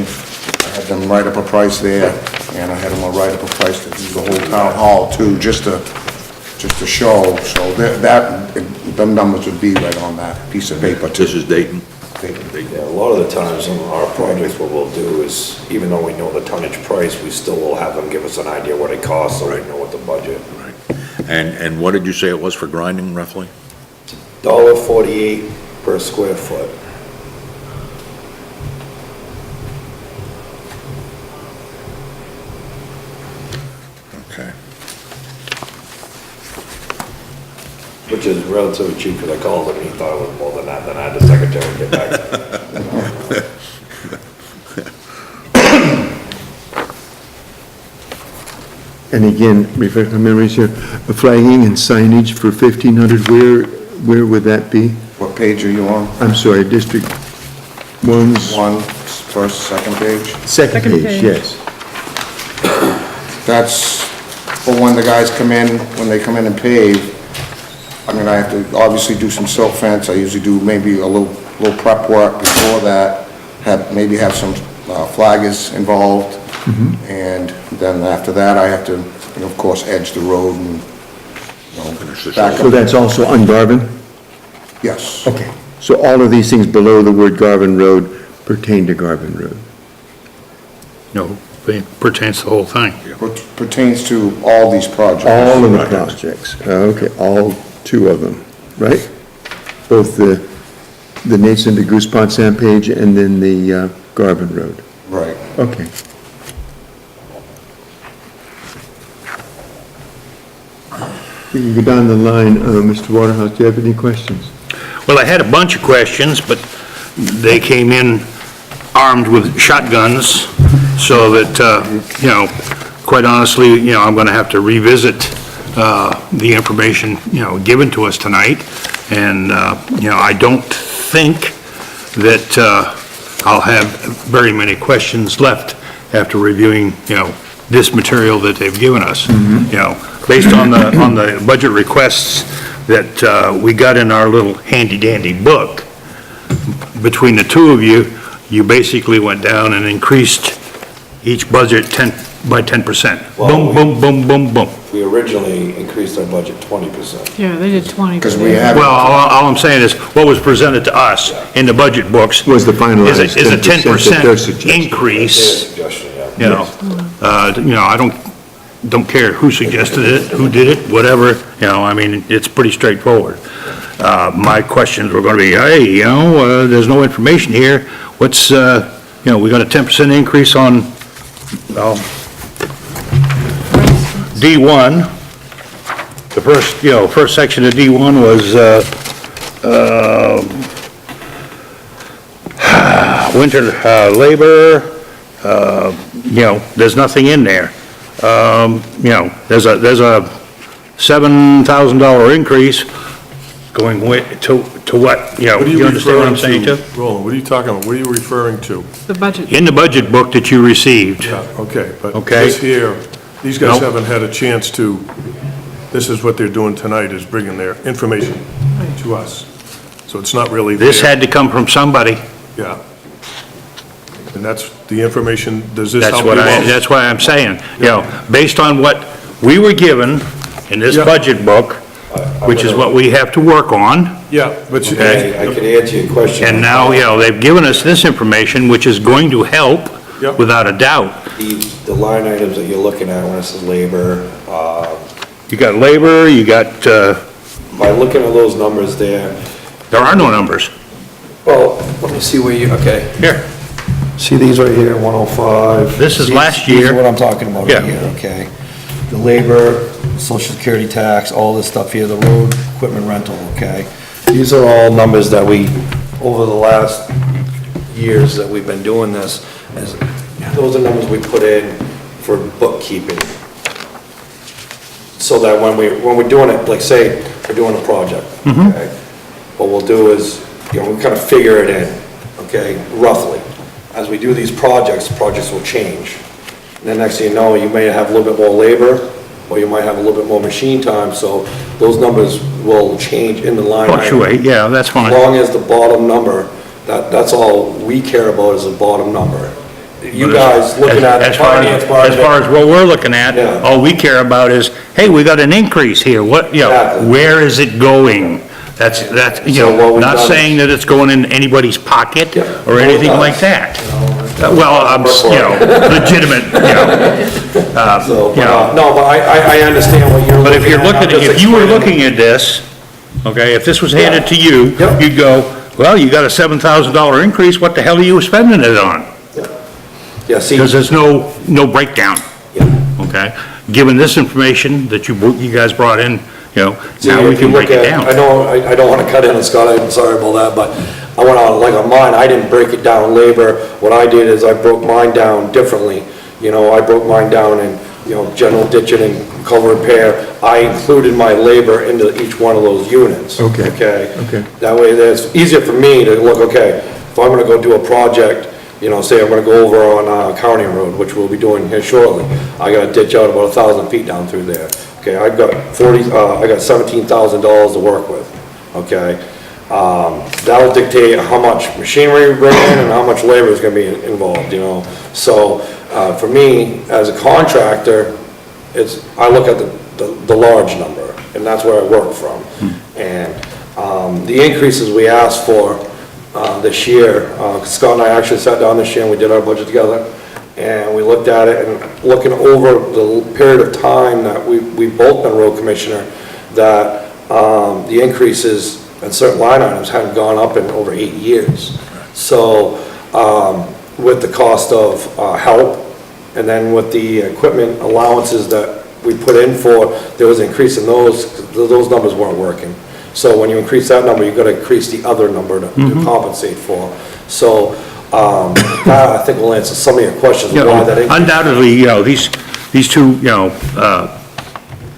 Speaker 10: I had them write up a price there, and I had them write up a price to do the whole town hall too, just to show, so them numbers would be right on that piece of paper too.
Speaker 4: This is Dayton?
Speaker 9: Yeah, a lot of the times on our projects, what we'll do is, even though we know the tonnage price, we still will have them give us an idea what it costs, so we know what the budget.
Speaker 4: Right. And what did you say it was for grinding roughly?
Speaker 9: $1.48 per square foot.
Speaker 4: Okay.
Speaker 9: Which is relatively cheap, because I called him, and he thought it was more than that, then I had the secretary get back.
Speaker 1: And again, refresh my memories here, flagging and signage for 1,500, where would that be?
Speaker 10: What page are you on?
Speaker 1: I'm sorry, District 1's
Speaker 10: One, first, second page?
Speaker 1: second
Speaker 8: Second
Speaker 1: page,
Speaker 8: page.
Speaker 1: yes.
Speaker 10: That's for when the guys come in, when they come in and pave. I mean, I have to obviously do some silt fence, I usually do maybe a little prep work before that, maybe have some flaggers involved. And then after that, I have to, of course, edge the road and, back
Speaker 1: So
Speaker 10: up.
Speaker 1: that's also on Garvin?
Speaker 10: Yes.
Speaker 1: Okay. So all of these things below the word Garvin Road pertain to Garvin Road?
Speaker 5: No, it pertains to the whole thing.
Speaker 10: Pertains to all these projects.
Speaker 1: All of the projects, okay, all two of them, right? Both the Nason to Goose Pond Sand Page and then the Garvin Road,
Speaker 10: Right.
Speaker 1: okay. You can go down the line, Mr. Waterhouse, do you have any questions?
Speaker 5: Well, I had a bunch of questions, but they came in armed with shotguns, so that, quite honestly, I'm going to have to revisit the information, given to us tonight. And, I don't think that I'll have very many questions left after reviewing, this material that they've given us. Based on the budget requests that we got in our little handy-dandy book, between the two of you, you basically went down and increased each budget by 10%. Boom, boom, boom, boom, boom.
Speaker 9: We originally increased our budget 20%.
Speaker 8: Yeah, they did 20.
Speaker 10: Because we have.
Speaker 5: Well, all I'm saying is, what was presented to us in the budget books
Speaker 1: Was the finalized
Speaker 5: is a
Speaker 1: 10% that they're
Speaker 5: 10%
Speaker 1: suggesting.
Speaker 9: Their
Speaker 5: increase,
Speaker 9: suggestion, yeah.
Speaker 5: I don't care who suggested it, who did it, whatever, it's pretty straightforward. My questions were gonna be, hey, there's no information here, what's, we got a 10% increase on, D1. The first section of D1 was, winter labor, there's nothing in there. There's a $7,000 increase going to what,
Speaker 6: What are
Speaker 5: you understand what I'm saying too?
Speaker 6: Roland, what are you talking about? What are you referring to?
Speaker 8: The budget.
Speaker 5: In the budget book that you received,
Speaker 6: Okay, but
Speaker 5: Okay.
Speaker 6: this here, these guys
Speaker 5: Nope.
Speaker 6: haven't had a chance to, this is what they're doing tonight, is bringing their information to us. So it's not really
Speaker 5: this
Speaker 6: there.
Speaker 5: had to come from somebody.
Speaker 6: Yeah. And that's the information, does this help you
Speaker 5: That's why I'm saying, based on what we were given in this
Speaker 6: Yeah.
Speaker 5: budget book, which is what we have to work on,
Speaker 6: Yeah, but you,
Speaker 5: Okay.
Speaker 9: I could answer your question.
Speaker 5: and now, they've given us this information, which is going to help,
Speaker 6: Yep.
Speaker 5: without a doubt.
Speaker 9: The line items that you're looking at when it says labor,
Speaker 5: You got labor, you got,
Speaker 9: by looking at those numbers there,
Speaker 5: there are no numbers.
Speaker 9: well, let me see where you, okay.
Speaker 5: Here,
Speaker 9: See these right here, 105.
Speaker 5: This is
Speaker 9: These-
Speaker 5: last
Speaker 9: These
Speaker 5: year.
Speaker 9: are what I'm talking about
Speaker 5: Yeah.
Speaker 9: right here, okay? The labor, social security tax, all this stuff here, the road equipment rental, okay? These are all numbers that we, over the last years that we've been doing this, those are numbers we put in for bookkeeping. So that when we're doing it, like say, we're doing a project, okay? What we'll do is, we kind of figure it in, okay, roughly. As we do these projects will change. And then next thing you know, you may have a little bit more labor, or you might have a little bit more machine time, so those numbers will change in the line item.
Speaker 5: fluctuate, yeah, that's
Speaker 9: As
Speaker 5: fine.
Speaker 9: long as the bottom number, that's all we care about is the bottom number. You guys looking at the
Speaker 5: As far as-
Speaker 9: finance part
Speaker 5: As
Speaker 9: of
Speaker 5: far
Speaker 9: it,
Speaker 5: as what we're looking at,
Speaker 9: Yeah.
Speaker 5: all we care about is, hey, we got an increase here, what,
Speaker 9: Exactly.
Speaker 5: where is it going? That's,
Speaker 9: So what we've
Speaker 5: not
Speaker 9: done is-
Speaker 5: saying that it's going in anybody's pocket
Speaker 9: Yeah.
Speaker 5: or
Speaker 9: Well, it
Speaker 5: anything
Speaker 9: does.
Speaker 5: like that. Well, legitimate,
Speaker 9: so,
Speaker 5: you know.
Speaker 9: no, but I understand what you're looking at.
Speaker 5: But if you're
Speaker 9: I'm
Speaker 5: looking,
Speaker 9: just
Speaker 5: if you were
Speaker 9: explaining.
Speaker 5: looking at this, okay, if this was handed to you,
Speaker 9: Yep.
Speaker 5: you'd go, well, you got a $7,000 increase, what the hell are you spending it on?
Speaker 9: Yeah, see.
Speaker 5: Because there's no breakdown,
Speaker 9: Yeah.
Speaker 5: okay? Given this information that you guys brought in,
Speaker 9: See,
Speaker 5: now we
Speaker 9: if you
Speaker 5: can break
Speaker 9: look
Speaker 5: it
Speaker 9: at-
Speaker 5: down.
Speaker 9: I know, I don't want to cut in on Scott, I'm sorry about that, but I went on, like on mine, I didn't break it down labor. What I did is I broke mine down differently. I broke mine down in, general ditching and culvert repair. I included my labor into each one of those units.
Speaker 1: Okay,
Speaker 9: Okay?
Speaker 1: okay.
Speaker 9: That way, it's easier for me to look, okay, if I'm gonna go do a project, say I'm gonna go over on County Road, which we'll be doing here shortly. I gotta ditch out about 1,000 feet down through there. Okay, I got $17,000 to work with, okay? That'll dictate how much machinery we bring in and how much labor is gonna be involved, So, for me, as a contractor, I look at the large number, and that's where I work from. And, the increases we asked for, this year, Scott and I actually sat down this year and we did our budget together, and we looked at it, and looking over the period of time that we've both been road commissioner, that the increases in certain line items hadn't gone up in over 8 years. So, with the cost of help, and then with the equipment allowances that we put in for, there was an increase in those numbers weren't working. So when you increase that number, you've got to increase the other number to compensate for. So, that I think will answer some of your questions, why that increase.
Speaker 5: Undoubtedly, these two,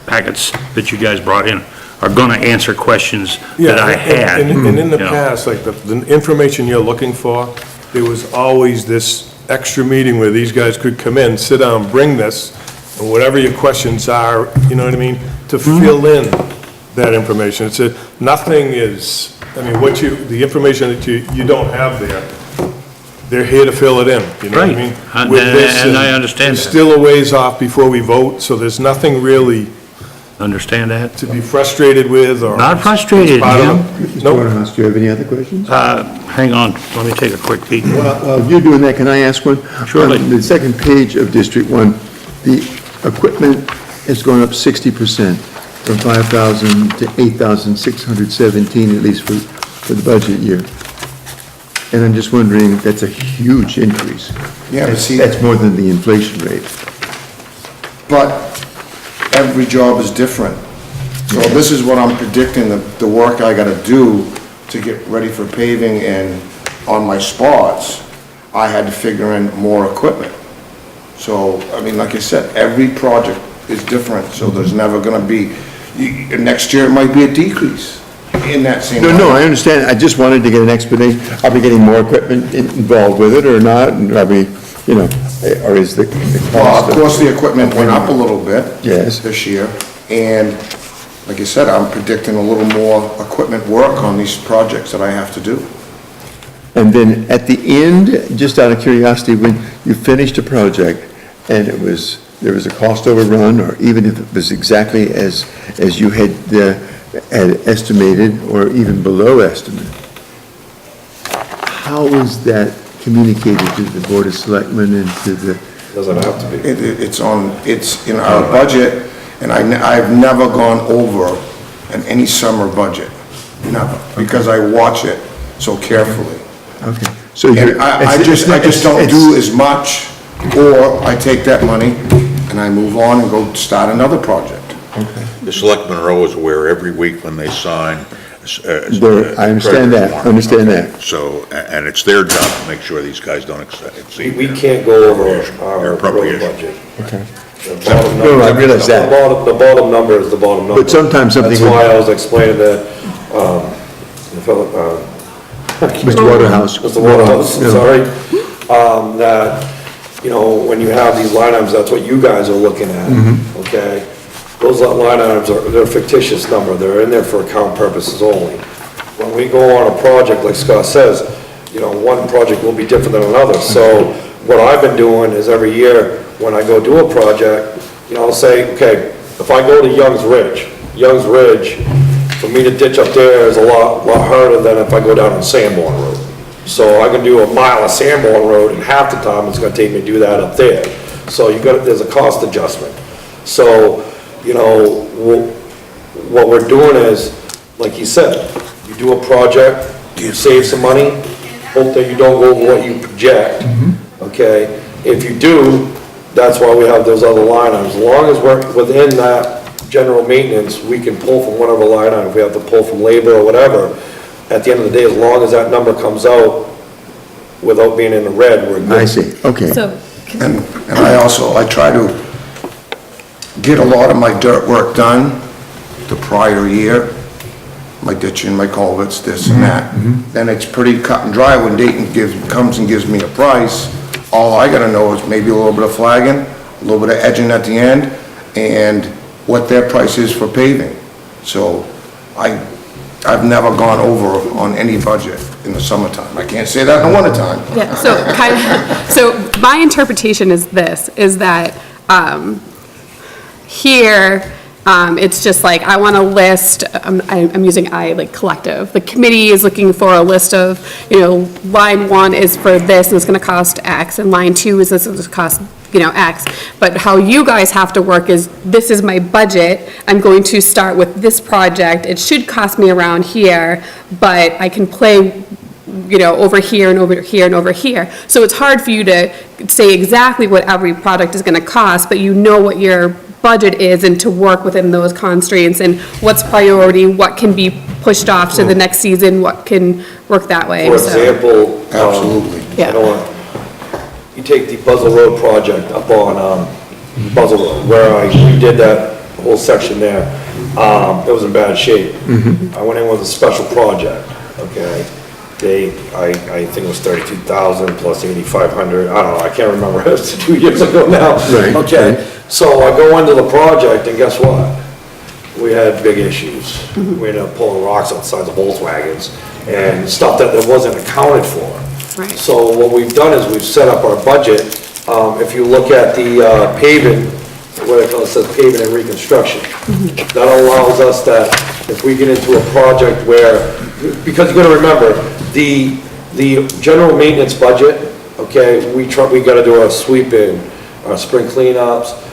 Speaker 5: packets that you guys brought in are gonna answer questions that I had.
Speaker 6: And in the
Speaker 5: you know.
Speaker 6: past, like the information you're looking for, there was always this extra meeting where these guys could come in, sit down, bring this, and whatever your questions are, you know what I mean, to fill in that information. Nothing is, the information that you don't have there, they're here to fill it in, you know what I
Speaker 5: Right.
Speaker 6: mean?
Speaker 5: And-
Speaker 6: With this,
Speaker 5: and I understand
Speaker 6: It's
Speaker 5: that.
Speaker 6: still a ways off before we vote, so there's nothing really
Speaker 5: Understand that?
Speaker 6: to be frustrated with, or.
Speaker 5: Not frustrated,
Speaker 6: It's part of
Speaker 5: Jim.
Speaker 6: it.
Speaker 1: Mr.
Speaker 6: Nope.
Speaker 1: Waterhouse, do you have any other questions?
Speaker 5: Hang on, let me take a quick peek.
Speaker 1: While you're doing that, can I ask one?
Speaker 5: Surely.
Speaker 1: On the second page of District 1, the equipment has gone up 60%, from 5,000 to 8,617, at least for the budget year. And I'm just wondering, that's a huge increase.
Speaker 10: Yeah, but see-
Speaker 1: That's more than the inflation rate.
Speaker 10: But every job is different. So this is what I'm predicting, the work I gotta do to get ready for paving and on my spots. I had to figure in more equipment. So, I mean, like I said, every project is different, so there's never gonna be, next year it might be a decrease in that same.
Speaker 1: No,
Speaker 10: line.
Speaker 1: I understand. I just wanted to get an explanation. Are we getting more equipment involved with it or not? And are we, you know, or is the
Speaker 10: Well,
Speaker 1: cost
Speaker 10: of course, the equipment went up a little bit.
Speaker 1: Yes.
Speaker 10: This year, and like I said, I'm predicting a little more equipment work on these projects that I have to do.
Speaker 1: And then at the end, just out of curiosity, when you finished a project and there was a cost overrun, or even if it was exactly as you had estimated, or even below estimate, how is that communicated to the Board of Selectmen and to the,
Speaker 9: Doesn't have to be.
Speaker 10: It's in our budget, and I've never gone over in any summer budget, never, because I watch it so carefully.
Speaker 1: okay. So you're.
Speaker 10: And I just don't do as much, or I take that money and I move on and go start another project.
Speaker 4: The selectmen are always aware every week when they sign.
Speaker 1: I understand that.
Speaker 4: So, and it's their job to make sure these guys don't exceed.
Speaker 9: We can't go over
Speaker 4: Your
Speaker 9: our
Speaker 4: appropriation.
Speaker 9: road budget.
Speaker 1: Okay.
Speaker 9: The bottom
Speaker 1: No, I
Speaker 9: number-
Speaker 1: realize that.
Speaker 9: The bottom number is the bottom number.
Speaker 1: But sometimes something
Speaker 9: That's
Speaker 1: would-
Speaker 9: why I was explaining that, the fellow,
Speaker 1: Mr. Waterhouse.
Speaker 9: Mr. Waterhouse,
Speaker 1: Yeah.
Speaker 9: sorry, that, you know, when you have these line items, that's what you guys are looking at, okay? Those line items they're a fictitious number, they're in there for account purposes only. When we go on a project, like Scott says, you know, one project will be different than another, so what I've been doing is every year, when I go do a project, you know, I'll say, okay, if I go to Young's Ridge, for me to ditch up there is a lot harder than if I go down on Sanborn Road. So I can do a mile of Sanborn Road, and half the time it's gonna take me to do that up there. So there's a cost adjustment. So, you know, what we're doing is, like he said, you do a project, you save some money, hope that you don't go over what you project, okay? If you do, that's why we have those other line items. As long as we're within that general maintenance, we can pull from whatever line item. If we have to pull from labor or whatever, at the end of the day, as long as that number comes out without being in the red, we're good.
Speaker 1: I see, okay.
Speaker 7: So,
Speaker 10: And I try to get a lot of my dirt work done the prior year, my ditching, my culverts, this and that. Then it's pretty cut and dry when Dayton comes and gives me a price. All I gotta know is maybe a little bit of flagging, a little bit of edging at the end, and what their price is for paving. So I've never gone over on any budget in the summertime. I can't say that in the wintertime.
Speaker 7: yeah, so my interpretation is this, is that, here, it's just like, I want a list, I'm using like collective. The committee is looking for a list of, you know, line 1 is for this, and it's gonna cost X, and line 2 is this, it's gonna cost, you know, X. But how you guys have to work is, this is my budget, I'm going to start with this project, it should cost me around here, but I can play, you know, over here and over here and over here. So it's hard for you to say exactly what every product is gonna cost, but you know what your budget is, and to work within those constraints, and what's priority, what can be pushed off to the next season, what can work that way.
Speaker 9: For
Speaker 7: so-
Speaker 9: example,
Speaker 10: Absolutely.
Speaker 7: Yeah.
Speaker 9: you take the Buzzell Road project up on, Buzzell Road, where we did that whole section there. It was in bad shape. I went in with a special project, okay? I think it was 32,000 plus 8,500, I don't know, I can't remember, it was 2 years ago now.
Speaker 1: Right,
Speaker 9: Okay, so I go into the project, and guess what? We had big issues. We ended up pulling rocks outside the Volkswagens, and stuff that wasn't accounted for.
Speaker 7: Right.
Speaker 9: So what we've done is we've set up our budget. If you look at the paving, what it says paving and reconstruction, that allows us that if we get into a project where, because you gotta remember, the general maintenance budget, okay, we gotta do our sweeping, our spring cleanups,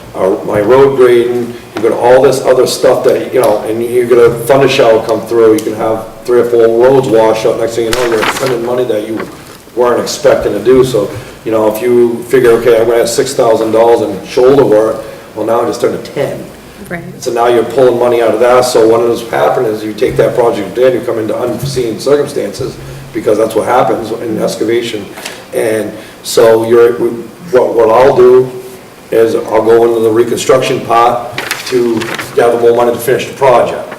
Speaker 9: my road grading, you got all this other stuff that, you know, and you got a thunder shower come through, you can have 3 or 4 roads wash out, next thing you know, you're spending money that you weren't expecting to do. So, you know, if you figure, okay, I'm gonna have $6,000 in shoulder work, well, now I just turned to 10.
Speaker 7: Right.
Speaker 9: So now you're pulling money out of that, so what has happened is you take that project in, you come into unforeseen circumstances, because that's what happens in excavation. And so what I'll do is I'll go into the reconstruction pot to gather more money to finish the project.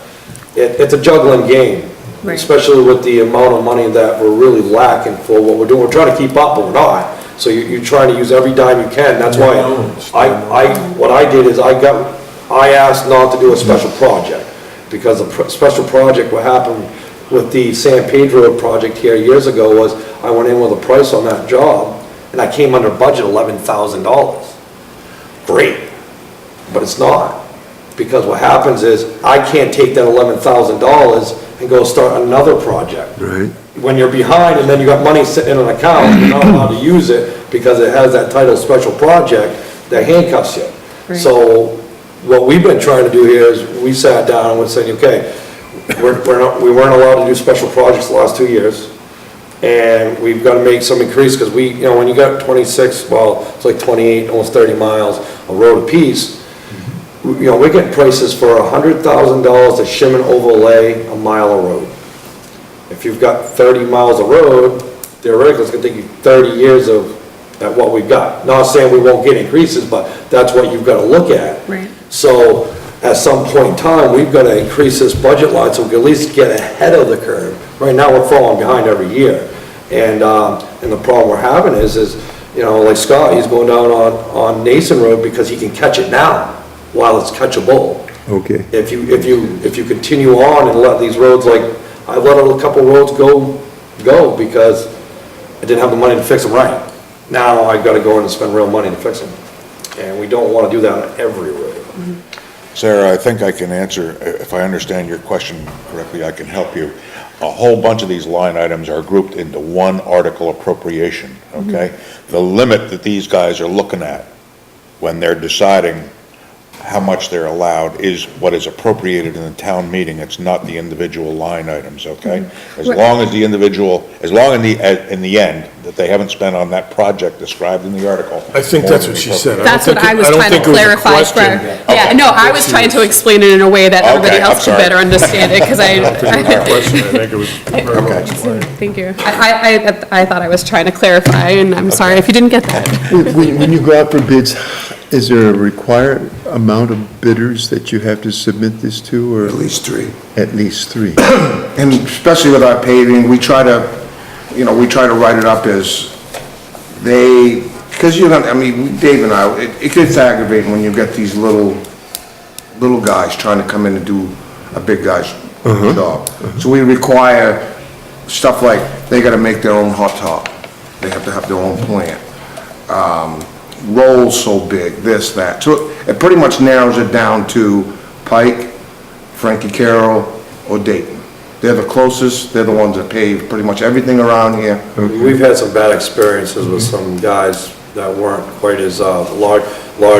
Speaker 9: It's a juggling game,
Speaker 7: Right.
Speaker 9: especially with the amount of money that we're really lacking for what we're doing. We're trying to keep up, but we're not. So you're trying to use every dime you can. That's why what I did is I asked not to do a special project, because a special project, what happened with the San Pedro project here years ago was I went in with a price on that job, and I came under budget $11,000. Great, but it's not. Because what happens is, I can't take that $11,000 and go start another project.
Speaker 1: Right.
Speaker 9: When you're behind and then you got money sitting in an account, you're not allowed to use it because it has that title special project that handcuffs you.
Speaker 7: Right.
Speaker 9: So what we've been trying to do here is, we sat down and we're saying, okay, we weren't allowed to do special projects the last 2 years. And we've got to make some increase, because when you got 26, well, it's like 28, almost 30 miles of road apiece, we're getting prices for $100,000 to shim and overlay a mile of road. If you've got 30 miles of road, theoretically, it's gonna take you 30 years at what we've got. Not saying we won't get increases, but that's what you've gotta look at.
Speaker 7: Right.
Speaker 9: So, at some point in time, we've gotta increase this budget line so we can at least get ahead of the curve. Right now, we're falling behind every year. And the problem we're having is, like Scott, he's going down on Nason Road because he can catch it now while it's catchable.
Speaker 1: Okay.
Speaker 9: If you continue on and let these roads, like, I let a couple roads go because I didn't have the money to fix them right. Now I gotta go in and spend real money to fix them. And we don't wanna do that on every road.
Speaker 4: Sarah, I think I can answer, if I understand your question correctly, I can help you. A whole bunch of these line items are grouped into one article appropriation, okay? The limit that these guys are looking at when they're deciding how much they're allowed is what is appropriated in the town meeting. It's not the individual line items, okay? As long as in the end, that they haven't spent on that project described in the article.
Speaker 6: I think that's what she said.
Speaker 7: That's what I was trying to clarify for, yeah, no, I was trying to explain it in a way that everybody
Speaker 4: Okay, I'm
Speaker 7: else could
Speaker 4: sorry.
Speaker 7: better understand it, because
Speaker 6: I think it was very well explained.
Speaker 7: thank you. I thought I was trying to clarify, and I'm sorry if you didn't get that.
Speaker 1: When you go out for bids, is there a required amount of bidders that you have to submit this to, or?
Speaker 10: At least 3.
Speaker 1: At least 3.
Speaker 10: And especially with our paving, we try to write it up as because Dave and I, it gets aggravating when you get these little guys trying to come in and do a big guy's job. So we require stuff like, they gotta make their own hot top, they have to have their own plant. Rolls so big, this, that. So it pretty much narrows it down to Pike, Frankie Carroll, or Dayton. They're the closest, they're the ones that pave pretty much everything around here.
Speaker 9: We've had some bad experiences with some guys that weren't quite as large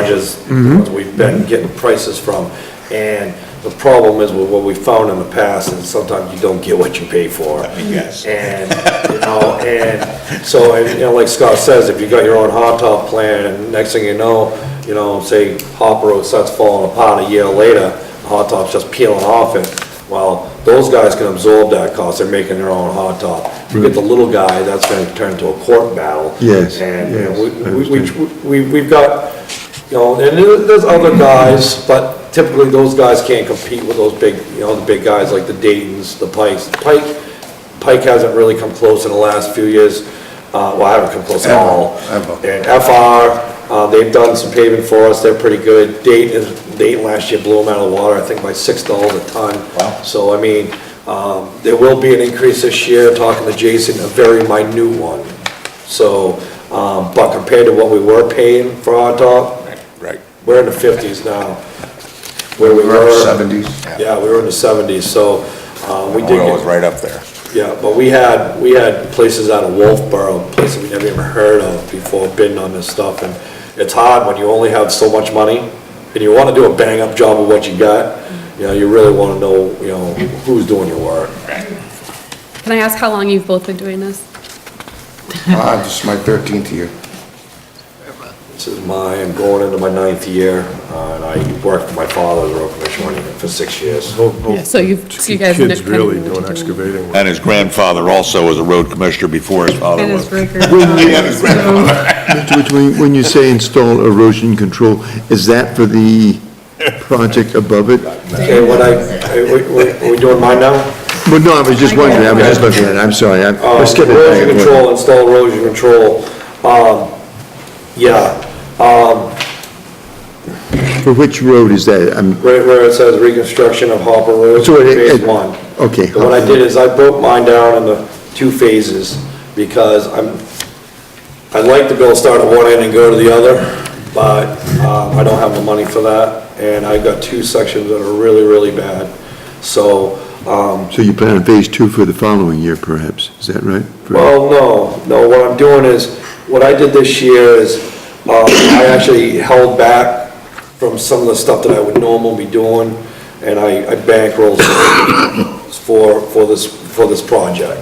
Speaker 9: as the ones we've been getting prices from. And the problem is with what we found in the past is sometimes you don't get what you pay for.
Speaker 4: Yes.
Speaker 9: And, so, like Scott says, if you got your own hot top plan, and next thing you know, say Hopper Road starts falling apart a year later, the hot top's just peeling off it. Well, those guys can absorb that cost, they're making their own hot top. You get the little guy, that's gonna turn into a court battle.
Speaker 1: Yes,
Speaker 9: And,
Speaker 1: yes,
Speaker 9: we've got, and there's other guys, but typically those guys can't compete with those big, the big guys like the Daytons, the Pikes. Pike hasn't really come close in the last few years, well, I haven't come close at all.
Speaker 10: Ever.
Speaker 9: And FR, they've done some paving for us, they're pretty good. Dayton last year blew them out of the water, I think by $6 a ton.
Speaker 4: Wow.
Speaker 9: So, there will be an increase this year, talking to Jason, a very minute one. So, but compared to what we were paying for our top,
Speaker 4: Right.
Speaker 9: we're in the 50s now. Where we
Speaker 10: We're
Speaker 9: were.
Speaker 10: 70s.
Speaker 9: Yeah, we were in the 70s, so, we did
Speaker 4: Oil was
Speaker 9: get,
Speaker 4: right up there.
Speaker 9: yeah, but we had places out of Wolfboro, places we never even heard of before bidding on this stuff, and it's hard when you only have so much money, and you wanna do a bang-up job of what you got, you really wanna know, who's doing your work.
Speaker 7: Can I ask how long you've both been doing this?
Speaker 10: This is my 13th year.
Speaker 9: I'm going into my 9th year, and I worked for my father as a road commissioner for 6 years.
Speaker 7: Yeah, so you guys.
Speaker 6: Kids
Speaker 7: kind of
Speaker 6: really
Speaker 7: know what
Speaker 6: doing
Speaker 7: to do.
Speaker 6: excavating.
Speaker 4: And his grandfather also was a road commissioner before his father
Speaker 8: And
Speaker 4: was.
Speaker 8: his breaker.
Speaker 1: Mr. Rich, when you say install erosion control, is that for the project above it?
Speaker 9: Okay, are we doing mine now?
Speaker 1: Well, no, I was just wondering, I was just looking at it, I'm sorry, I'm skipping back
Speaker 9: Erosion
Speaker 1: and forth.
Speaker 9: control, install erosion control, yeah,
Speaker 1: For which road is that?
Speaker 9: right where it says reconstruction of Hopper Road,
Speaker 1: So
Speaker 9: phase 1.
Speaker 1: Okay.
Speaker 9: So what I did is I broke mine down into 2 phases, because I'd like to go start at one end and go to the other, but I don't have the money for that, and I got 2 sections that are really, really bad. So,
Speaker 1: So you plan on phase 2 for the following year, perhaps, is that right?
Speaker 9: well, no, what I'm doing is, what I did this year is, I actually held back from some of the stuff that I would normally be doing, and I bankrolled for this project.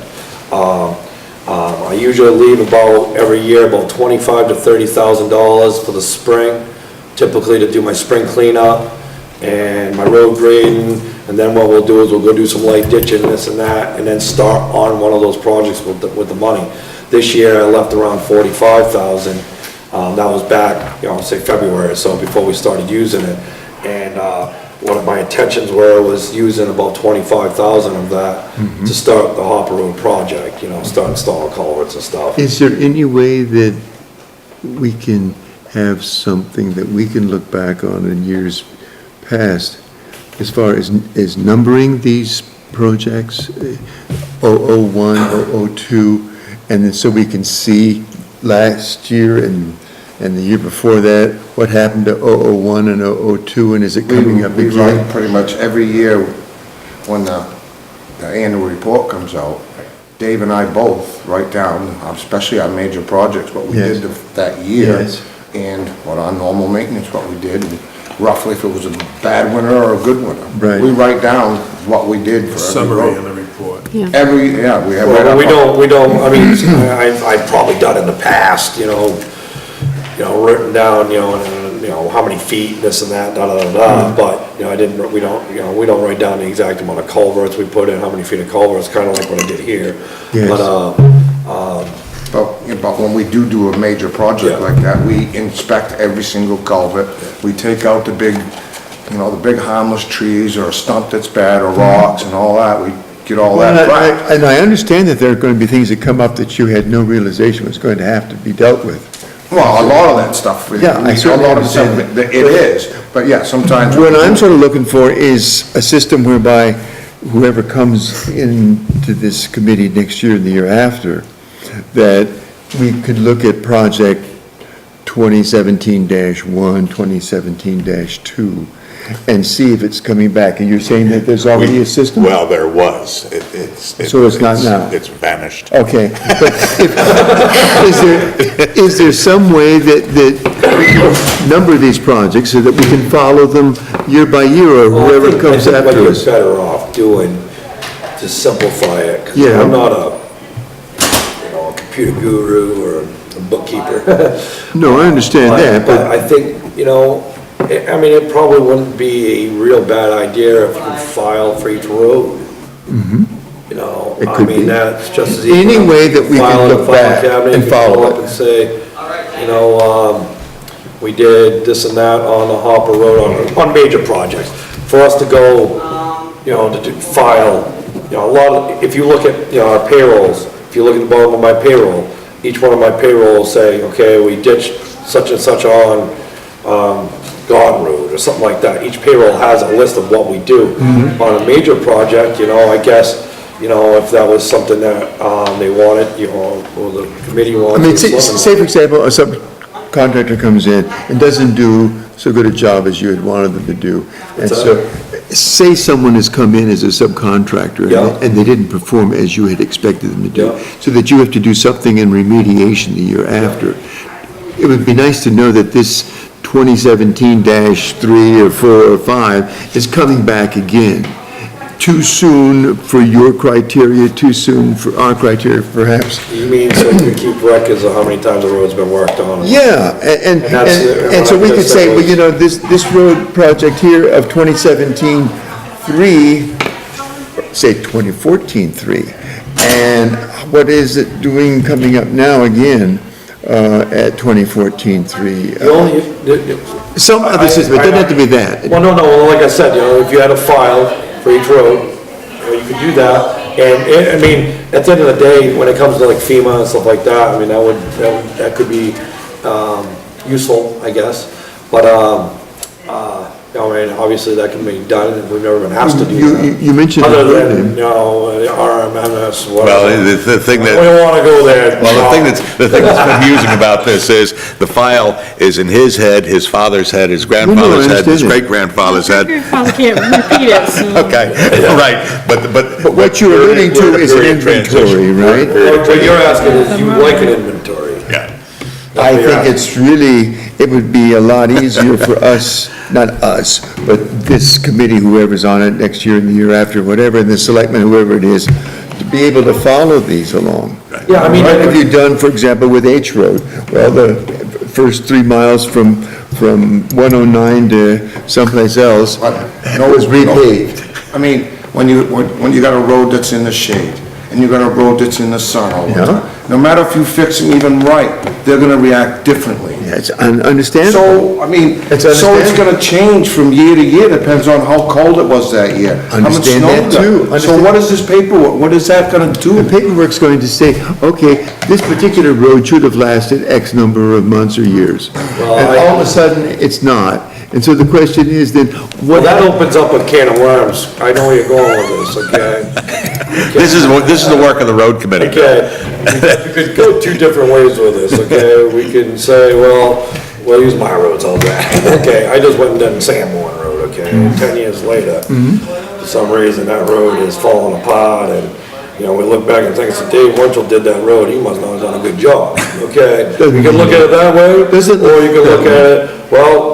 Speaker 9: I usually leave every year, about $25,000 to $30,000 for the spring, typically to do my spring cleanup and my road grading, and then what we'll do is we'll go do some light ditching, this and that, and then start on one of those projects with the money. This year, I left around $45,000. That was back, say February or so, before we started using it. And one of my intentions was using about $25,000 of that to start the Hopper Road project, start installing culverts and stuff.
Speaker 1: Is there any way that we can have something that we can look back on in years past as far as numbering these projects, 001, 002, and then so we can see last year and the year before that, what happened to 001 and 002, and is it coming up
Speaker 10: We
Speaker 1: again?
Speaker 10: write pretty much every year when the annual report comes out. Dave and I both write down, especially our major projects, what we
Speaker 1: Yes.
Speaker 10: did that year.
Speaker 1: Yes.
Speaker 10: And what our normal maintenance, what we did, and roughly if it was a bad winter or a good winter.
Speaker 1: Right.
Speaker 10: We write down what we did for every
Speaker 6: Summary in
Speaker 10: road.
Speaker 6: the report.
Speaker 10: We have.
Speaker 9: Well, we don't, I mean, I've probably done in the past, written down, how many feet, this and that, but, we don't write down the exact amount of culverts we put in, how many feet of culverts, kinda like what I did here.
Speaker 1: Yes.
Speaker 10: But when we do a major project
Speaker 9: Yeah.
Speaker 10: like that, we inspect every single culvert. We take out the big harmless trees or a stump that's bad or rocks and all that. We get all that back.
Speaker 1: And I understand that there are going to be things that come up that you had no realization was going to have to be dealt with.
Speaker 10: Well, a lot of that stuff.
Speaker 1: Yeah, I certainly
Speaker 10: a lot of the stuff,
Speaker 1: understand
Speaker 10: it is, but yeah, sometimes.
Speaker 1: What I'm sort of looking for is a system whereby whoever comes into this committee next year and the year after, that we could look at project 2017-1, 2017-2, and see if it's coming back. And you're saying that there's already a system?
Speaker 4: Well, there was.
Speaker 1: So it's not now?
Speaker 4: It's vanished.
Speaker 1: Okay, but is there some way that we can number these projects so that we can follow them year by year, or whoever comes
Speaker 9: I think what
Speaker 1: after
Speaker 9: you're
Speaker 1: us?
Speaker 9: better off doing to simplify it, 'cause
Speaker 1: Yeah.
Speaker 9: I'm not a computer guru or a bookkeeper.
Speaker 1: No, I understand that,
Speaker 9: But
Speaker 1: but,
Speaker 9: I think, it probably wouldn't be a real bad idea if you could file for each road.
Speaker 1: It could be.
Speaker 9: That's just as easy.
Speaker 1: Any way that we can
Speaker 9: File in the
Speaker 1: look
Speaker 9: file
Speaker 1: back
Speaker 9: cabinet,
Speaker 1: and
Speaker 9: you can
Speaker 1: follow
Speaker 9: pull up
Speaker 1: it.
Speaker 9: And say, we did this and that on the Hopper Road on major projects. For us to go, to file, a lot of, if you look at, our payrolls, if you look at the bottom of my payroll, each one of my payrolls say, okay, we ditched such and such on, God Road or something like that. Each payroll has a list of what we do. On a major project, I guess, if that was something that, they wanted, or the committee
Speaker 1: I
Speaker 9: wanted.
Speaker 1: mean,
Speaker 9: to let them
Speaker 1: say for example, a subcontractor comes in and doesn't do so good a job as you had wanted them to do. And so, say someone has come in as a subcontractor
Speaker 9: Yeah.
Speaker 1: and they didn't perform as you had expected them to do,
Speaker 9: Yeah.
Speaker 1: so that you have to do something in remediation the year after. It would be nice to know that this 2017-3 or 4 or 5 is coming back again. too soon for your criteria, too soon for our criteria, perhaps?
Speaker 9: You mean so you keep records of how many times the road's been worked on?
Speaker 1: Yeah, and so we could say, well, you know, this road project here of 2017-3, say 2014-3, and what is it doing coming up now again at 2014-3?
Speaker 9: The only,
Speaker 1: Some other system, it doesn't have to be that.
Speaker 9: well, no, like I said, you know, if you had a file for each road, you know, you could do that. And, I mean, at the end of the day, when it comes to like FEMA and stuff like that, I mean, that could be, useful, I guess. But, I mean, obviously that can be done, and we've never been asked to do that.
Speaker 1: You mentioned.
Speaker 9: Other than, you know, RMMS, whatever.
Speaker 4: Well, the thing
Speaker 9: We
Speaker 4: that,
Speaker 9: don't wanna go there.
Speaker 4: well, the thing that's confusing about this is, the file is in his head, his father's head, his grandfather's head, his
Speaker 1: understand that.
Speaker 4: great-grandfather's head.
Speaker 8: Grandfather can't repeat it, so.
Speaker 4: Okay, right, but.
Speaker 1: But what you're alluding to is an inventory, right?
Speaker 9: What you're asking is, you like an inventory.
Speaker 4: Yeah.
Speaker 1: I think it's really, it would be a lot easier for us, not us, but this committee, whoever's on it next year and the year after, whatever, and the selectmen, whoever it is, to be able to follow these along.
Speaker 9: Yeah, I mean,
Speaker 1: What have you done, for example, with H Road? Well, the first 3 miles from 109 to someplace else was repaved.
Speaker 10: I mean, when you got a road that's in the shade, and you got a road that's in the sun all the time, no matter if you fix them even right, they're gonna react differently.
Speaker 1: That's understandable.
Speaker 10: So, I mean,
Speaker 1: It's
Speaker 10: so it's
Speaker 1: understandable.
Speaker 10: gonna change from year to year, depends on how cold it was that year. how much
Speaker 1: Understand
Speaker 10: snow
Speaker 1: that
Speaker 10: we got.
Speaker 1: too.
Speaker 10: So
Speaker 1: Understand.
Speaker 10: what is this paperwork, what is that gonna do?
Speaker 1: The paperwork's going to say, okay, this particular road should have lasted X number of months or years. And all of a sudden, it's not. And so the question is then,
Speaker 9: Well,
Speaker 1: what?
Speaker 9: that opens up a can of worms. I know where you're going with this, okay?
Speaker 4: This is the work of the road committee.
Speaker 9: Okay, we could go two different ways with this, okay? We can say, well, we'll use my roads all day. Okay, I just went and done Sanborn Road, okay? 10 years later, for some reason, that road is falling apart, and, you know, we look back and think, so Dave Winchell did that road, he must not have done a good job, okay? You can look at it that way, or you can look at it, well,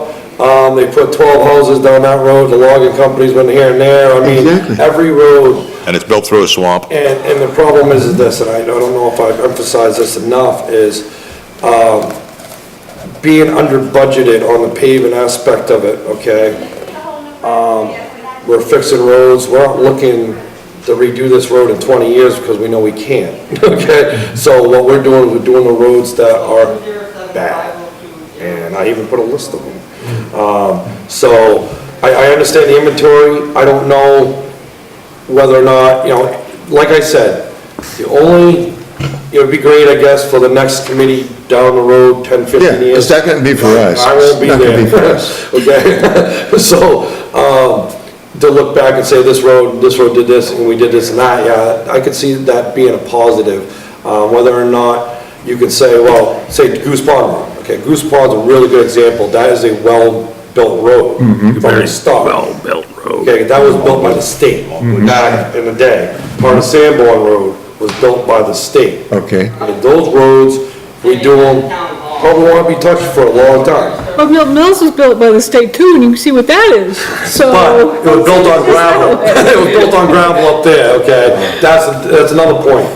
Speaker 9: they put 12 houses down that road, the logging companies went here and there, I mean,
Speaker 1: Exactly.
Speaker 9: every road.
Speaker 4: And it's built through a swamp.
Speaker 9: And the problem is this, and I don't know if I've emphasized this enough, is being under budgeted on the paving aspect of it, okay? We're fixing roads, we're not looking to redo this road in 20 years because we know we can't, okay? So what we're doing is we're doing the roads that are bad, and I even put a list of them. So I understand the inventory, I don't know whether or not, you know, like I said, the only, it would be great, I guess, for the next committee down the road, 10, 15
Speaker 1: Yeah,
Speaker 9: years.
Speaker 1: it's not gonna be for us.
Speaker 9: I won't be
Speaker 1: It's not gonna be for
Speaker 9: there.
Speaker 1: us.
Speaker 9: Okay, so, to look back and say this road did this, and we did this and that, yeah, I could see that being a positive. Whether or not you could say, well, say Goose Pond Road, okay, Goose Pond's a really good example, that is a well-built road. From the start.
Speaker 5: Well-built road.
Speaker 9: Okay, that was built by the state back in the day. Part of Sanborn Road was built by the state.
Speaker 1: Okay.
Speaker 9: And those roads, we do them, probably won't be touched for a long time.
Speaker 8: But Milton Mills was built by the state too, and you can see what that is, so.
Speaker 9: But it was built on gravel. It was built on gravel up there, okay? That's another point.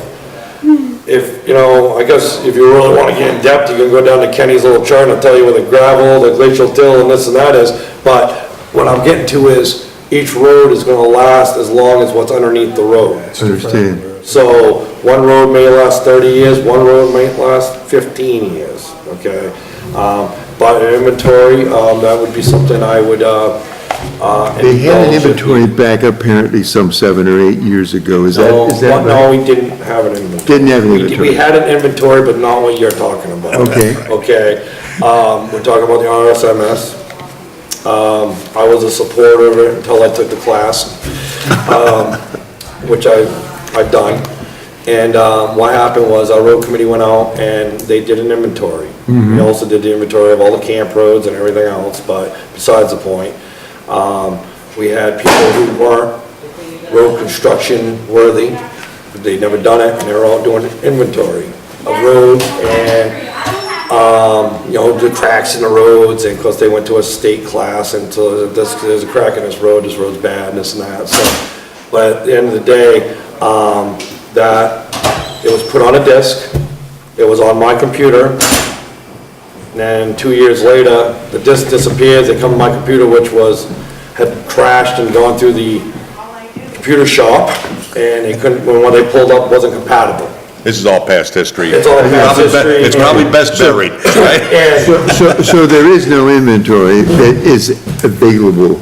Speaker 9: If, you know, I guess if you really want to get in depth, you can go down to Kenny's little chart and I'll tell you where the gravel, the glacial till and this and that is. But what I'm getting to is, each road is gonna last as long as what's underneath the road.
Speaker 1: Understand.
Speaker 9: So, one road may last 30 years, one road may last 15 years, okay? But an inventory, that would be something I would,
Speaker 1: They had an
Speaker 9: indulge in.
Speaker 1: inventory back apparently some 7 or 8 years ago, is that
Speaker 9: No,
Speaker 1: right?
Speaker 9: no, we didn't have an inventory.
Speaker 1: Didn't have an
Speaker 9: We
Speaker 1: inventory.
Speaker 9: had an inventory, but not what you're talking about.
Speaker 1: Okay.
Speaker 9: Okay, we're talking about the RSMS. I was a supporter of it until I took the class, which I've done. And what happened was, our road committee went out and they did an inventory. We also did the inventory of all the camp roads and everything else, but besides the point, we had people who weren't road construction worthy, they'd never done it, and they were all doing inventory of roads and, you know, the cracks in the roads, and of course they went to a state class, and so there's a crack in this road's bad, and this and that, so But at the end of the day, that it was put on a disc, it was on my computer, and then 2 years later, the disc disappears, they come to my computer, which had crashed and gone through the computer shop, and they couldn't, when what they pulled up wasn't compatible.
Speaker 4: This is all past history.
Speaker 9: It's all past history.
Speaker 4: It's probably best buried, right?
Speaker 9: And
Speaker 1: So there is no inventory that is available,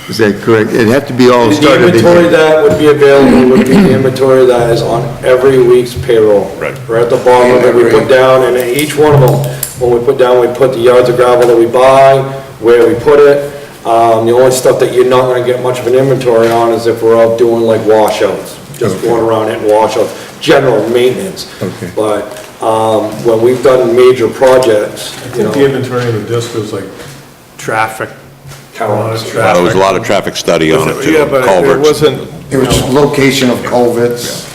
Speaker 1: is that correct? It'd have to be all
Speaker 9: the
Speaker 1: started.
Speaker 9: inventory that would be available would be the inventory that is on every week's payroll.
Speaker 4: Right.
Speaker 9: Right at the bottom of it, we put down, and each one of them, when we put down, we put the yards of gravel that we buy, where we put it. The only stuff that you're not gonna get much of an inventory on is if we're out doing like washouts, just going around hitting washouts, general maintenance.
Speaker 1: Okay.
Speaker 9: But, when we've done major projects,
Speaker 6: I
Speaker 9: you
Speaker 6: think the
Speaker 9: know,
Speaker 6: inventory of the disc was like traffic.
Speaker 9: Counts.
Speaker 4: There was a lot of traffic study on it too,
Speaker 6: Yeah, but it
Speaker 4: culverts.
Speaker 6: wasn't,
Speaker 10: It was location of culverts.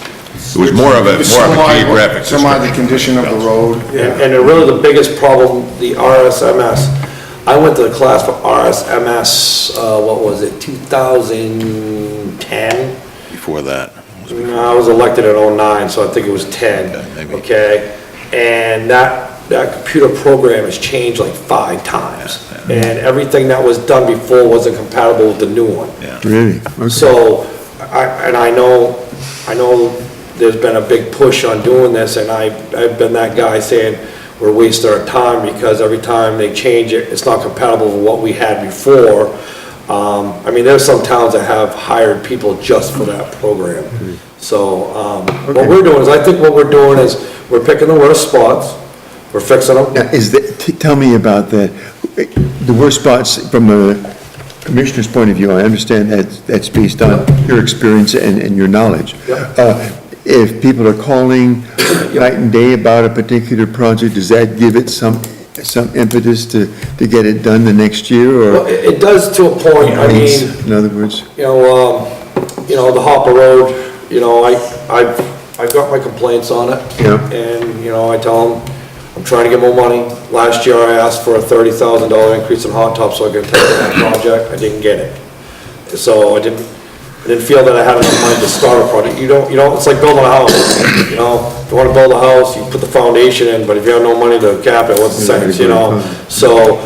Speaker 4: It was more of a geographic
Speaker 10: Some are the
Speaker 4: description.
Speaker 10: condition of the road.
Speaker 9: and really the biggest problem, the RSMS, I went to the class for RSMS, what was it, 2010?
Speaker 4: Before that.
Speaker 9: No, I was elected in '09, so I think it was 10,
Speaker 4: Okay, maybe.
Speaker 9: okay? And that computer program has changed like 5 times. And everything that was done before wasn't compatible with the new one.
Speaker 1: Really? Okay.
Speaker 9: So, I know there's been a big push on doing this, and I've been that guy saying, we're wasting our time, because every time they change it, it's not compatible with what we had before. I mean, there's some towns that have hired people just for that program. So, what we're doing is, I think what we're doing is, we're picking the worst spots, we're fixing them.
Speaker 1: Now, tell me about the worst spots from a commissioner's point of view. I understand that's based on your experience and your knowledge.
Speaker 9: Yep.
Speaker 1: If people are calling night and day about a particular project, does that give it some impetus to get it done the next year, or?
Speaker 9: Well, it does to a point, I mean,
Speaker 1: In other words?
Speaker 9: the Hopper Road, I've got my complaints on it.
Speaker 1: Yeah.
Speaker 9: And, I tell them, I'm trying to get more money. Last year, I asked for a $30,000 increase in hot top so I could take that project. I didn't get it. So I didn't feel that I had enough money to start a project. It's like building a house, If you want to build a house, you put the foundation in, but if you have no money to cap it, what's the sense, So,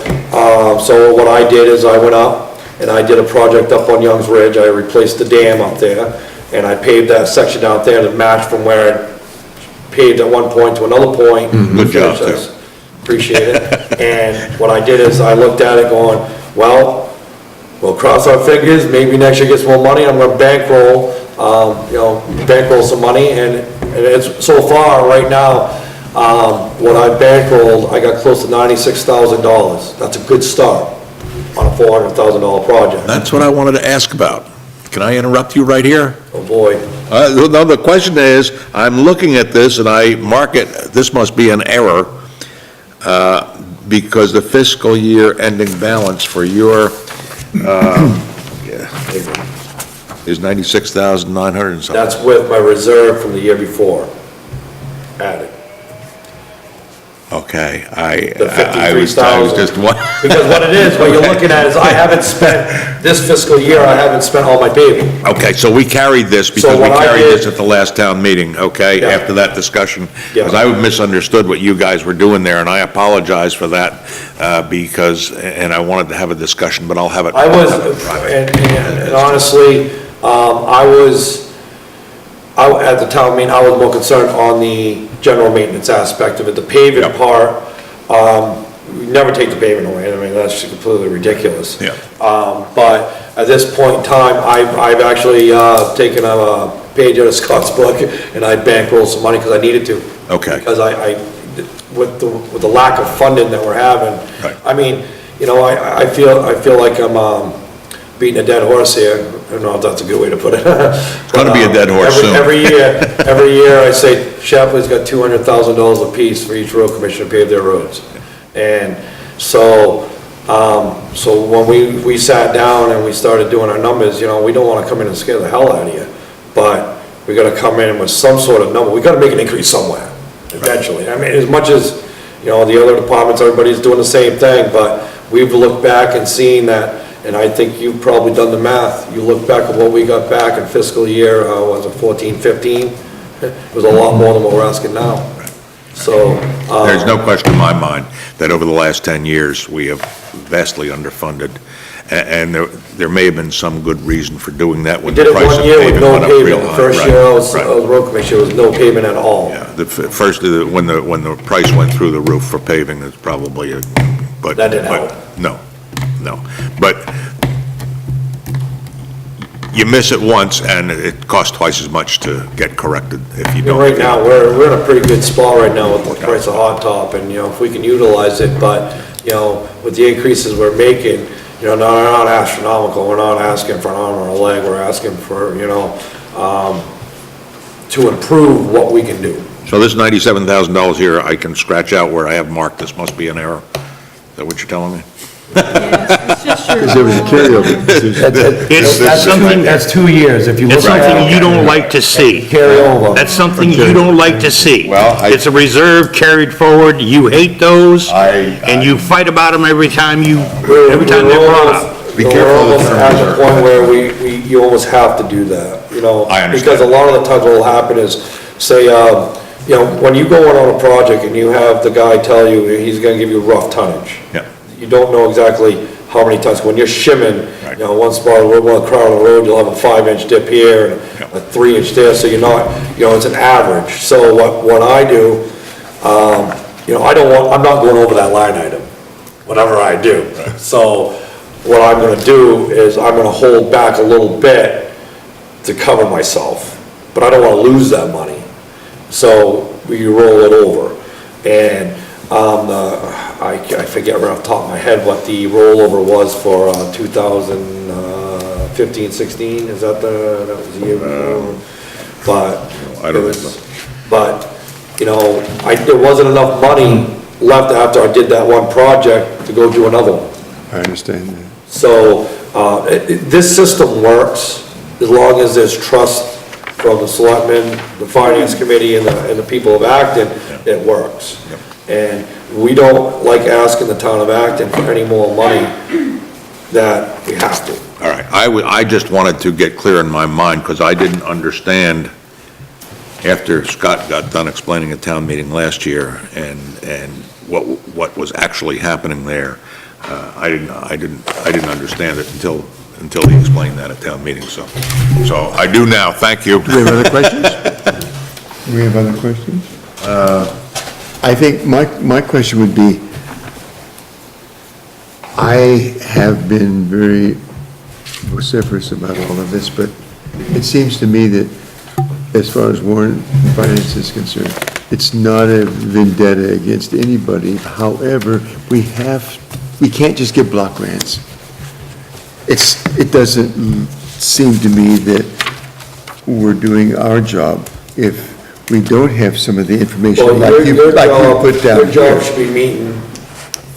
Speaker 9: what I did is I went up and I did a project up on Young's Ridge. I replaced the dam up there, and I paved that section out there to match from where I paved at one point to another point.
Speaker 4: Good job, too.
Speaker 9: Appreciate it. And what I did is I looked at it going, well, we'll cross our fingers, maybe next year get some more money, I'm gonna bankroll some money, and it's, so far, right now, what I bankrolled, I got close to $96,000. That's a good start on a $400,000 project.
Speaker 4: That's what I wanted to ask about. Can I interrupt you right here?
Speaker 9: Oh, boy.
Speaker 4: No, the question is, I'm looking at this and I mark it, this must be an error, because the fiscal year ending balance for your, is 96,900 and something.
Speaker 9: That's with my reserve from the year before added.
Speaker 4: Okay,
Speaker 9: The
Speaker 4: I was
Speaker 9: 53,000.
Speaker 4: just wondering.
Speaker 9: Because what it is, what you're looking at is I haven't spent, this fiscal year, I haven't spent all my paving.
Speaker 4: Okay, so we carried this because
Speaker 9: So
Speaker 4: we
Speaker 9: what I
Speaker 4: carried
Speaker 9: did-
Speaker 4: this at the last town meeting, okay?
Speaker 9: Yeah.
Speaker 4: After that discussion,
Speaker 9: Yeah.
Speaker 4: because I misunderstood what you guys were doing there, and I apologize for that, and I wanted to have a discussion, but I'll have it.
Speaker 9: I was,
Speaker 4: I'll have it private.
Speaker 9: and honestly, at the town meeting, I was more concerned on the general maintenance aspect of it. The paving
Speaker 4: Yeah.
Speaker 9: part, we never take the paving away, I mean, that's completely ridiculous.
Speaker 4: Yeah.
Speaker 9: But at this point in time, I've actually, taken a page out of Scott's book, and I bankrolled some money because I needed to.
Speaker 4: Okay.
Speaker 9: Because with the lack of funding that we're having.
Speaker 4: Right.
Speaker 9: I mean, I feel like I'm, beating a dead horse here. I don't know if that's a good way to put it. It's
Speaker 4: gonna be a dead horse soon.
Speaker 9: Every year I say Shapley's got $200,000 apiece for each road commissioner to pave their roads. And so when we sat down and we started doing our numbers, we don't wanna come in and scare the hell out of you, but we gotta come in with some sort of number. We gotta make an increase somewhere, eventually. I mean, as much as, the other departments, everybody's doing the same thing, but we've looked back and seen that And I think you've probably done the math. You look back at what we got back in fiscal year, was it 14, 15? It was a lot more than what we're asking now. So.
Speaker 4: There's no question in my mind that over the last 10 years, we have vastly underfunded, and there may have been some good reason for doing that when
Speaker 9: We
Speaker 4: the
Speaker 9: did it
Speaker 4: price of
Speaker 9: one year with
Speaker 4: paving
Speaker 9: no
Speaker 4: went up real
Speaker 9: pavement. The
Speaker 4: high.
Speaker 9: first
Speaker 4: Right,
Speaker 9: year I was
Speaker 4: right.
Speaker 9: road commissioner, there was no pavement at all.
Speaker 4: Yeah, first, when the price went through the roof for paving, it's probably but.
Speaker 9: That didn't
Speaker 4: but
Speaker 9: help.
Speaker 4: No, but you miss it once, and it costs twice as much to get corrected if you don't.
Speaker 9: Right now, we're in a pretty good spot right now with the price of hot top, and, if we can utilize it, but, with the increases we're making, not astronomical, we're not asking for an arm or a leg, we're asking for, to improve what we can do.
Speaker 4: So this $97,000 here, I can scratch out where I have marked, this must be an error? Is that what you're telling me?
Speaker 8: It's just your.
Speaker 1: Because there was a carryover.
Speaker 5: It's something,
Speaker 6: That's 2 years, if you look
Speaker 5: it's
Speaker 6: at
Speaker 5: something you
Speaker 6: it.
Speaker 5: don't like to see.
Speaker 6: Carry over.
Speaker 5: That's something you don't like to see.
Speaker 4: Well,
Speaker 5: It's a reserve carried forward, you hate those, and you fight about them every time they're brought up.
Speaker 4: Be
Speaker 9: We're
Speaker 4: careful of the
Speaker 9: almost
Speaker 4: term
Speaker 9: at the
Speaker 4: reserve.
Speaker 9: point where you almost have to do that,
Speaker 4: I understand.
Speaker 9: Because a lot of the times what will happen is, say, when you go in on a project and you have the guy tell you he's gonna give you rough tonnage.
Speaker 4: Yeah.
Speaker 9: You don't know exactly how many tons. When you're shimming,
Speaker 4: Right.
Speaker 9: one spot, one crowd on the road, you'll have a 5-inch dip here and
Speaker 4: Yeah.
Speaker 9: a 3-inch there, so you're not, it's an average. So what I do, I'm not going over that line item, whatever I do. So what I'm gonna do is I'm gonna hold back a little bit to cover myself, but I don't wanna lose that money. So we roll it over. And, I forget right off the top of my head what the rollover was for 2015, 16, is that that was the year before? But.
Speaker 4: I don't
Speaker 9: it was- But, there wasn't enough money left after I did that one project to go do another one.
Speaker 1: I understand that.
Speaker 9: So, this system works as long as there's trust from the selectmen, the finance committee, and the people of Acton, it works. And we don't like asking the town of Acton for any more money that we have to.
Speaker 4: All right, I just wanted to get clear in my mind, because I didn't understand, after Scott got done explaining at town meeting last year, and what was actually happening there, I didn't understand it until he explained that at town meeting, so I do now, thank you.
Speaker 1: Do we have other questions? Do we have other questions? I think my question would be, I have been very vociferous about all of this, but it seems to me that as far as Warrant and Finance is concerned, it's not a vendetta against anybody. However, we can't just give block grants. It doesn't seem to me that we're doing our job if we don't have some of the information
Speaker 9: Well,
Speaker 1: like you put down
Speaker 9: Your job
Speaker 1: here.
Speaker 9: should be meeting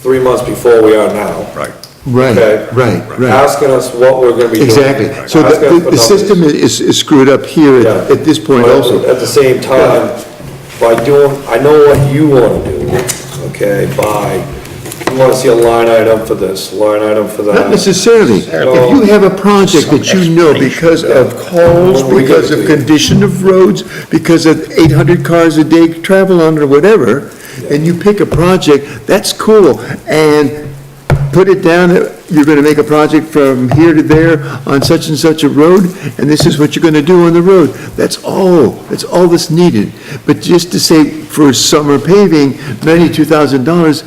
Speaker 9: 3 months before we are now.
Speaker 4: Right.
Speaker 1: Right,
Speaker 9: Okay.
Speaker 1: right.
Speaker 9: Asking us what we're gonna be doing.
Speaker 1: Exactly. So
Speaker 9: Asking us for
Speaker 1: the
Speaker 9: numbers.
Speaker 1: system is screwed up here
Speaker 9: Yeah.
Speaker 1: at this point
Speaker 9: But
Speaker 1: also.
Speaker 9: At the same time, I know what you wanna do, okay, you wanna see a line item for this, line item for that.
Speaker 1: Not necessarily. If you have a project that you know because of calls,
Speaker 9: When we get
Speaker 1: because
Speaker 9: to
Speaker 1: of
Speaker 9: you.
Speaker 1: condition of roads, because of 800 cars a day travel on or whatever, and you pick a project, that's cool. And put it down, you're gonna make a project from here to there on such and such a road, and this is what you're gonna do on the road. That's all that's needed. But just to say for summer paving, $92,000,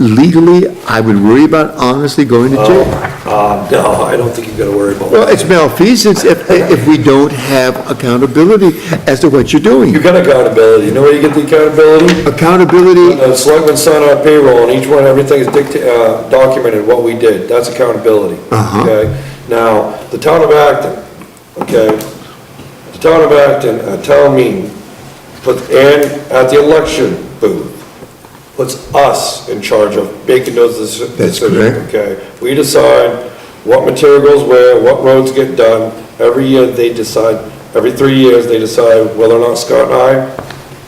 Speaker 1: legally, I would worry about honestly going to jail.
Speaker 9: No, I don't think you gotta worry about
Speaker 1: Well,
Speaker 9: that.
Speaker 1: it's malfeasance if we don't have accountability as to what you're doing.
Speaker 9: You got accountability, you know where you get the accountability?
Speaker 1: Accountability,
Speaker 9: The selectmen sign our payroll, and each one, everything is documented, what we did, that's accountability. Okay? Now, the town of Acton, okay, the town of Acton, at town meeting, and at the election booth, puts us in charge of making those decisions.
Speaker 1: That's correct.
Speaker 9: Okay? We decide what material goes where, what roads get done. Every year, they decide, every 3 years, they decide whether or not Scott and I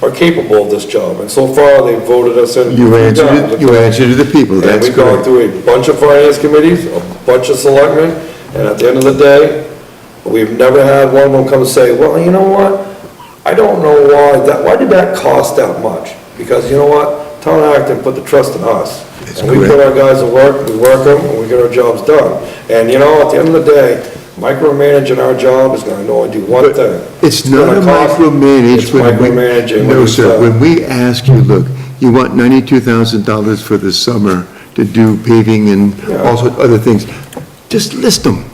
Speaker 9: are capable of this job, and so far, they voted us in.
Speaker 1: You answer to the people,
Speaker 9: And
Speaker 1: that's
Speaker 9: we've gone
Speaker 1: correct.
Speaker 9: through a bunch of finance committees, a bunch of selectmen, and at the end of the day, we've never had one of them come and say, well, you know what? I don't know why did that cost that much? Because you know what? Town of Acton put the trust in us.
Speaker 1: That's
Speaker 9: And we put
Speaker 1: correct.
Speaker 9: our guys to work, we work them, and we get our jobs done. And you know, at the end of the day, micromanaging our job is gonna only do one thing.
Speaker 1: It's not a
Speaker 9: gonna cost-
Speaker 1: micromanage.
Speaker 9: It's
Speaker 1: when we-
Speaker 9: micromanaging.
Speaker 1: No, sir, when we ask you, look, you want $92,000 for the summer to do paving and
Speaker 9: Yeah.
Speaker 1: also other things, just list them.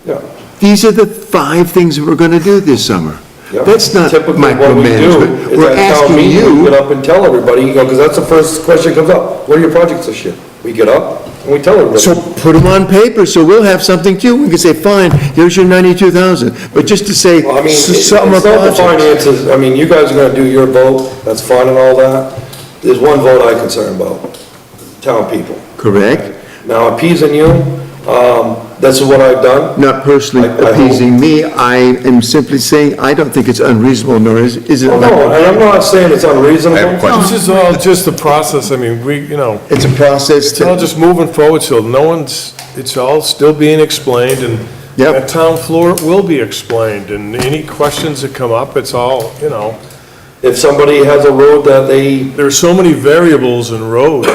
Speaker 9: Yeah.
Speaker 1: These are the 5 things that we're gonna do this summer.
Speaker 9: Yeah.
Speaker 1: That's not
Speaker 9: Typically, what we do
Speaker 1: micromanagement.
Speaker 9: is
Speaker 1: We're
Speaker 9: at town
Speaker 1: asking
Speaker 9: meeting, we
Speaker 1: you,
Speaker 9: get up and tell everybody, you know, because that's the first question comes up. What are your projects this year? We get up and we tell everybody.
Speaker 1: so put them on paper, so we'll have something too. We can say, fine, here's your 92,000, but just to say,
Speaker 9: Well, I mean, it's
Speaker 1: summer
Speaker 9: not the
Speaker 1: projects.
Speaker 9: finances, I mean, you guys are gonna do your vote, that's fine and all that. There's one vote I'm concerned about, town people.
Speaker 1: Correct?
Speaker 9: Now, appeasing you, this is what I've done.
Speaker 1: Not personally
Speaker 9: I hope-
Speaker 1: appeasing me, I am simply saying, I don't think it's unreasonable, nor is it.
Speaker 9: Oh, no, and I'm not saying it's unreasonable.
Speaker 4: I have a question.
Speaker 6: This is all just a process, I mean,
Speaker 1: It's a process
Speaker 6: it's all
Speaker 1: to,
Speaker 6: just moving forward, so it's all still being explained, and
Speaker 1: Yep.
Speaker 6: at town floor, it will be explained, and any questions that come up, it's all,
Speaker 9: If somebody has a road that they,
Speaker 6: there's so many variables in roads,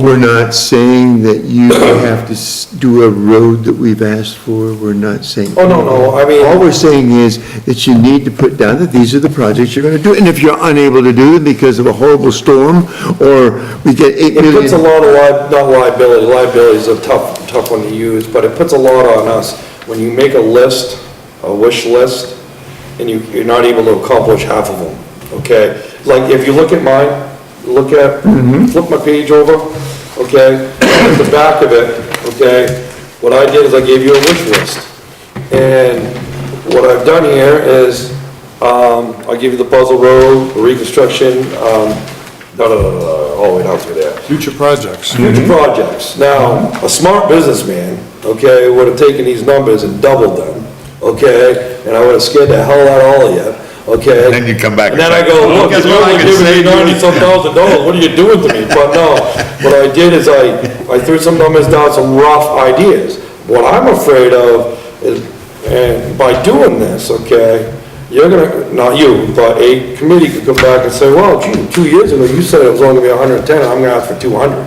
Speaker 1: we're not saying that you have to do a road that we've asked for, we're not saying.
Speaker 9: Oh, no, I mean-
Speaker 1: All we're saying is that you need to put down that these are the projects you're gonna do, and if you're unable to do them because of a horrible storm, or we get 8
Speaker 9: it puts a
Speaker 1: million.
Speaker 9: lot of not liability is a tough one to use, but it puts a lot on us. When you make a list, a wish list, and you're not able to accomplish half of them, okay? Like, if you look at mine, flip my page over, okay? At the back of it, okay, what I did is I gave you a wish list. And what I've done here is, I'll give you the Buzzell Road, reconstruction, all the way down through there.
Speaker 6: future projects.
Speaker 9: Future projects. Now, a smart businessman, okay, would have taken these numbers and doubled them, okay? And I would have scared the hell out of all of you, okay?
Speaker 4: Then you come back
Speaker 9: And then
Speaker 4: and
Speaker 9: I
Speaker 4: say,
Speaker 9: go,
Speaker 4: "Oh,
Speaker 9: look,
Speaker 4: guess
Speaker 9: you're
Speaker 4: what? I
Speaker 9: only
Speaker 4: can
Speaker 9: giving me
Speaker 4: save you."
Speaker 9: $90-some thousand, what are you doing to me? But no, what I did is I threw some numbers down, some rough ideas. What I'm afraid of is, and by doing this, okay, you're gonna, not you, but a committee could come back and say, well, gee, 2 years ago, you said it was only gonna be 110, and I'm gonna ask for 200.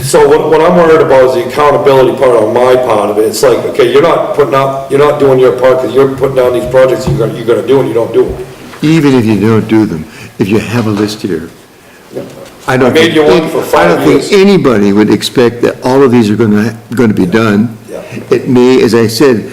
Speaker 9: So what I'm worried about is the accountability part on my part of it. It's like, okay, you're not doing your part, because you're putting down these projects you're gonna do and you don't do them.
Speaker 1: Even if you don't do them, if you have a list here, I don't
Speaker 9: made
Speaker 1: think,
Speaker 9: you one for 5
Speaker 1: I don't think
Speaker 9: years.
Speaker 1: anybody would expect that all of these are gonna be done.
Speaker 9: Yeah.
Speaker 1: It may, as I said,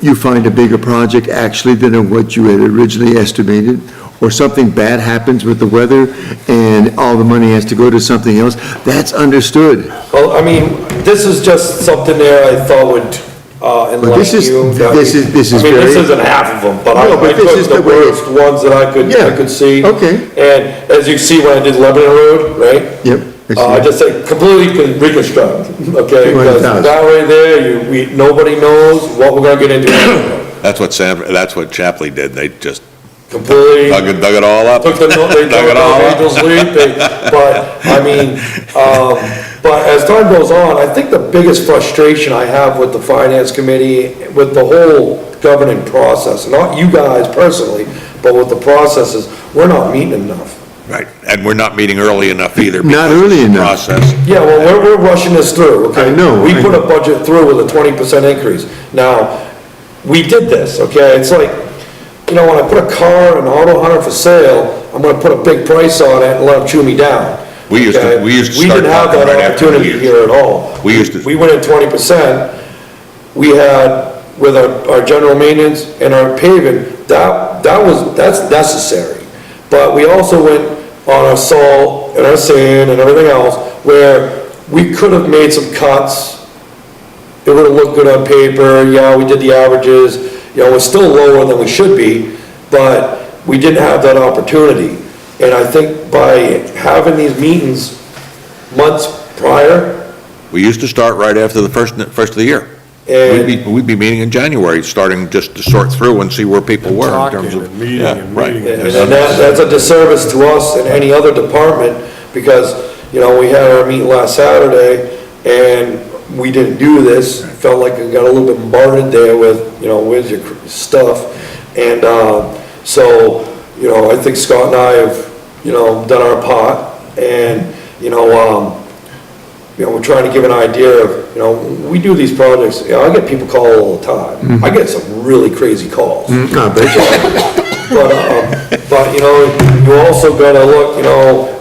Speaker 1: you find a bigger project actually than what you had originally estimated, or something bad happens with the weather and all the money has to go to something else, that's understood.
Speaker 9: Well, I mean, this is just something there I thought would enlighten
Speaker 1: this is-
Speaker 9: you.
Speaker 1: this is
Speaker 9: I mean, this
Speaker 1: very-
Speaker 9: isn't half of them, but I
Speaker 1: No, but this
Speaker 9: took
Speaker 1: is
Speaker 9: the
Speaker 1: the way-
Speaker 9: worst ones that I
Speaker 1: Yeah,
Speaker 9: could see.
Speaker 1: okay.
Speaker 9: And as you see when I did Lebanon Road, right?
Speaker 1: Yep.
Speaker 9: I just said completely reconstruct, okay? Because
Speaker 1: 200,000.
Speaker 9: that right there, nobody knows what we're gonna get into.
Speaker 4: That's what Chapley did, they just
Speaker 9: Completely.
Speaker 4: dug it all up.
Speaker 9: Took the, they
Speaker 4: Dug
Speaker 9: dug
Speaker 4: it all
Speaker 9: up
Speaker 4: up.
Speaker 9: Angel's Leap, but, I mean, but as time goes on, I think the biggest frustration I have with the finance committee, with the whole governing process, not you guys personally, but with the processes, we're not meeting enough.
Speaker 4: Right, and we're not meeting early enough either.
Speaker 1: Not
Speaker 4: because of
Speaker 1: early
Speaker 4: the
Speaker 1: enough.
Speaker 4: Process.
Speaker 9: Yeah, well, we're rushing this through, okay?
Speaker 1: I know,
Speaker 9: We
Speaker 1: I
Speaker 9: put a
Speaker 1: know.
Speaker 9: budget through with a 20% increase. Now, we did this, okay? It's like, you know, when I put a car in auto hunter for sale, I'm gonna put a big price on it and let them chew me down.
Speaker 4: We used to-
Speaker 9: okay?
Speaker 4: we used to
Speaker 9: We
Speaker 4: start
Speaker 9: didn't have
Speaker 4: talking
Speaker 9: that
Speaker 4: right after the
Speaker 9: opportunity
Speaker 4: years.
Speaker 9: here at all.
Speaker 4: We used to-
Speaker 9: We went in 20%. We had, with our general maintenance and our paving, that's necessary. But we also went on our salt and our sand and everything else, where we could have made some cuts. It would have looked good on paper, yeah, we did the averages, you know, we're still lower than we should be, but we didn't have that opportunity. And I think by having these meetings months prior,
Speaker 4: We used to start right after the first of the year.
Speaker 9: And
Speaker 4: We'd be meeting in January, starting just to sort through and see where people were in
Speaker 6: Talking
Speaker 4: terms of.
Speaker 6: and meeting
Speaker 4: Yeah,
Speaker 6: and
Speaker 4: right.
Speaker 6: meeting.
Speaker 9: And that's a disservice to us and any other department, because, you know, we had our meeting last Saturday, and we didn't do this, felt like we got a little bit bombarded there with, you know, where's your stuff? And, so, you know, I think Scott and I have, you know, done our part, and, we're trying to give an idea of, we do these projects, I get people call all the time. I get some really crazy calls. But, you also gotta look,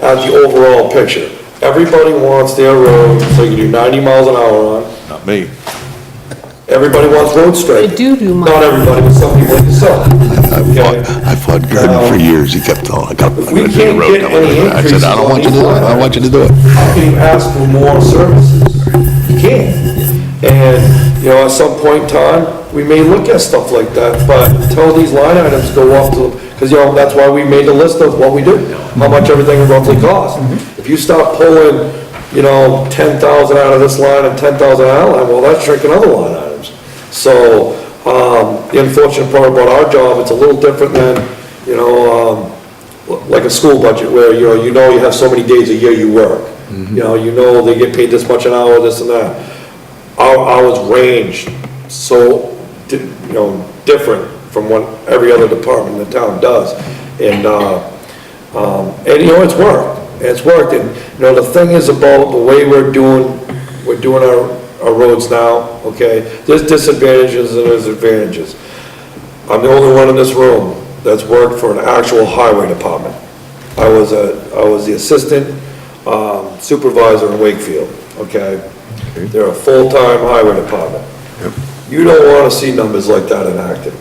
Speaker 9: at the overall picture. Everybody wants their road, so you do 90 miles an hour on.
Speaker 4: Not me.
Speaker 9: Everybody wants road straight.
Speaker 8: They do
Speaker 9: Not
Speaker 8: mine.
Speaker 9: everybody, but some people like yourself. Okay?
Speaker 4: I fought Gordon for years, he kept telling, I'm
Speaker 9: If
Speaker 4: gonna
Speaker 9: we
Speaker 4: do the
Speaker 9: can't
Speaker 4: road.
Speaker 9: get any
Speaker 4: I said, I don't want you to do it, I want you to do it.
Speaker 9: How can you ask for more services? You can't. And, at some point in time, we may look at stuff like that, but until these line items go up to, because, that's why we made the list of what we do, how much everything roughly costs. If you start pulling, 10,000 out of this line and 10,000 out of that line, well, that's shrinking other line items. So, the unfortunate part about our job, it's a little different than, like a school budget where, you have so many days a year you work. They get paid this much an hour, this and that. Our hours range so, different from what every other department in the town does. And it's worked. It's worked. And, the thing is about the way we're doing our roads now, okay? There's disadvantages and there's advantages. I'm the only one in this room that's worked for an actual highway department. I was the assistant supervisor in Wakefield, okay? They're a full-time highway department. You don't want to see numbers like that in Acton,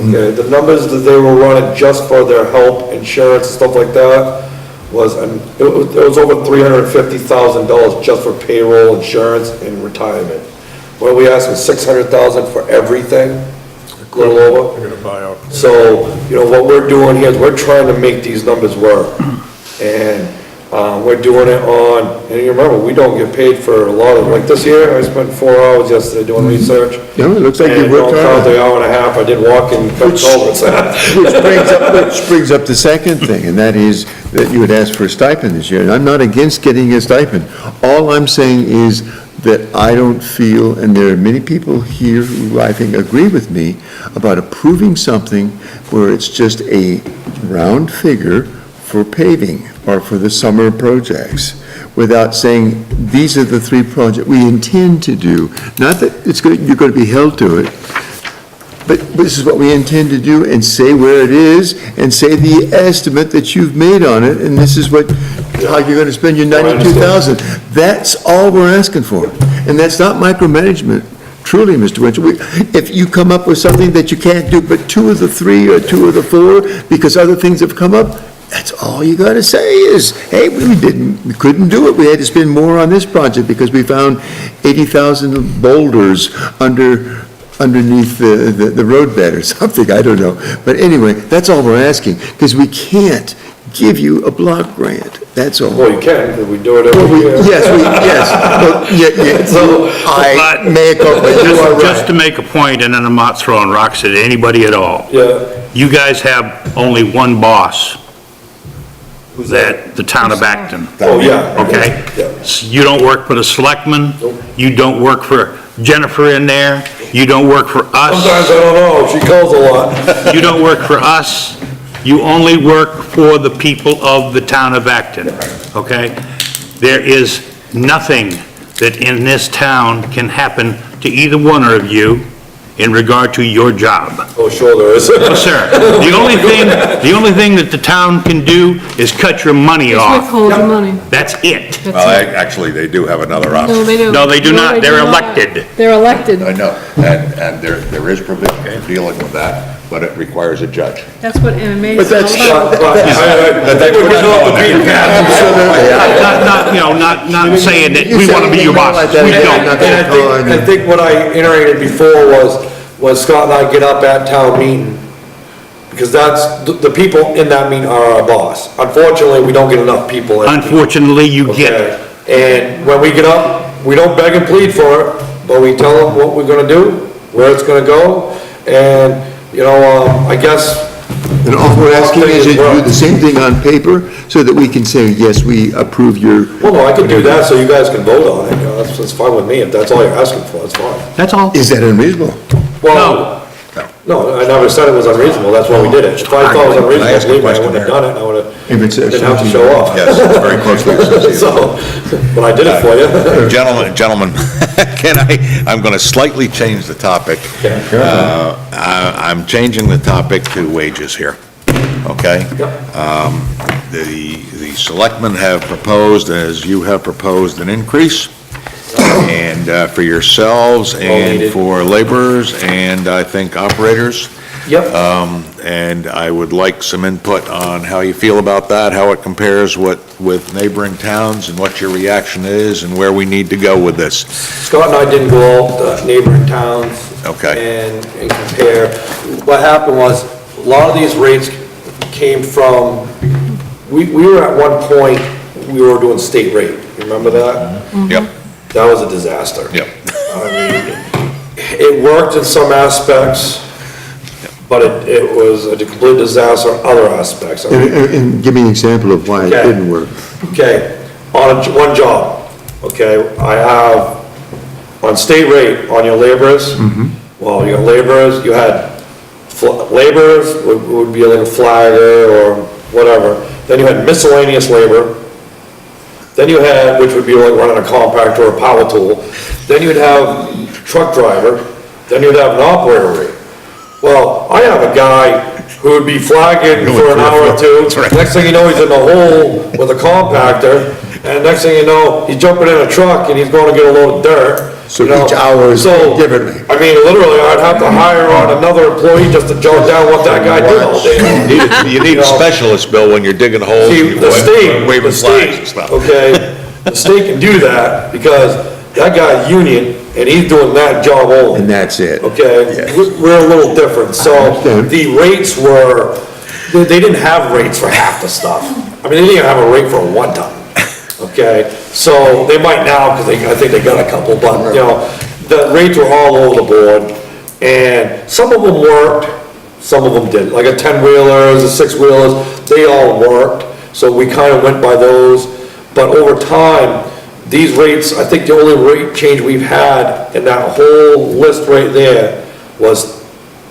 Speaker 9: okay? The numbers that they were running just for their health insurance and stuff like that it was over $350,000 just for payroll, insurance, and retirement. What are we asking, $600,000 for everything? A little over?
Speaker 6: They're gonna buy out.
Speaker 9: So, what we're doing here is we're trying to make these numbers work. And, we're doing it on, and you remember, we don't get paid for a lot of, like this year, I spent 4 hours yesterday doing research.
Speaker 1: Yeah, it looks like you
Speaker 9: And
Speaker 1: worked
Speaker 9: don't count
Speaker 1: hard.
Speaker 9: the hour and a half I did walking, cut culverts.
Speaker 1: Which brings up the second thing, and that is that you had asked for a stipend this year, and I'm not against getting a stipend. All I'm saying is that I don't feel, and there are many people here who I think agree with me, about approving something where it's just a round figure for paving or for the summer projects, without saying, these are the 3 projects we intend to do. Not that you're going to be held to it, but this is what we intend to do, and say where it is, and say the estimate that you've made on it, and this is how you're going to spend your $92,000. That's all we're asking for, and that's not micromanagement. Truly, Mr. Winchell, if you come up with something that you can't do, but 2 of the 3 or 2 of the 4, because other things have come up, that's all you gotta say is, hey, we couldn't do it, we had to spend more on this project because we found 80,000 boulders underneath the roadbed or something, I don't know. But anyway, that's all we're asking, because we can't give you a block grant, that's all.
Speaker 9: Well, you can, because we do it every year.
Speaker 1: Yes. So, I may go, but you are
Speaker 5: Just
Speaker 1: right.
Speaker 5: to make a point, and then I'm not throwing rocks at anybody at all.
Speaker 9: Yeah.
Speaker 5: You guys have only one boss, that the town of Acton.
Speaker 9: Oh, yeah.
Speaker 5: Okay?
Speaker 9: Yeah.
Speaker 5: So you don't work for the selectmen, you don't work for Jennifer in there, you don't work for us,
Speaker 9: Sometimes I don't know, she calls a lot.
Speaker 5: you don't work for us, you only work for the people of the town of Acton, okay? There is nothing that in this town can happen to either one of you in regard to your job.
Speaker 9: Oh, sure there is.
Speaker 5: No, sir. The only thing that the town can do is cut your money
Speaker 8: Just
Speaker 5: off.
Speaker 8: withhold the money.
Speaker 5: That's it.
Speaker 8: That's
Speaker 4: Well,
Speaker 8: it.
Speaker 4: actually, they do have another
Speaker 8: No,
Speaker 4: option.
Speaker 8: they don't.
Speaker 5: No, they do not. They're
Speaker 8: do not.
Speaker 5: elected.
Speaker 8: They're elected.
Speaker 4: I know, and there is provision for dealing with that, but it requires a judge.
Speaker 8: That's what MMA
Speaker 1: But
Speaker 8: is all
Speaker 1: that's-
Speaker 8: about.
Speaker 9: I think we're getting off the beaten path.
Speaker 5: Not saying that we want to be your boss. We don't.
Speaker 9: And I think what I iterated before was Scott and I get up at town meeting, because the people in that meeting are our boss. Unfortunately, we don't get enough people in.
Speaker 5: Unfortunately, you get,
Speaker 9: Okay, and when we get up, we don't beg and plead for it, but we tell them what we're gonna do, where it's gonna go, and, you know, I guess.
Speaker 1: And all we're asking is that you do the same thing on paper, so that we can say, yes, we approve your.
Speaker 9: Well, no, I could do that, so you guys can vote on it, you know, that's fine with me, if that's all you're asking for, that's fine.
Speaker 5: That's all.
Speaker 1: Is that unreasonable?
Speaker 9: Well, no, I never said it was unreasonable, that's why we did it. If I thought it was
Speaker 4: Can I ask a
Speaker 9: unreasonable, believe me, I
Speaker 4: question
Speaker 9: wouldn't have
Speaker 4: there?
Speaker 9: done it, I would've,
Speaker 1: If it's
Speaker 9: didn't have to show off.
Speaker 4: Yes, it's very closely associated.
Speaker 9: So, but I did it for you.
Speaker 4: Gentlemen, I'm going to slightly change the topic. I'm changing the topic to wages here, okay? The selectmen have proposed, as you have proposed, an increase, and for yourselves and
Speaker 9: needed.
Speaker 4: for laborers and I think operators.
Speaker 9: Yep.
Speaker 4: And I would like some input on how you feel about that, how it compares with neighboring towns, and what your reaction is, and where we need to go with this.
Speaker 9: Scott and I didn't go out to neighboring towns.
Speaker 4: Okay.
Speaker 9: And compare. What happened was, a lot of these rates came from, we were at one point, we were doing state rate, remember that?
Speaker 4: Yep,
Speaker 9: That was a disaster.
Speaker 4: yep.
Speaker 9: I mean, it worked in some aspects, but it was a complete disaster in other aspects. I mean,
Speaker 1: And give me an example of why it
Speaker 9: Okay.
Speaker 1: didn't work.
Speaker 9: Okay, on one job, okay, I have, on state rate, on your laborers, well, your laborers, you had, laborers would be like a flagger or whatever, then you had miscellaneous labor, then you had, which would be like running a compactor or a power tool, then you'd have truck driver, then you'd have an operator rate. Well, I have a guy who would be flagging for an hour or two. Next thing you know, he's in the hole with a compactor, and next thing you know, he's jumping in a truck and he's going to get a load of dirt.
Speaker 1: So
Speaker 9: you know?
Speaker 1: each hour is
Speaker 9: So,
Speaker 1: differently.
Speaker 9: I mean, literally, I'd have to hire on another employee just to jot down what that guy did all day.
Speaker 4: You need a specialist, Bill, when you're digging holes.
Speaker 9: See,
Speaker 4: and
Speaker 9: the state,
Speaker 4: waving
Speaker 9: the
Speaker 4: flags and
Speaker 9: state,
Speaker 4: stuff.
Speaker 9: okay, the state can do that because that guy's union and he's doing that job only.
Speaker 1: And that's it.
Speaker 9: Okay,
Speaker 1: Yes.
Speaker 9: we're a little different, so
Speaker 1: understand.
Speaker 9: the rates were, they didn't have rates for half the stuff. I mean, they didn't even have a rate for a one-ton, okay? So they might now, because I think they got a couple, but, you know, the rates were all over the board, and some of them worked, some of them didn't, like a 10-wheelers, a 6-wheelers, they all worked, so we kind of went by those, but over time, these rates, I think the only rate change we've had in that whole list right there was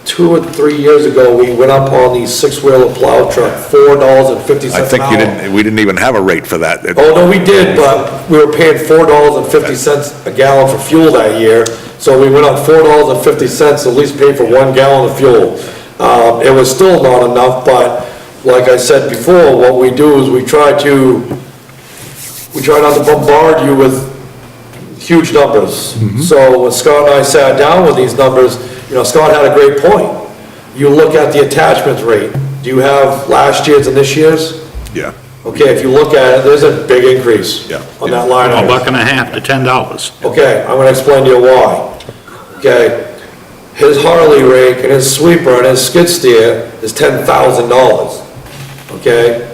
Speaker 9: 2 or 3 years ago, we went up on the 6-wheeler plow truck, $4.50
Speaker 4: I think
Speaker 9: an hour.
Speaker 4: we didn't even have a rate for that.
Speaker 9: Oh, no, we did, but we were paying $4.50 a gallon for fuel that year, so we went up $4.50, at least pay for 1 gallon of fuel. It was still not enough, but like I said before, what we do is we try not to bombard you with huge numbers. So when Scott and I sat down with these numbers, you know, Scott had a great point. You look at the attachment rate. Do you have last year's and this year's?
Speaker 4: Yeah,
Speaker 9: Okay, if you look at it, there's a big increase
Speaker 4: Yeah.
Speaker 9: on that line item.
Speaker 5: $1.50 to $10.
Speaker 9: Okay, I'm gonna explain to you why. Okay, his Harley rake and his sweeper and his skid steer is $10,000. Okay?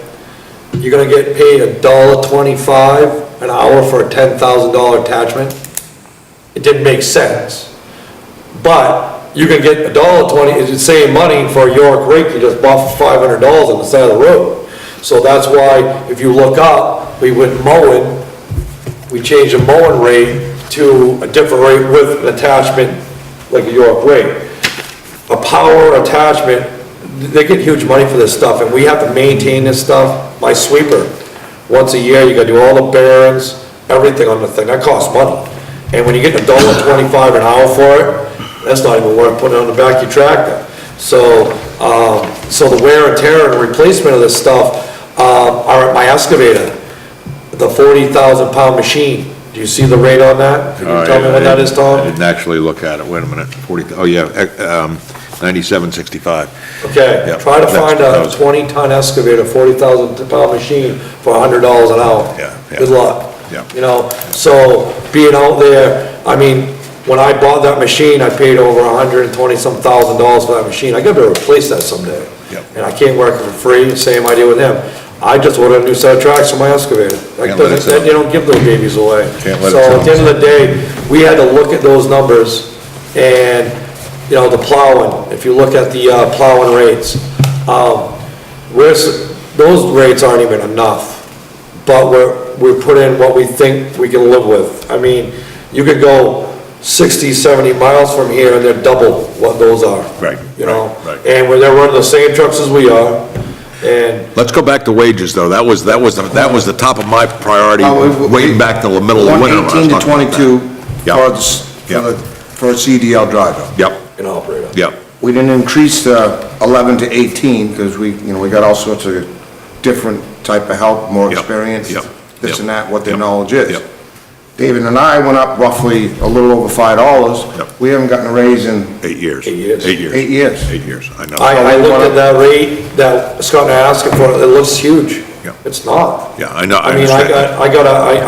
Speaker 9: You're gonna get paid $1.25 an hour for a $10,000 attachment? It didn't make sense. But you can get $1.20, it's the same money for a York rake you just bought for $500 on the side of the road. So that's why, if you look up, we went mowing, we changed the mowing rate to a different rate with an attachment, like a York rake. A power attachment, they get huge money for this stuff, and we have to maintain this stuff. My sweeper, once a year, you gotta do all the bearings, everything on the thing, that costs money. And when you get $1.25 an hour for it, that's not even worth putting on the back of your tractor. So, so the wear and tear and replacement of this stuff, are at my excavator, the 40,000 pound machine. Do you see the rate on that? Can you tell me what that is,
Speaker 4: I
Speaker 9: Tom?
Speaker 4: didn't actually look at it, wait a minute, 9765.
Speaker 9: Okay,
Speaker 4: Yeah,
Speaker 9: try to
Speaker 4: that's
Speaker 9: find a
Speaker 4: proposed.
Speaker 9: 20-ton excavator, 40,000 pound machine for $100 an hour.
Speaker 4: Yeah, yeah.
Speaker 9: Good luck.
Speaker 4: Yeah.
Speaker 9: You know, so being out there, I mean, when I bought that machine, I paid over $120-some thousand for that machine. I gotta be able to replace that someday.
Speaker 4: Yep.
Speaker 9: And I can't work it for free, same idea with him. I just ordered a new set of tracks for my excavator. Like,
Speaker 4: Can't let it
Speaker 9: doesn't,
Speaker 4: sit.
Speaker 9: you don't give those babies away.
Speaker 4: Can't let it
Speaker 9: So
Speaker 4: sit.
Speaker 9: at the end of the day, we had to look at those numbers and, you know, the plowing, if you look at the plowing rates, those rates aren't even enough, but we're put in what we think we can live with. I mean, you could go 60, 70 miles from here and they're double what those are.
Speaker 4: Right,
Speaker 9: You know?
Speaker 4: right.
Speaker 9: And where they're running the same trucks as we are, and
Speaker 4: Let's go back to wages, though. That was the top of my priority, waiting back till the middle of winter. when I was
Speaker 10: 118 to
Speaker 4: talking about
Speaker 10: 22
Speaker 4: Yeah.
Speaker 10: for a CDL driver.
Speaker 4: that. Yep,
Speaker 9: an operator.
Speaker 4: yep,
Speaker 10: We didn't increase the 11 to 18 because we got all sorts of different type of help, more
Speaker 4: Yep,
Speaker 10: experience,
Speaker 4: yep,
Speaker 10: this
Speaker 4: yep,
Speaker 10: and that, what their
Speaker 4: yep,
Speaker 10: knowledge is.
Speaker 4: yep.
Speaker 10: David and I went up roughly a little over $5.
Speaker 4: Yep.
Speaker 10: We haven't gotten a raise in
Speaker 4: 8 years.
Speaker 9: 8 years.
Speaker 4: 8 years.
Speaker 10: 8 years.
Speaker 4: 8 years, I know.
Speaker 9: I looked at that rate that Scott and I asking for, it looks huge.
Speaker 4: Yeah.
Speaker 9: It's not.
Speaker 4: Yeah, I know, I
Speaker 9: I mean,
Speaker 4: understand.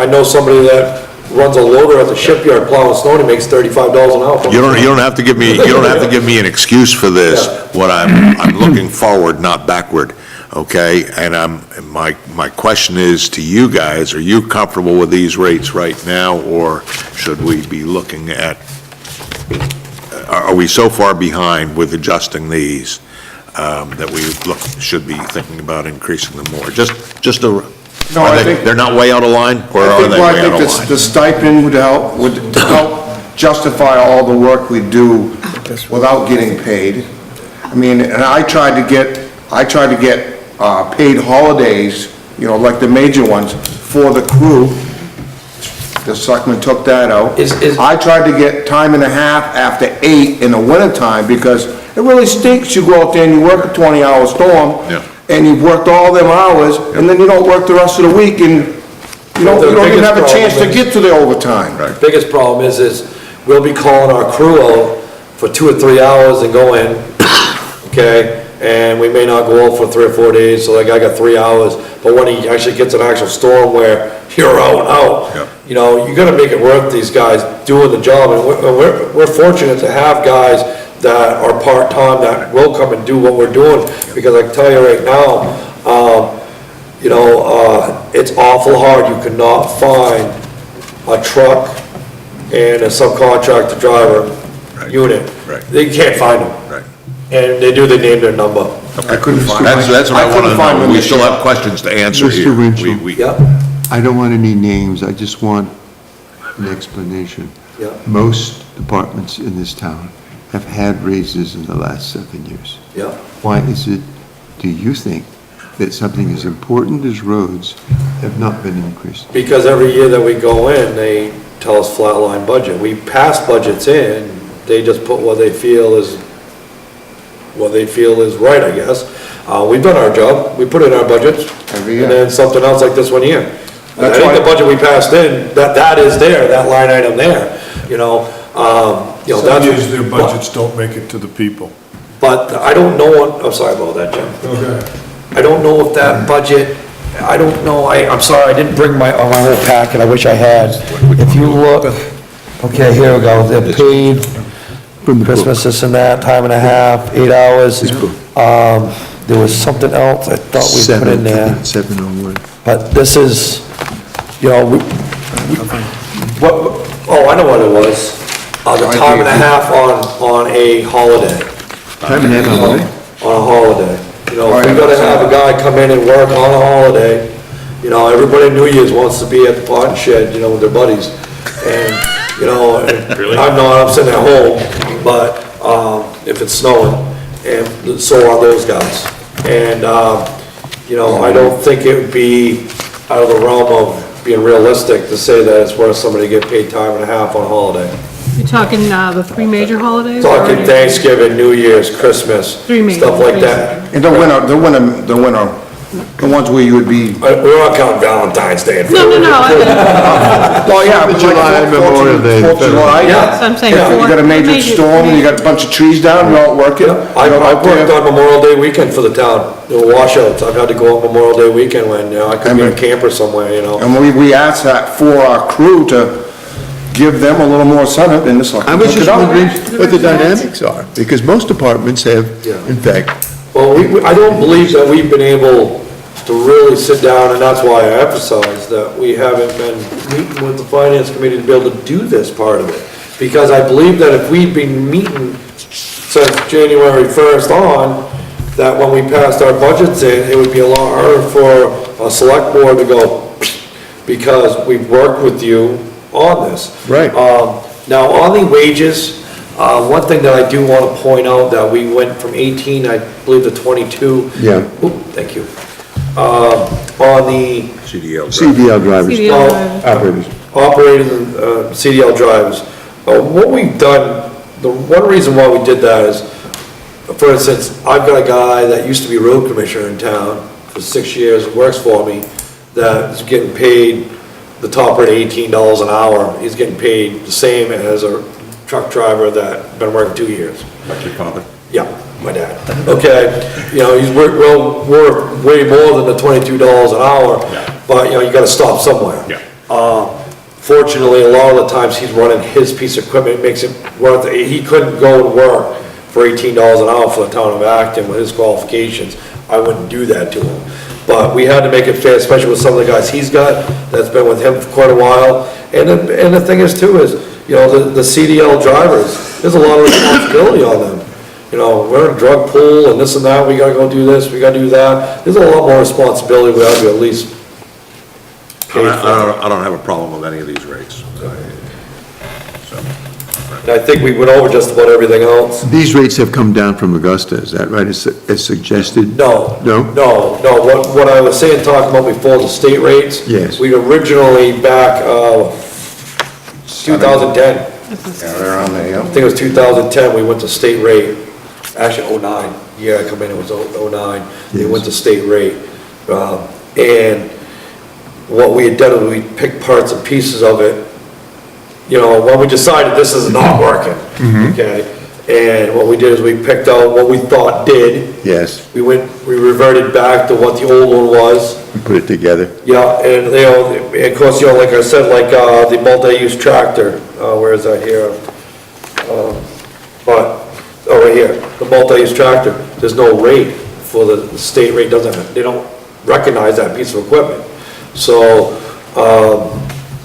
Speaker 9: I know somebody that runs a loader at the shipyard plowing snow and he makes $35 an hour.
Speaker 4: You don't have to give me, an excuse for this.
Speaker 9: Yeah.
Speaker 4: What I'm looking forward, not backward, okay? And my question is to you guys, are you comfortable with these rates right now, or should we be looking at, are we so far behind with adjusting these, that we should be thinking about increasing them more?
Speaker 10: No, I think-
Speaker 4: they're not way out of line, or are they way out of
Speaker 10: I think
Speaker 4: line?
Speaker 10: the stipend would help justify all the work we do without getting paid. I mean, and I tried to get paid holidays, like the major ones, for the crew. The selectmen took that out. I tried to get time and a half after 8 in the wintertime, because it really stinks, you go out there and you work a 20-hour storm,
Speaker 4: Yeah.
Speaker 10: and you've worked all them hours, and then you don't work the rest of the week, and you don't even have a chance to get to the overtime.
Speaker 4: Right.
Speaker 9: Biggest problem is we'll be calling our crew out for 2 or 3 hours and go in, okay? And we may not go out for 3 or 4 days, so that guy got 3 hours. But when he actually gets an actual storm where you're out,
Speaker 4: Yeah.
Speaker 9: you gotta make it worth these guys doing the job. And we're fortunate to have guys that are part-time that will come and do what we're doing. Because I can tell you right now, it's awful hard. You cannot find a truck and a subcontractor driver unit.
Speaker 4: Right.
Speaker 9: They can't find them.
Speaker 4: Right.
Speaker 9: And they name their number.
Speaker 10: I couldn't find.
Speaker 4: That's what I want
Speaker 10: couldn't
Speaker 4: to
Speaker 10: find
Speaker 4: know.
Speaker 10: them
Speaker 4: We
Speaker 10: this
Speaker 4: still
Speaker 10: year.
Speaker 4: have questions to answer
Speaker 1: Mr.
Speaker 4: here.
Speaker 1: Winchell.
Speaker 9: Yep,
Speaker 1: I don't want any names, I just want an explanation.
Speaker 9: yep.
Speaker 1: Most departments in this town have had raises in the last 7 years.
Speaker 9: Yep.
Speaker 1: Why is it, do you think, that something as important as roads have not been increased?
Speaker 9: Because every year that we go in, they tell us flatline budget. We pass budgets in, they just put what they feel is right, I guess. We've done our job, we put in our budgets.
Speaker 10: Every year.
Speaker 9: And then something else like this one here. I
Speaker 10: That's
Speaker 9: think
Speaker 10: why-
Speaker 9: the budget we passed in, that is there, that line item there,
Speaker 6: Some
Speaker 9: that's.
Speaker 6: years their budgets don't make it to the people.
Speaker 9: But I don't know, I'm sorry about that, Jim.
Speaker 6: Okay.
Speaker 9: I don't know if that budget, I don't know, I'm sorry, I didn't bring my whole packet, I wish I had. If you look, okay, here we go, they're paid,
Speaker 1: From the book.
Speaker 9: Christmas, this and that, time and a half, 8 hours. There was something else I thought we put in there,
Speaker 1: 701.
Speaker 9: but this is, oh, I know what it was. The time and a half on a holiday.
Speaker 1: Time and a half on what?
Speaker 9: On a holiday. If we're gonna have a guy come in and work on a holiday, everybody in New Year's wants to be at the pond shed, with their buddies. And,
Speaker 5: Really?
Speaker 9: I'm not, I'm sitting at home, but, if it's snowing, and so are those guys. And, I don't think it would be out of the realm of being realistic to say that it's worth somebody to get paid time and a half on a holiday.
Speaker 8: You're talking, the 3 major holidays?
Speaker 9: Talking Thanksgiving, New Year's, Christmas,
Speaker 8: Three major,
Speaker 9: stuff like that.
Speaker 10: And the winter, the ones where you would be,
Speaker 9: We're not counting Valentine's Day.
Speaker 8: No, I mean,
Speaker 10: well, yeah. but
Speaker 1: July,
Speaker 10: like
Speaker 1: Memorial Day,
Speaker 10: 4th of July,
Speaker 9: Yeah.
Speaker 8: that's what I'm saying.
Speaker 9: Yeah,
Speaker 10: You got a major storm, and you got a bunch of trees down, you're out working.
Speaker 9: I worked on Memorial Day weekend for the town, there were washouts, I've had to go on Memorial Day weekend when, I could be in a camper somewhere,
Speaker 10: And we asked that for our crew to give them a little more incentive, and it's like.
Speaker 1: I was just wondering what the dynamics are, because most departments have,
Speaker 9: Yeah.
Speaker 1: in fact,
Speaker 9: Well, I don't believe that we've been able to really sit down, and that's why I emphasize that we haven't been meeting with the finance committee to be able to do this part of it. Because I believe that if we'd been meeting since January 1st on, that when we passed our budgets in, it would be a lot harder for a select board to go, because we've worked with you on this.
Speaker 1: Right.
Speaker 9: Now, on the wages, one thing that I do want to point out, that we went from 18, I believe, to 22.
Speaker 1: Yeah.
Speaker 9: Oop, thank you. On the
Speaker 4: CDL.
Speaker 1: CDL drivers,
Speaker 8: CDL
Speaker 1: operators.
Speaker 9: operating CDL drivers, what we've done, the one reason why we did that is, for instance, I've got a guy that used to be road commissioner in town for 6 years, works for me, that is getting paid the top rate $18 an hour. He's getting paid the same as a truck driver that been working 2 years.
Speaker 4: Like your father?
Speaker 9: Yeah, my dad. Okay, he's worth way more than the $22 an hour, but, you gotta stop somewhere.
Speaker 4: Yeah.
Speaker 9: Fortunately, a lot of the times he's running his piece of equipment, it makes it worth it. He couldn't go and work for $18 an hour for the town of Acton with his qualifications. I wouldn't do that to him. But we had to make it fair, especially with some of the guys he's got, that's been with him for quite a while. And the thing is too is, the CDL drivers, there's a lot of responsibility on them. We're in a drug pool and this and that, we gotta go do this, we gotta do that. There's a lot more responsibility we have to at least pay for.
Speaker 4: I don't have a problem with any of these rates.
Speaker 9: And I think we went over just about everything else.
Speaker 1: These rates have come down from Augusta, is that right, as suggested?
Speaker 9: No.
Speaker 1: No?
Speaker 9: No, what I was saying, talking about before, the state rates.
Speaker 1: Yes.
Speaker 9: We originally back, 2010,
Speaker 10: Yeah, they're on there,
Speaker 9: I
Speaker 10: yeah.
Speaker 9: think it was 2010, we went to state rate. Actually, 09, year I come in, it was 09, they went to state rate. And what we had done is we picked parts and pieces of it, when we decided this is not working, okay? And what we did is we picked out what we thought did.
Speaker 1: Yes,
Speaker 9: We reverted back to what the old one was.
Speaker 1: we put it together.
Speaker 9: Yeah, and, of course, like I said, like, the multi-use tractor, where is that here? Right here, the multi-use tractor, there's no rate for the state rate, they don't recognize that piece of equipment. So,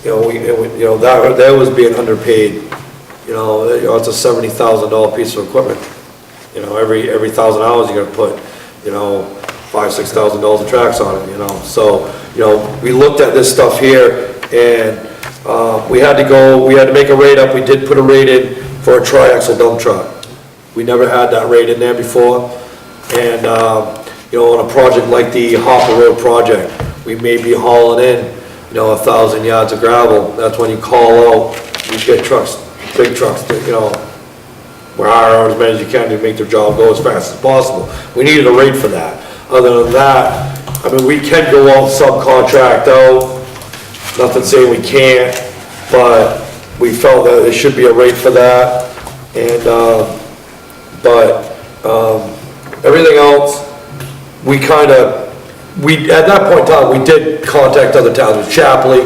Speaker 9: that was being underpaid. It's a $70,000 piece of equipment. Every 1,000 hours, you gotta put, $5,000-6,000 of tracks on it, So, we looked at this stuff here, and, we had to make a rate up. We did put a rate in for a tri-axle dump truck. We never had that rate in there before. And, on a project like the Hopper Road project, we may be hauling in, 1,000 yards of gravel. That's when you call out, you get trucks, big trucks, where hire as many as you can to make their job go as fast as possible. We needed a rate for that. Other than that, we can go out subcontract out, nothing saying we can't, but we felt that there should be a rate for that. And, everything else, at that point in time, we did contact other towns. With Chapley,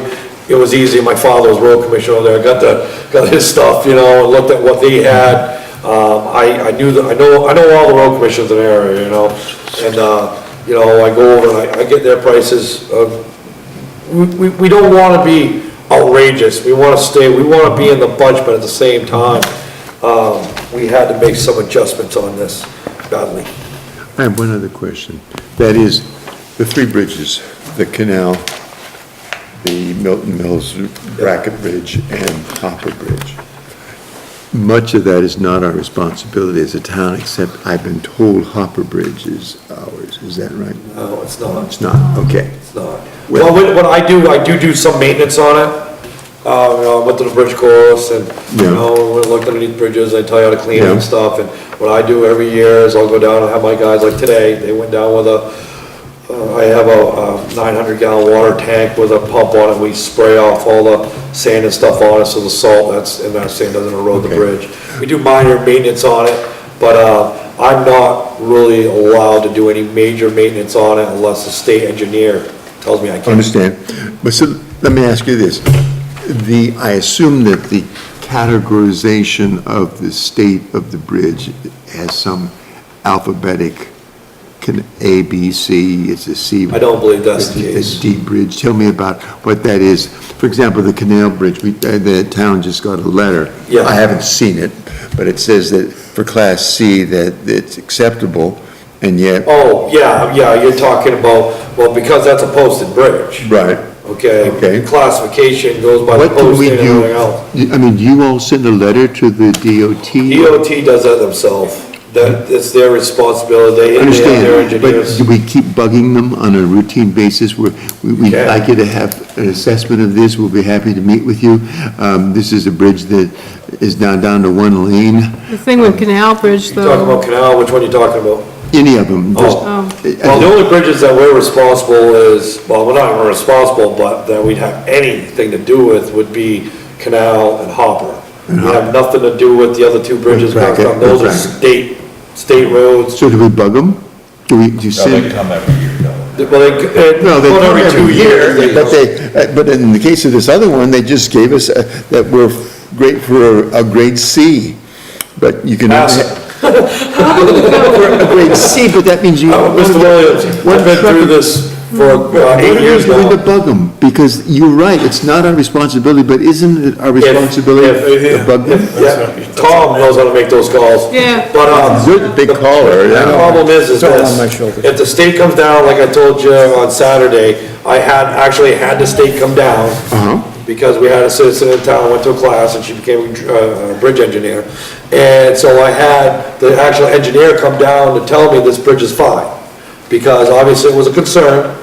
Speaker 9: it was easy. My father was road commissioner over there. I got his stuff, and looked at what they had. I know all the road commissioners in the area, and, I go over and I get their prices. We don't want to be outrageous. We want to be in the budget, but at the same time, we had to make some adjustments on this badly.
Speaker 1: I have one other question. That is, the three bridges, the canal, the Milton Mills Bracket Bridge, and Hopper Bridge. Much of that is not our responsibility as a town, except I've been told Hopper Bridge is ours. Is that right?
Speaker 9: No, it's not.
Speaker 1: It's not, okay.
Speaker 9: It's not. Well, what I do some maintenance on it. I went to the bridge course and, we looked underneath bridges, I tell you how to clean it and stuff. And what I do every year is I'll go down and have my guys, like today, they went down with I have a 900-gallon water tank with a pump on it. We spray off all the sand and stuff on it, so the salt that sand doesn't erode the bridge. We do minor maintenance on it, but I'm not really allowed to do any major maintenance on it unless the state engineer tells me I can.
Speaker 1: Understand. But so, let me ask you this. I assume that the categorization of the state of the bridge has some alphabetic A, B, C, it's a C.
Speaker 9: I don't believe that's the
Speaker 1: It's
Speaker 9: case.
Speaker 1: a D bridge. Tell me about what that is. For example, the canal bridge, the town just got a letter.
Speaker 9: Yeah.
Speaker 1: I haven't seen it, but it says that for Class C, that it's acceptable, and yet.
Speaker 9: Oh, yeah, you're talking about, well, because that's a posted bridge,
Speaker 1: Right.
Speaker 9: okay?
Speaker 1: Okay.
Speaker 9: Classification goes by the
Speaker 1: What can we
Speaker 9: posting and
Speaker 1: do?
Speaker 9: everything else.
Speaker 1: I mean, do you all send a letter to the DOT?
Speaker 9: DOT does that themselves. It's their responsibility. They have their
Speaker 1: Understand, but
Speaker 9: engineers.
Speaker 1: do we keep bugging them on a routine basis where we'd
Speaker 9: Yeah.
Speaker 1: like you to have an assessment of this, we'll be happy to meet with you. This is a bridge that is now down to one lane,
Speaker 8: The thing with Canal Bridge,
Speaker 9: You talking
Speaker 8: though,
Speaker 9: about canal, which one you talking about?
Speaker 1: any of them. just-
Speaker 9: Oh. Well, the only bridges that we're responsible is, well, we're not even responsible, but that we'd have anything to do with would be Canal and Hopper. We have nothing to do with the other two bridges.
Speaker 1: Bracket,
Speaker 9: Those are
Speaker 1: bracket.
Speaker 9: state roads.
Speaker 1: So do we bug them? Do you send?
Speaker 4: come every year, though.
Speaker 9: Well,
Speaker 1: No, they
Speaker 9: about
Speaker 1: come
Speaker 9: every 2 years.
Speaker 1: but in the case of this other one, they just gave us that we're great for a grade C, but you can.
Speaker 9: Pass.
Speaker 1: For a grade C, but that means you.
Speaker 9: Mr. Williams, I've been through this for
Speaker 1: What
Speaker 9: 8
Speaker 1: are we
Speaker 9: years
Speaker 1: doing to
Speaker 9: now.
Speaker 1: bug them? Because you're right, it's not our responsibility, but isn't it our responsibility to bug them?
Speaker 9: Yeah, Tom knows how to make those calls.
Speaker 8: Yeah.
Speaker 9: But,
Speaker 1: You're the big caller,
Speaker 9: the
Speaker 1: yeah.
Speaker 9: problem is
Speaker 3: It's all on my
Speaker 9: this,
Speaker 3: shoulders.
Speaker 9: if the state comes down, like I told you on Saturday, I actually had the state come down, because we had a citizen in town, went to a class, and she became a bridge engineer. And so I had the actual engineer come down to tell me this bridge is fine, because obviously it was a concern,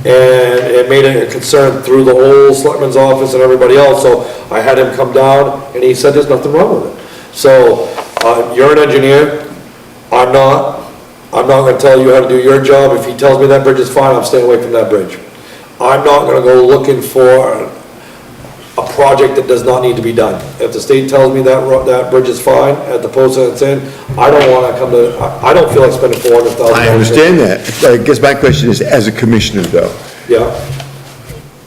Speaker 9: and it made it a concern through the whole selectman's office and everybody else, so I had him come down, and he said there's nothing wrong with it. So, you're an engineer, I'm not gonna tell you how to do your job. If he tells me that bridge is fine, I'm staying away from that bridge. I'm not gonna go looking for a project that does not need to be done. If the state tells me that bridge is fine at the post that it's in, I don't wanna I don't feel like spending $400,000.
Speaker 1: I understand that. I guess my question is, as a commissioner though,
Speaker 9: Yeah,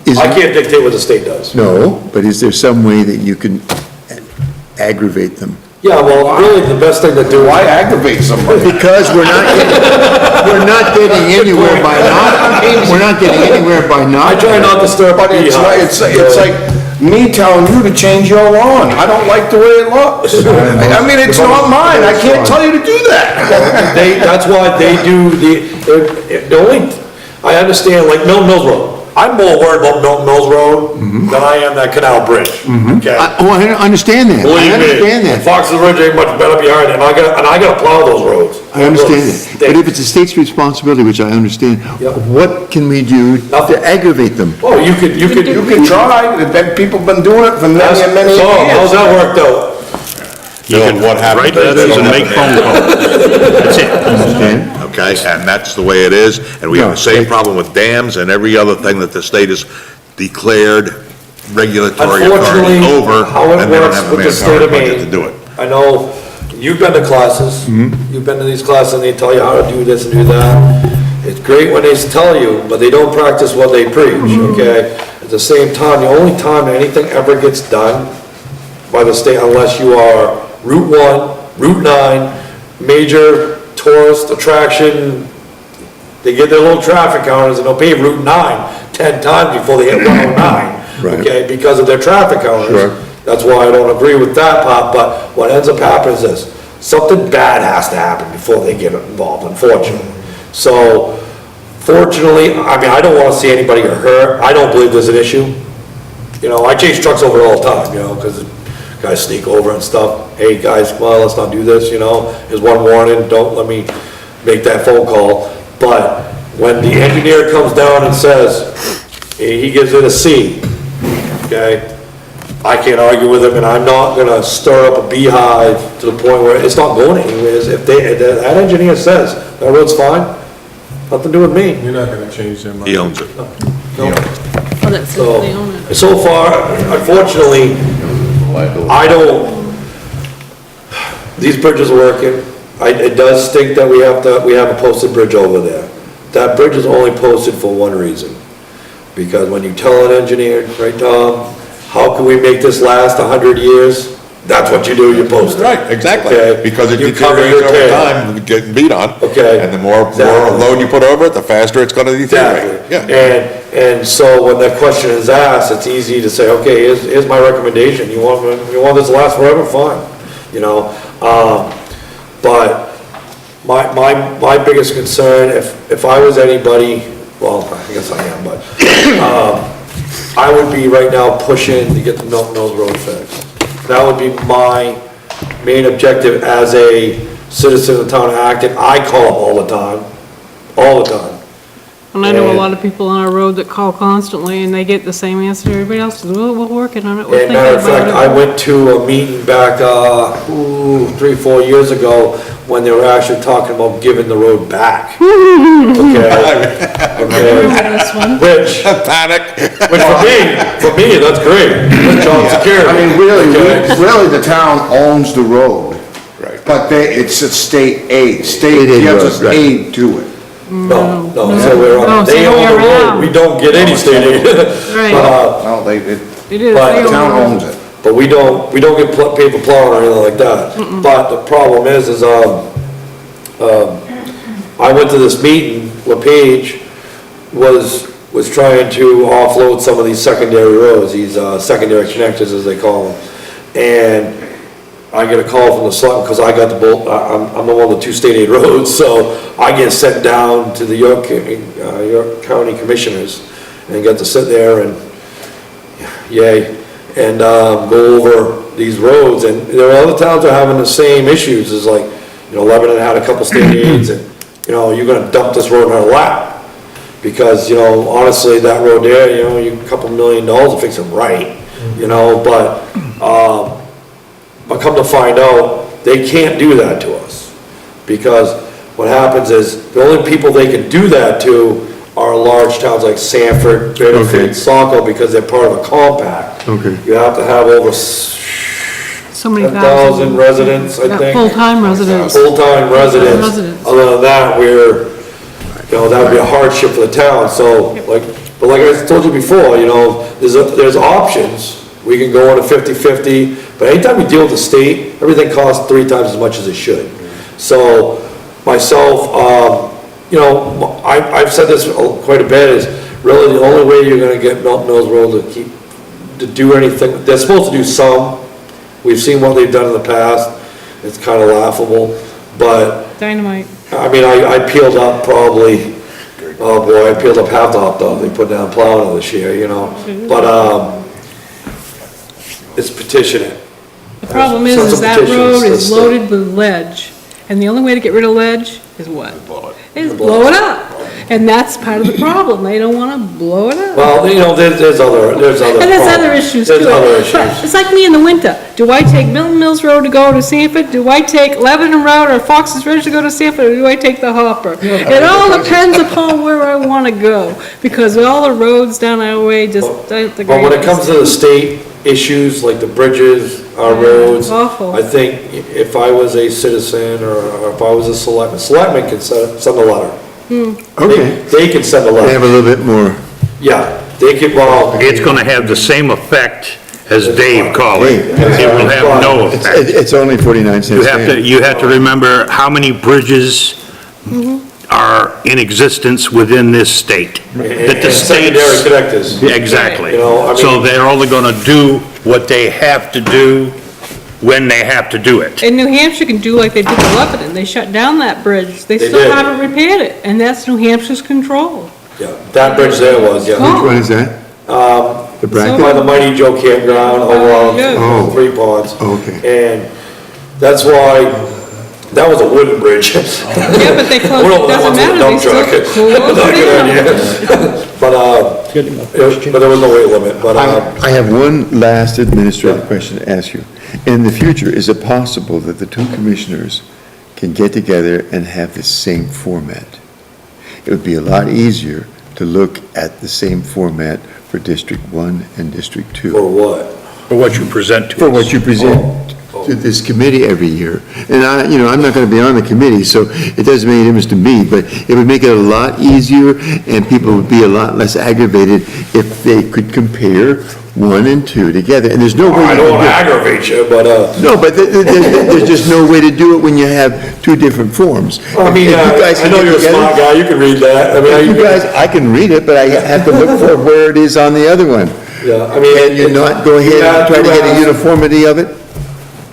Speaker 1: is,
Speaker 9: I can't dictate what the state does.
Speaker 1: no, but is there some way that you can aggravate them?
Speaker 9: Yeah, well, really, the best thing to do.
Speaker 10: Why aggravate somebody?
Speaker 1: Because we're not getting anywhere by
Speaker 9: I
Speaker 1: not.
Speaker 9: try not to stir up a
Speaker 10: But it's like,
Speaker 9: beehive.
Speaker 10: it's like me telling you to change your lawn. I don't like the way it looks. I mean, it's not mine. I can't tell you to do that.
Speaker 9: That's why they do the only, I understand, like Milton Mills Road. I'm more worried about Milton Mills Road than I am that canal bridge, okay?
Speaker 1: I understand that. I
Speaker 9: Believe me,
Speaker 1: understand that.
Speaker 9: Fox's Ridge ain't much better behind it, and I gotta plow those roads.
Speaker 1: I understand that. But if it's the state's responsibility, which I understand,
Speaker 9: Yep.
Speaker 1: what can we do
Speaker 9: Nothing.
Speaker 1: to aggravate them?
Speaker 9: Oh, you could.
Speaker 10: You can try. People have been doing it for many and many
Speaker 9: So, how's
Speaker 10: years.
Speaker 9: that worked out?
Speaker 5: You can write letters and make phone calls. That's it.
Speaker 1: Understand?
Speaker 4: Okay, and that's the way it is, and we have the same
Speaker 1: No.
Speaker 4: problem with dams and every other thing that the state has declared regulatory authority
Speaker 9: Unfortunately,
Speaker 4: over,
Speaker 9: how it
Speaker 4: and they don't
Speaker 9: works
Speaker 4: have the
Speaker 9: with the state
Speaker 4: manpower
Speaker 9: of
Speaker 4: budget
Speaker 9: Maine.
Speaker 4: to do it.
Speaker 9: I know, you've been to classes, you've been to these classes, and they tell you how to do this and do that. It's great when they tell you, but they don't practice what they preach, okay? At the same time, the only time anything ever gets done by the state, unless you are Route 1, Route 9, major tourist attraction, they get their little traffic counters and they'll pave Route 9 10 times before they hit 109,
Speaker 1: Right.
Speaker 9: okay, because of their traffic counters.
Speaker 1: Sure.
Speaker 9: That's why I don't agree with that part, but what ends up happening is this, something bad has to happen before they get involved, unfortunately. So, fortunately, I mean, I don't wanna see anybody get hurt, I don't believe there's an issue. You know, I chase trucks over all the time, you know, because guys sneak over and stuff. Hey, guys, well, let's not do this, you know, here's one warning, don't let me make that phone call. But when the engineer comes down and says, he gives it a C, okay? I can't argue with him, and I'm not gonna stir up a beehive to the point where it's not going anywhere. If that engineer says, that road's fine, nothing to do with me.
Speaker 6: You're not gonna change their mind.
Speaker 4: He owns it.
Speaker 9: No.
Speaker 8: oh, that's,
Speaker 9: So,
Speaker 8: they own it.
Speaker 9: so far, unfortunately, I don't, these bridges are working. It does stink that we have a posted bridge over there. That bridge is only posted for one reason. Because when you tell an engineer, right, Tom, how can we make this last 100 years? that's what you do, you post it.
Speaker 4: Right, exactly,
Speaker 9: Okay?
Speaker 4: because it
Speaker 9: You cover your
Speaker 4: deteriorates over
Speaker 9: tail.
Speaker 4: time, getting beat on.
Speaker 9: Okay.
Speaker 4: And the more
Speaker 9: Exactly.
Speaker 4: load you put over it, the faster it's gonna deteriorate.
Speaker 9: Exactly.
Speaker 4: Yeah.
Speaker 9: And so when that question is asked, it's easy to say, okay, here's my recommendation. You want this to last forever? Fine, you know? But my biggest concern, if I was anybody, well, I guess I am, but, I would be right now pushing to get the Milton Mills Road fixed. That would be my main objective as a citizen of the town of Acton. I call up all the time.
Speaker 8: And I know a
Speaker 9: And-
Speaker 8: lot of people on our road that call constantly, and they get the same answer everybody else does, well, we're working on it, we're
Speaker 9: And
Speaker 8: thinking
Speaker 9: matter of fact, I
Speaker 8: about it.
Speaker 9: went to a meeting back, 3-4 years ago, when they were actually talking about giving the road back. Okay?
Speaker 8: Remember this one?
Speaker 9: Which
Speaker 4: Panic.
Speaker 9: for me, that's great. That's job security.
Speaker 10: I mean, really,
Speaker 9: Okay?
Speaker 10: really, the town owns the road.
Speaker 4: Right.
Speaker 10: But it's a state aid,
Speaker 1: State aid
Speaker 10: gives us
Speaker 1: road, right.
Speaker 10: aid to it.
Speaker 9: No, so we're
Speaker 8: No,
Speaker 9: on,
Speaker 8: so
Speaker 9: they
Speaker 8: the way
Speaker 9: own the road,
Speaker 8: around.
Speaker 9: we don't get any state aid.
Speaker 8: Right.
Speaker 10: No,
Speaker 8: It is.
Speaker 9: but
Speaker 8: they
Speaker 10: the town
Speaker 8: own it.
Speaker 10: owns it.
Speaker 9: But we don't get paid for plowing or anything like that. But the problem is I went to this meeting, LePage was trying to offload some of these secondary roads, these secondary connectors as they call them. And I get a call from the select, because I got the I'm the one of the 2 state aid roads, so I get sent down to the York County Commissioners and get to sit there and, go over these roads. And there are other towns that are having the same issues, is like, Lebanon had a couple state aids, and, you're gonna dump this road in our lap. Because, honestly, that road there, you a couple $1 million to fix it right, but come to find out, they can't do that to us. Because what happens is, the only people they can do that to are large towns like Sanford, Bedford,
Speaker 1: Okay.
Speaker 9: Saco, because they're part of a compact.
Speaker 1: Okay.
Speaker 9: You have to have over
Speaker 8: So many
Speaker 9: 10,000 residents, I
Speaker 8: Yeah,
Speaker 9: think.
Speaker 8: full-time residents.
Speaker 9: Full-time residents.
Speaker 8: Residents.
Speaker 9: Other than that, that would be a hardship for the town, so, but like I told you before, there's options. We can go on a 50/50, but anytime we deal with the state, everything costs 3 times as much as it should. So, myself, I've said this quite a bit, is really the only way you're gonna get Milton Mills Road to do anything, they're supposed to do some. We've seen what they've done in the past, it's kinda laughable, but,
Speaker 8: Dynamite.
Speaker 9: I mean, I peeled up probably, oh boy, I peeled up half the hot dog they put down plowing this year, but, it's petitioning.
Speaker 8: The problem
Speaker 9: Sons
Speaker 8: is
Speaker 9: of
Speaker 8: that
Speaker 9: petitions,
Speaker 8: road
Speaker 9: that's
Speaker 8: is
Speaker 9: the-
Speaker 8: loaded with ledge, and the only way to get rid of ledge is what?
Speaker 4: Blow it.
Speaker 8: Is blow it up. And that's part of the problem, they don't wanna blow it up.
Speaker 9: Well, there's other
Speaker 8: And there's other
Speaker 9: problems.
Speaker 8: issues too.
Speaker 9: There's other
Speaker 8: But
Speaker 9: issues.
Speaker 8: it's like me in the winter. Do I take Milton Mills Road to go to Sanford? Do I take Lebanon Road or Fox's Ridge to go to Sanford, or do I take the Hopper? It all depends upon where I wanna go, because all the roads down our way just, the
Speaker 9: But when it comes to the state issues, like the bridges, our roads,
Speaker 8: awful.
Speaker 9: I think if I was a citizen, or if I was a selectman can send a letter.
Speaker 1: Okay.
Speaker 9: They can send a
Speaker 1: They have
Speaker 9: letter,
Speaker 1: a little bit more.
Speaker 9: yeah, they could, well.
Speaker 5: It's gonna have the same effect as Dave called it. It will have no effect.
Speaker 1: It's only 49 cents.
Speaker 5: You have to remember how many bridges are in existence within this state. That the
Speaker 9: And secondary
Speaker 5: states,
Speaker 9: connectors.
Speaker 5: exactly.
Speaker 9: You know, I mean-
Speaker 5: So they're only gonna do what they have to do when they have to do it.
Speaker 8: And New Hampshire can do like they did to Lebanon, they shut down that bridge, they
Speaker 9: They
Speaker 8: still
Speaker 9: did.
Speaker 8: haven't repaired it, and that's New Hampshire's control.
Speaker 9: Yeah, that bridge there was, yeah.
Speaker 1: Which one is that? The bracket?
Speaker 9: By the Mighty Joe Campground over
Speaker 8: Yeah.
Speaker 9: on Three Ponds.
Speaker 1: Oh, okay.
Speaker 9: And that's why, that was a wooden bridge.
Speaker 8: Yeah, but they closed,
Speaker 9: Well,
Speaker 8: it
Speaker 9: that
Speaker 8: doesn't
Speaker 9: one's a
Speaker 8: matter, they
Speaker 9: dump
Speaker 8: still
Speaker 9: truck.
Speaker 8: closed
Speaker 9: Not a
Speaker 8: it
Speaker 9: good
Speaker 8: down.
Speaker 9: idea. But there was no weight limit, but,
Speaker 1: I have one last administrative question to ask you. In the future, is it possible that the 2 commissioners can get together and have the same format? It would be a lot easier to look at the same format for District 1 and District 2.
Speaker 9: for what?
Speaker 5: For what you present to us.
Speaker 1: For what you present to this committee every year. And I'm not gonna be on the committee, so it doesn't make any difference to me, but it would make it a lot easier, and people would be a lot less aggravated if they could compare 1 and 2 together, and there's no way.
Speaker 9: I
Speaker 1: you
Speaker 9: don't
Speaker 1: can
Speaker 9: wanna
Speaker 1: do it.
Speaker 9: aggravate you, but,
Speaker 1: No, but there's just no way to do it when you have two different forms.
Speaker 9: I mean,
Speaker 1: If you guys
Speaker 9: I
Speaker 1: can
Speaker 9: know
Speaker 1: get
Speaker 9: you're a
Speaker 1: together-
Speaker 9: smart guy, you can read that, I mean.
Speaker 1: If you guys, I can read it, but I have to look for where it is on the other one.
Speaker 9: Yeah, I mean.
Speaker 1: Can you not go ahead and try to get a uniformity of it?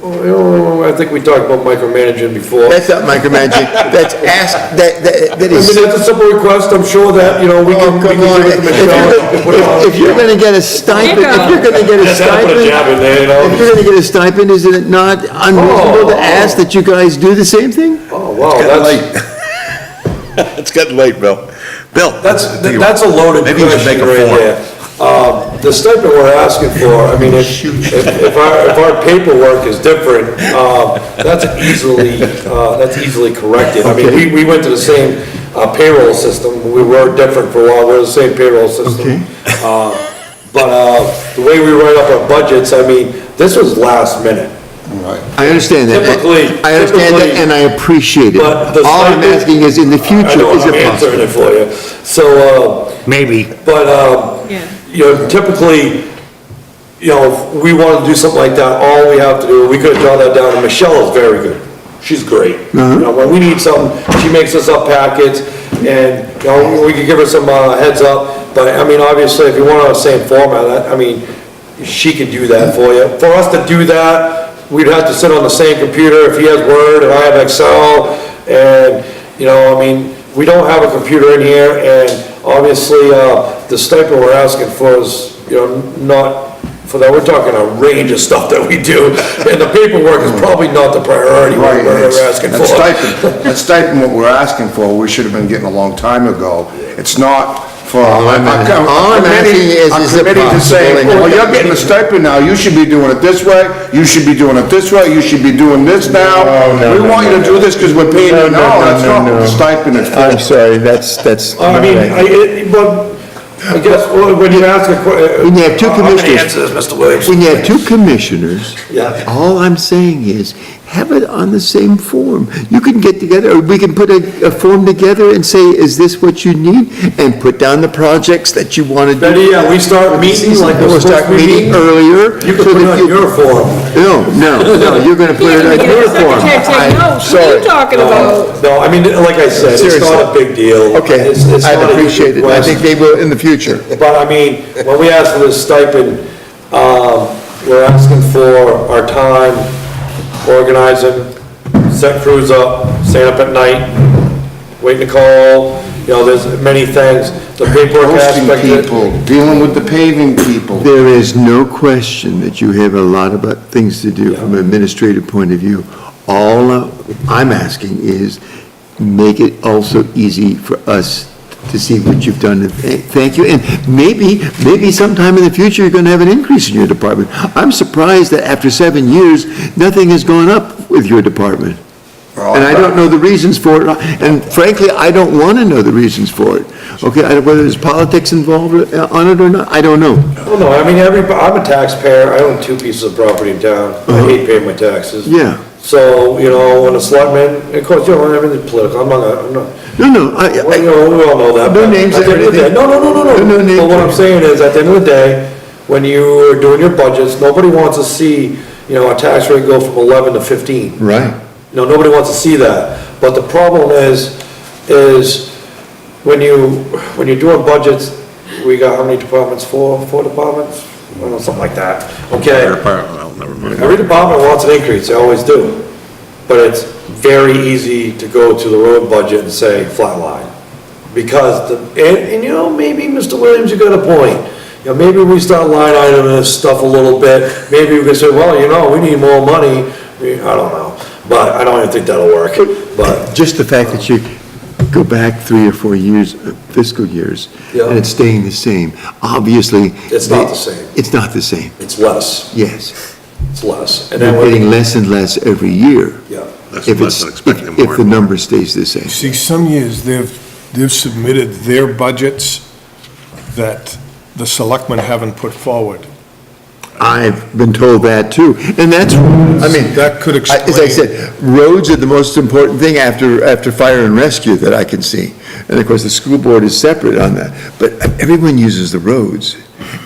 Speaker 9: Oh, I think we talked about micromanaging before.
Speaker 1: That's not micromanaging, that's ask, that
Speaker 9: I mean,
Speaker 1: is.
Speaker 9: that's a simple request, I'm sure that, you know, we
Speaker 1: Oh,
Speaker 9: can
Speaker 1: come
Speaker 9: give
Speaker 1: on,
Speaker 9: it to Michelle. and put it on.
Speaker 1: if you're gonna get a stipend, if you're gonna get a
Speaker 9: Just have to put a jab in
Speaker 1: stipend,
Speaker 9: there, you
Speaker 1: if you're
Speaker 9: know?
Speaker 1: gonna get a stipend, isn't it not unreasonable to ask that you guys do the same thing?
Speaker 9: Oh, wow, that's,
Speaker 4: It's getting late, Bill. Bill.
Speaker 9: that's a loaded
Speaker 4: Maybe you should make
Speaker 9: question
Speaker 4: a
Speaker 9: right
Speaker 4: form.
Speaker 9: there. The stipend we're asking for, I mean, if our paperwork is different, that's easily corrected. I mean, we went to the same payroll system, we were different for a while, we're the same payroll system. But the way we write up our budgets, I mean, this was last minute.
Speaker 10: Right.
Speaker 1: I understand that.
Speaker 9: Typically-
Speaker 1: I understand that, and I appreciate it.
Speaker 9: But the
Speaker 1: All I'm
Speaker 9: stipend-
Speaker 1: asking is, in the
Speaker 9: I
Speaker 1: future,
Speaker 9: know,
Speaker 1: is
Speaker 9: I'm
Speaker 1: it
Speaker 9: answering
Speaker 1: possible?
Speaker 9: it for you. So,
Speaker 5: Maybe.
Speaker 9: but,
Speaker 8: Yeah.
Speaker 9: you know, typically, you know, if we want to do something like that, all we have to do, we could draw that down, and Michelle is very good. She's great. You know, when we need something, she makes us up packets, and, you know, we could give her some, heads up, but, I mean, obviously, if you want the same format, I mean, she can do that for you. For us to do that, we'd have to sit on the same computer, if he has Word and I have Excel, and, you know, I mean, we don't have a computer in here, and obviously, the stipend we're asking for is, you know, not, for that, we're talking a range of stuff that we do, and the paperwork is probably not the priority
Speaker 10: Right,
Speaker 9: we're
Speaker 10: it's-
Speaker 9: asking
Speaker 10: that
Speaker 9: for.
Speaker 10: that stipend, what we're asking for, we should have been getting a long time ago. It's not for
Speaker 1: All I'm asking is
Speaker 10: a
Speaker 1: it
Speaker 10: committee to say,
Speaker 1: possible?
Speaker 10: well, you're getting a stipend now, you should be doing it this way, you should be doing it this way, you should be doing this now.
Speaker 1: No,
Speaker 10: We
Speaker 1: no,
Speaker 10: want you to do this because we're paying you. No, that's not what the stipend is
Speaker 1: I'm
Speaker 10: for.
Speaker 1: sorry, that's.
Speaker 9: I mean, but, I guess, well, when you ask a question.
Speaker 1: When you have two commissioners-
Speaker 9: Answer this, Mr. Williams.
Speaker 1: When you have two commissioners,
Speaker 9: Yeah.
Speaker 1: all I'm saying is, have it on the same form. You can get together, or we can put a form together and say, is this what you need? And put down the projects that you want to do.
Speaker 9: Betty, yeah, we start meeting like we're
Speaker 1: We'll
Speaker 9: supposed
Speaker 1: start
Speaker 9: to be
Speaker 1: meeting
Speaker 9: meeting.
Speaker 1: earlier.
Speaker 9: You can
Speaker 1: so
Speaker 9: put it
Speaker 1: that
Speaker 9: on
Speaker 1: you-
Speaker 9: your form.
Speaker 1: No, you're gonna put it on
Speaker 8: Yeah,
Speaker 1: your
Speaker 8: the
Speaker 1: form.
Speaker 8: secretary take notes, what are you talking about?
Speaker 9: No, I mean, like I said, it's
Speaker 1: Seriously.
Speaker 9: not a big deal.
Speaker 1: Okay,
Speaker 9: It's
Speaker 1: I'd
Speaker 9: not a
Speaker 1: appreciate it. I
Speaker 9: request.
Speaker 1: think they will in the future.
Speaker 9: But I mean, when we ask for this stipend, we're asking for our time, organizing, set crews up, staying up at night, waiting to call, you know, there's many things. The paperwork
Speaker 10: Hosting
Speaker 9: aspect of it.
Speaker 10: people, dealing with the paving people.
Speaker 1: There is no question that you have a lot of things to do from an administrative point of view. All I'm asking is, make it also easy for us to see what you've done. And thank you, and maybe sometime in the future, you're gonna have an increase in your department. I'm surprised that after 7 years, nothing has gone up with your department. And I don't know the reasons for it, and frankly, I don't want to know the reasons for it. Okay, whether there's politics involved on it or not, I don't know.
Speaker 9: Well, no, I mean, I'm a taxpayer, I own 2 pieces of property in town, I hate paying my taxes.
Speaker 1: Yeah.
Speaker 9: So, you know, when a selectman, of course, you know, everything's political, I'm not,
Speaker 1: No,
Speaker 9: well, you know, we all know that.
Speaker 1: No
Speaker 9: but
Speaker 1: names
Speaker 9: at the
Speaker 1: or
Speaker 9: end of the day-
Speaker 1: anything.
Speaker 9: No,
Speaker 1: No names
Speaker 9: but what
Speaker 1: or
Speaker 9: I'm saying is, at the end of the day, when you are doing your budgets, nobody wants to see, you know, a tax rate go from 11 to 15.
Speaker 1: Right.
Speaker 9: No, nobody wants to see that. But the problem is when you're doing budgets, we got how many departments? Four departments? I don't know, something like that, okay?
Speaker 4: Well, never mind.
Speaker 9: Every department wants an increase, they always do. But it's very easy to go to the road budget and say flat line. Because, and you know, maybe Mr. Williams, you got a point. You know, maybe we start line item this stuff a little bit. Maybe we can say, well, you know, we need more money. I don't know. But I don't even think that'll work, but.
Speaker 1: Just the fact that you go back 3 or 4 years, fiscal years,
Speaker 9: Yeah.
Speaker 1: and it's staying the same, obviously.
Speaker 9: It's not the same.
Speaker 1: It's not the same,
Speaker 9: It's less,
Speaker 1: yes.
Speaker 9: it's less. And then
Speaker 1: You're
Speaker 9: we're
Speaker 1: getting less and less every year.
Speaker 9: Yeah,
Speaker 4: Less
Speaker 1: If
Speaker 4: and less
Speaker 1: it's,
Speaker 4: and expecting more
Speaker 1: if the
Speaker 4: and more.
Speaker 1: number stays the same.
Speaker 6: See, some years, they've submitted their budgets that the selectmen haven't put forward.
Speaker 1: I've been told that too, and that's, I mean.
Speaker 6: That could
Speaker 1: As I
Speaker 6: explain-
Speaker 1: said, roads are the most important thing after fire and rescue that I can see. And of course, the school board is separate on that, but everyone uses the roads,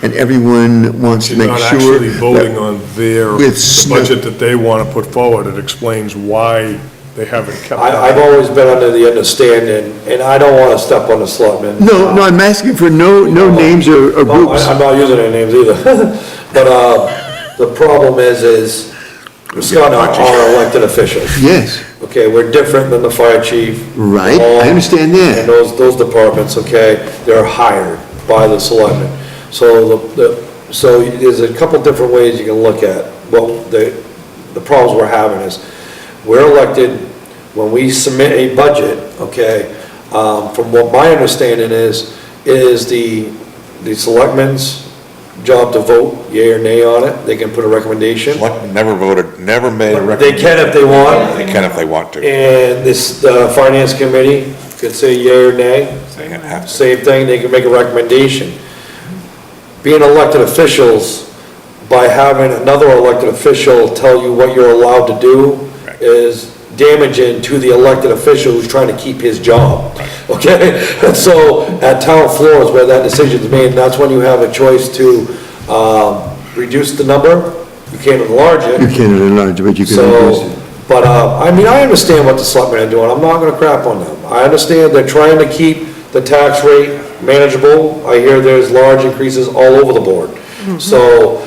Speaker 1: and everyone wants to
Speaker 6: You're
Speaker 1: make
Speaker 6: not
Speaker 1: sure.
Speaker 6: actually voting
Speaker 1: that-
Speaker 6: on the
Speaker 1: With snow-
Speaker 6: budget that they want to put forward. It explains why they haven't kept.
Speaker 9: I've always been under the understanding, and I don't want to step on the selectmen.
Speaker 1: No, I'm asking for no names or
Speaker 9: No,
Speaker 1: groups.
Speaker 9: I'm not using any names either. But, the problem is Scott and I are elected officials.
Speaker 1: Yes,
Speaker 9: Okay, we're different than the fire chief.
Speaker 1: Right, I understand that.
Speaker 9: And those departments, okay, they're hired by the selectmen. So so there's a couple different ways you can look at, well, the problems we're having is, we're elected, when we submit a budget, okay, from what my understanding is the selectmen's job to vote yea or nay on it. They can put a recommendation.
Speaker 4: Selectmen never voted, never made a
Speaker 9: They
Speaker 4: recommendation.
Speaker 9: can if they want.
Speaker 4: They can if they want to.
Speaker 9: And the finance committee could say yea or nay.
Speaker 4: They have to.
Speaker 9: Same thing, they can make a recommendation. Being elected officials, by having another elected official tell you what you're allowed to do
Speaker 4: Right.
Speaker 9: is damaging to the elected official who's trying to keep his job, okay? And so, at town floors where that decision's made, and that's when you have a choice to, reduce the number, you can't enlarge it.
Speaker 1: You can't enlarge, but you can reduce
Speaker 9: So,
Speaker 1: it.
Speaker 9: but, I mean, I understand what the selectmen are doing, I'm not gonna crap on them. I understand they're trying to keep the tax rate manageable. I hear there's large increases all over the board. So,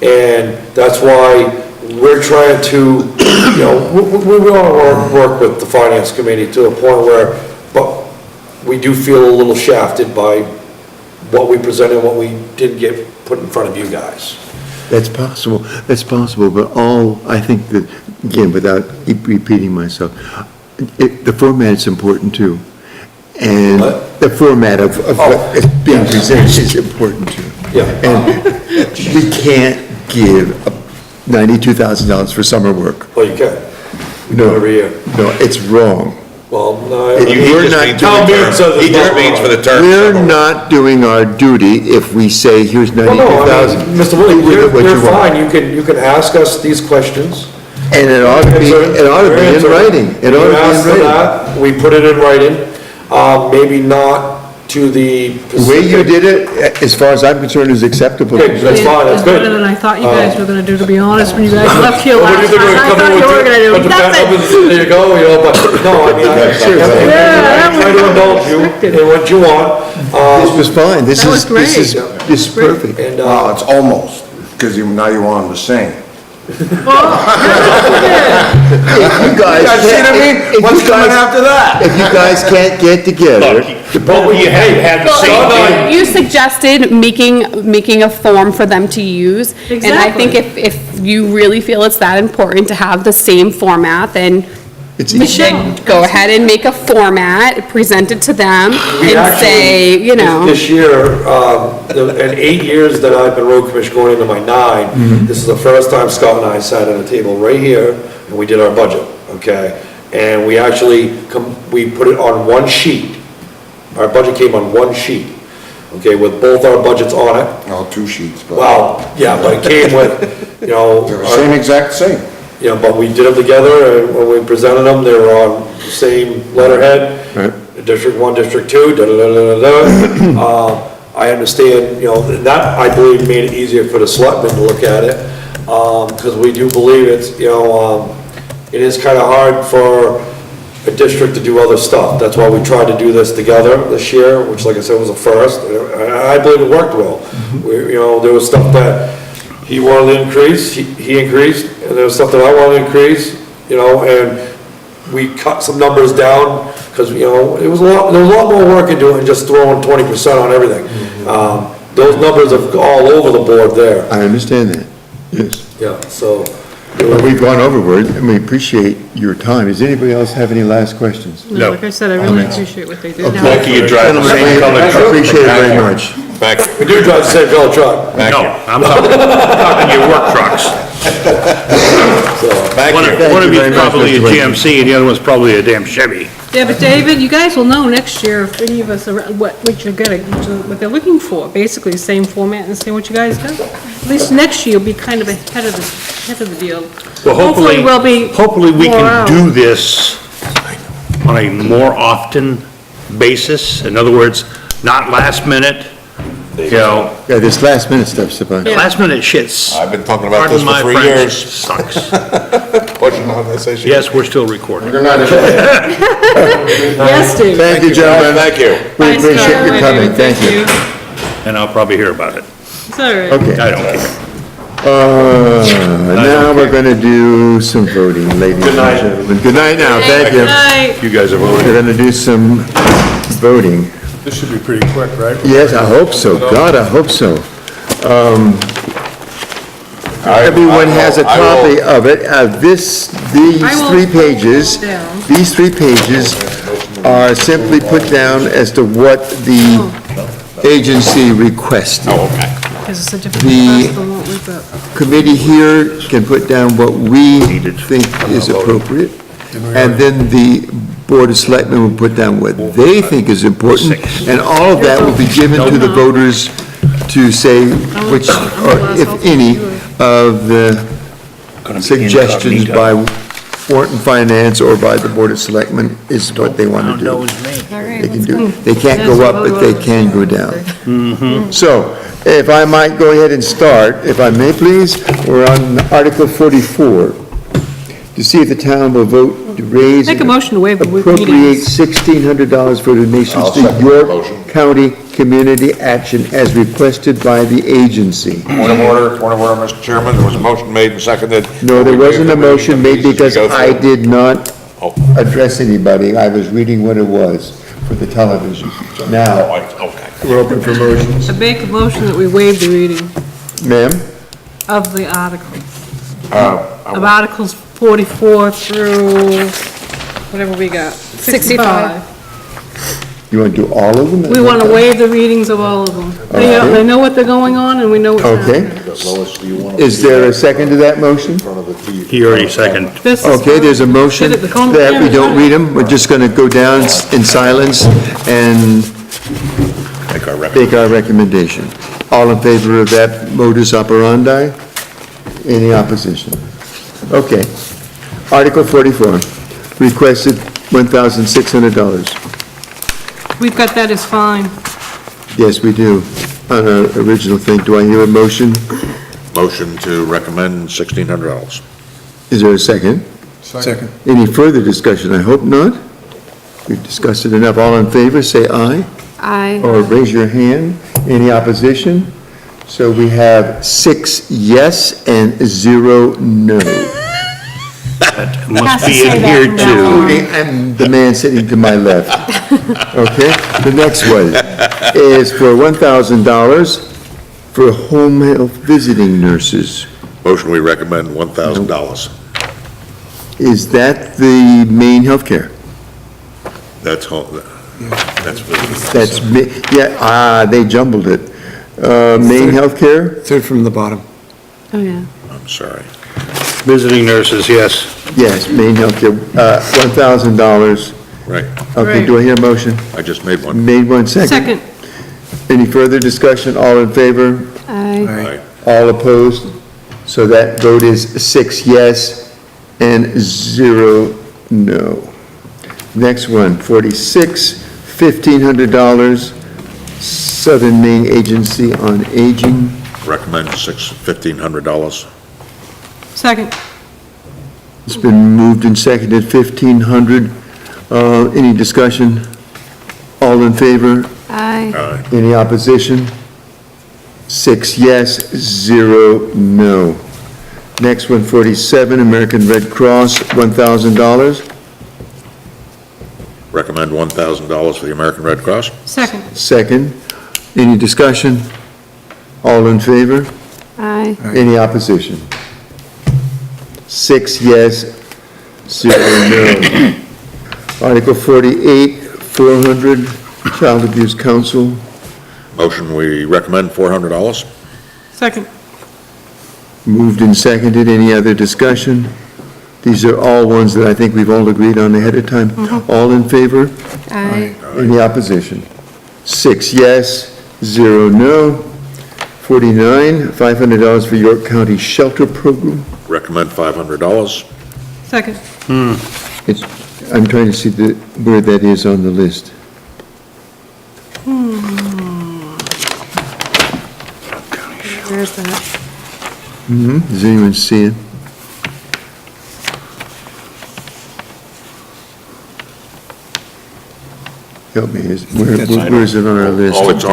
Speaker 9: and that's why we're trying to, you know, we wanna work with the finance committee to a point where, but we do feel a little shafted by what we presented, what we didn't get put in front of you guys.
Speaker 1: That's possible, but I think that, again, without repeating myself, the format's important too. And
Speaker 9: What?
Speaker 1: the format of what is being presented is important too.
Speaker 9: Yeah.
Speaker 1: And we can't give $92,000 for summer work.
Speaker 9: Well, you can,
Speaker 1: No,
Speaker 9: every year.
Speaker 1: no, it's wrong.
Speaker 9: Well, no.
Speaker 1: He
Speaker 4: He just
Speaker 1: not
Speaker 4: means
Speaker 9: doing
Speaker 4: for the
Speaker 9: it.
Speaker 4: term.
Speaker 9: So
Speaker 4: He
Speaker 9: there's
Speaker 4: just
Speaker 9: no-
Speaker 4: means for the term.
Speaker 1: We're not doing our duty if we say, here's
Speaker 9: Well, no, I
Speaker 1: $92,000.
Speaker 9: mean, Mr. Williams,
Speaker 1: With what
Speaker 9: you're
Speaker 1: you want.
Speaker 9: fine, you can ask us these questions.
Speaker 1: And it ought to be in writing. It ought
Speaker 9: You
Speaker 1: to
Speaker 9: ask
Speaker 1: be
Speaker 9: for
Speaker 1: in writing.
Speaker 9: that, we put it in writing, maybe not to the
Speaker 1: The way you
Speaker 9: specific.
Speaker 1: did it, as far as I'm concerned, is acceptable.
Speaker 9: Okay, that's fine, that's
Speaker 8: It's better
Speaker 9: good.
Speaker 8: than I thought you guys were gonna do, to be honest, when you guys left here
Speaker 9: What do
Speaker 8: last
Speaker 9: you think
Speaker 8: time.
Speaker 9: we're
Speaker 8: I
Speaker 9: coming
Speaker 8: thought you
Speaker 9: with
Speaker 8: were
Speaker 9: the-
Speaker 8: gonna
Speaker 9: but
Speaker 8: do
Speaker 9: the pen
Speaker 8: nothing.
Speaker 9: opens, there you go, you know, but, no, I mean, I try to indulge you in what you want,
Speaker 1: This was fine.
Speaker 8: That was great.
Speaker 1: This is perfect.
Speaker 9: and,
Speaker 10: Well, it's almost, because now you want them to sing.
Speaker 1: If you guys can't,
Speaker 10: What's coming after that?
Speaker 1: if you guys can't get together,
Speaker 5: Both you had the same
Speaker 7: Well, you suggested making a form for them to use. And I think
Speaker 8: Exactly.
Speaker 7: if you really feel it's that important to have the same format, then
Speaker 1: it's easy.
Speaker 7: then go ahead and make a format, present it to them,
Speaker 9: We
Speaker 7: and
Speaker 9: actually,
Speaker 7: say, you know.
Speaker 9: This year, in 8 years that I've been road commissioner going into my 9, this is the first time Scott and I sat at a table right here, and we did our budget, okay? And we actually, we put it on one sheet. Our budget came on one sheet, okay, with both our budgets on it.
Speaker 10: Oh, 2 sheets, but
Speaker 9: Well, yeah, but it came with, you know.
Speaker 10: they're the same exact same.
Speaker 9: You know, but we did them together, and when we presented them, they were on the same letterhead. District 1, District 2, da-da-da-da-da. I understand, you know, that, I believe, made it easier for the selectmen to look at it, because we do believe it's, you know, it is kind of hard for a district to do other stuff. That's why we tried to do this together this year, which, like I said, was a first. And I believe it worked well. We, you know, there was stuff that he wanted to increase, he increased, and there was stuff that I wanted to increase, you know, and we cut some numbers down, because, you know, there was a lot more work into it than just throwing 20% on everything. Those numbers are all over the board there,
Speaker 1: I understand that, yes.
Speaker 9: yeah, so.
Speaker 1: But we've gone overboard, and we appreciate your time. Does anybody else have any last questions?
Speaker 8: No, like I said, I really appreciate what they did.
Speaker 4: Becky, you drive the
Speaker 1: Gentlemen,
Speaker 4: same colored
Speaker 1: I
Speaker 4: truck.
Speaker 1: appreciate it very much.
Speaker 4: Thank you.
Speaker 9: We do drive the same color truck,
Speaker 4: Thank
Speaker 5: No,
Speaker 4: you.
Speaker 5: I'm talking your work trucks.
Speaker 9: so.
Speaker 4: Thank
Speaker 5: One
Speaker 4: you.
Speaker 5: of
Speaker 1: you
Speaker 5: you's
Speaker 1: very much,
Speaker 5: probably a
Speaker 1: Mr. Lincoln.
Speaker 5: GMC and the other one's probably a damn Chevy.
Speaker 8: Yeah, but David, you guys will know next year if any of us are, what you're getting, what they're looking for, basically the same format and same what you guys got. At least next year you'll be kind of ahead of the deal.
Speaker 5: Well,
Speaker 8: Hopefully we'll be
Speaker 5: hopefully we
Speaker 8: more
Speaker 5: can
Speaker 8: out.
Speaker 5: do this on a more often basis. In other words, not last minute, you know,
Speaker 1: Yeah, this last minute stuff, Stefan.
Speaker 8: Yeah.
Speaker 5: last minute shit's.
Speaker 4: I've been talking about this
Speaker 5: pardon
Speaker 4: for
Speaker 5: my
Speaker 4: 3
Speaker 5: French,
Speaker 4: years.
Speaker 5: Sucks.
Speaker 4: Pushing on this issue.
Speaker 5: Yes, we're still recording.
Speaker 8: Yes, David.
Speaker 1: Thank you, gentlemen.
Speaker 4: Thank you.
Speaker 1: We
Speaker 8: Bye,
Speaker 1: appreciate
Speaker 8: Scott.
Speaker 1: you
Speaker 8: Bye,
Speaker 1: coming,
Speaker 8: David.
Speaker 1: thank you.
Speaker 5: And I'll probably hear about it.
Speaker 8: It's all right.
Speaker 1: Okay,
Speaker 5: I don't care.
Speaker 1: now we're gonna do some voting, ladies and gentlemen. Good night now, thank you.
Speaker 8: Good night.
Speaker 5: You guys are voting.
Speaker 1: We're gonna do some voting.
Speaker 6: This should be pretty quick, right?
Speaker 1: Yes, I hope so, God, I hope so. Everyone has a copy of it. These
Speaker 8: I will
Speaker 1: three pages,
Speaker 8: down.
Speaker 1: these 3 pages are simply put down as to what the agency requested.
Speaker 8: Because it's a different
Speaker 1: The-
Speaker 8: cost than what we've got.
Speaker 1: Committee here can put down what we think is appropriate, and then the Board of Selectmen will put down what they think is important, and all of that will be given to the voters to say which, or if any, of the suggestions by Warrant and Finance or by the Board of Selectmen is what they want to do. They can do, they can't go up, but they can go down. So, if I might go ahead and start, if I may please, we're on Article 44. To see if the town will vote to raise
Speaker 8: Make a
Speaker 1: and
Speaker 8: motion to waive the
Speaker 1: appropriate
Speaker 8: readings.
Speaker 1: $1,600 for donations to York County Community Action as requested by the agency.
Speaker 4: Point of order, Mr. Chairman. There was a motion made and seconded.
Speaker 1: No, there wasn't a motion made because
Speaker 4: Go through.
Speaker 1: I did not
Speaker 4: Oh.
Speaker 1: address anybody. I was reading what it was for the television. Now,
Speaker 4: Okay.
Speaker 1: we're open for motions.
Speaker 8: I make a motion that we waive the reading
Speaker 1: Ma'am?
Speaker 8: of the articles. Of Articles 44 through, whatever we got. 65.
Speaker 1: You want to do all of them?
Speaker 8: We want to waive the readings of all of them. They know what they're going on, and we know what's
Speaker 1: Okay.
Speaker 8: happening.
Speaker 1: Is there a second to that motion?
Speaker 5: He already seconded.
Speaker 8: This is
Speaker 1: Okay, there's a motion
Speaker 8: Did it become-
Speaker 1: that we don't read them. We're just going to go down in silence and
Speaker 4: Make our record.
Speaker 1: make our recommendation. All in favor of that modus operandi? Any opposition? Okay. Article 44, requested $1,600.
Speaker 8: We've got that as fine.
Speaker 1: Yes, we do, on our original thing. Do I hear a motion?
Speaker 4: Motion to recommend $1,600.
Speaker 1: Is there a second?
Speaker 3: Second.
Speaker 1: Any further discussion? I hope not. We've discussed it enough. All in favor, say aye.
Speaker 7: Aye.
Speaker 1: Or raise your hand. Any opposition? So we have 6 yes and 0 no.
Speaker 5: Must be in here too.
Speaker 1: And the man sitting to my left. Okay? The next one is for $1,000 for home health visiting nurses.
Speaker 4: Motion, we recommend $1,000.
Speaker 1: Is that the main healthcare?
Speaker 4: That's home, that's.
Speaker 1: That's, they jumbled it. Main healthcare?
Speaker 3: Third from the bottom.
Speaker 8: Oh, yeah.
Speaker 4: I'm sorry.
Speaker 5: Visiting nurses, yes.
Speaker 1: Yes, main healthcare, $1,000.
Speaker 4: Right.
Speaker 1: Okay, do I hear a motion?
Speaker 4: I just made one.
Speaker 1: Made one second.
Speaker 8: Second.
Speaker 1: Any further discussion? All in favor?
Speaker 7: Aye.
Speaker 4: Aye.
Speaker 1: All opposed? So that vote is 6 yes and 0 no. Next one, 46, $1,500, Southern Maine Agency on Aging.
Speaker 4: Recommend $1,500.
Speaker 8: Second.
Speaker 1: It's been moved and seconded, 1,500. Any discussion? All in favor?
Speaker 7: Aye.
Speaker 4: Aye.
Speaker 1: Any opposition? 6 yes, 0 no. Next one, 47, American Red Cross, $1,000.
Speaker 4: Recommend $1,000 for the American Red Cross.
Speaker 8: Second.
Speaker 1: Second. Any discussion? All in favor?
Speaker 7: Aye.
Speaker 1: Any opposition? 6 yes, 0 no. Article 48, 400, Child Abuse Council.
Speaker 4: Motion, we recommend $400.
Speaker 8: Second.
Speaker 1: Moved and seconded. Any other discussion? These are all ones that I think we've all agreed on ahead of time. All in favor?
Speaker 7: Aye.
Speaker 1: Any opposition? 6 yes, 0 no. 49, $500 for York County Shelter Program.
Speaker 4: Recommend $500.
Speaker 8: Second.
Speaker 1: I'm trying to see where that is on the list.
Speaker 7: Where's that?
Speaker 1: Does anyone see it? Help me, where is it on our list?
Speaker 4: Oh, it's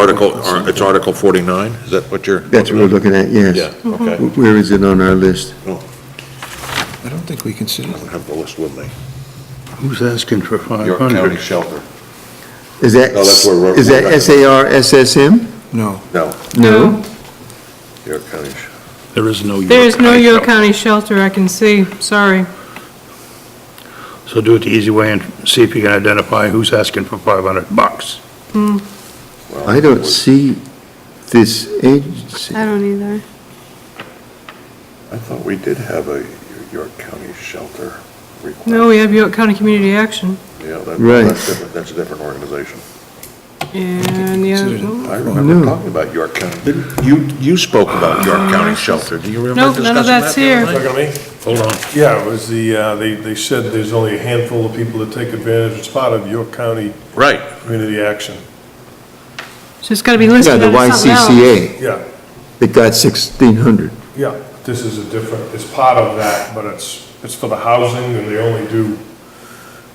Speaker 4: Article 49? Is that what you're?
Speaker 1: That's what we're looking at, yes.
Speaker 4: Yeah, okay.
Speaker 1: Where is it on our list?
Speaker 3: I don't think we consider
Speaker 4: I don't have the list with me.
Speaker 5: Who's asking for
Speaker 4: York County
Speaker 5: 500?
Speaker 4: Shelter.
Speaker 1: Is that,
Speaker 4: No, that's where we're-
Speaker 1: is that SAR SSM?
Speaker 3: No.
Speaker 4: No,
Speaker 1: No?
Speaker 4: York County.
Speaker 5: There is no York
Speaker 8: There is no
Speaker 5: County
Speaker 8: York
Speaker 5: shelter.
Speaker 8: County shelter I can see, sorry.
Speaker 5: So do it the easy way and see if you can identify who's asking for $500.
Speaker 1: I don't see this agency.
Speaker 7: I don't either.
Speaker 4: I thought we did have a York County Shelter request.
Speaker 8: No, we have York County Community Action,
Speaker 4: Yeah,
Speaker 1: Right.
Speaker 4: that's different, that's a different organization.
Speaker 8: and, yeah,
Speaker 4: I remember talking about York County. You spoke about York County Shelter. Do you remember
Speaker 8: Nope,
Speaker 4: discussing
Speaker 8: none of
Speaker 4: that?
Speaker 8: that's
Speaker 4: the other
Speaker 8: here.
Speaker 4: night?
Speaker 6: Talking to me?
Speaker 5: Hold on.
Speaker 6: Yeah, it was they said there's only a handful of people that take advantage. It's part of York County
Speaker 4: Right.
Speaker 6: Community Action.
Speaker 8: so it's gotta be
Speaker 1: Yeah,
Speaker 8: listed
Speaker 1: the
Speaker 8: under something else.
Speaker 1: YCCA,
Speaker 6: Yeah,
Speaker 1: that got 1,600.
Speaker 6: yeah, this is a different, it's part of that, but it's for the housing, and they only do,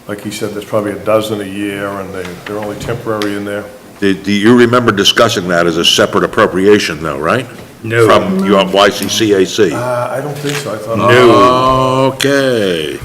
Speaker 6: like he said, there's probably a dozen a year, and they're only temporary in there.
Speaker 4: Do you remember discussing that as a separate appropriation though, right?
Speaker 5: No.
Speaker 4: From your YCCAC?
Speaker 6: I don't think so, I thought.
Speaker 4: Okay,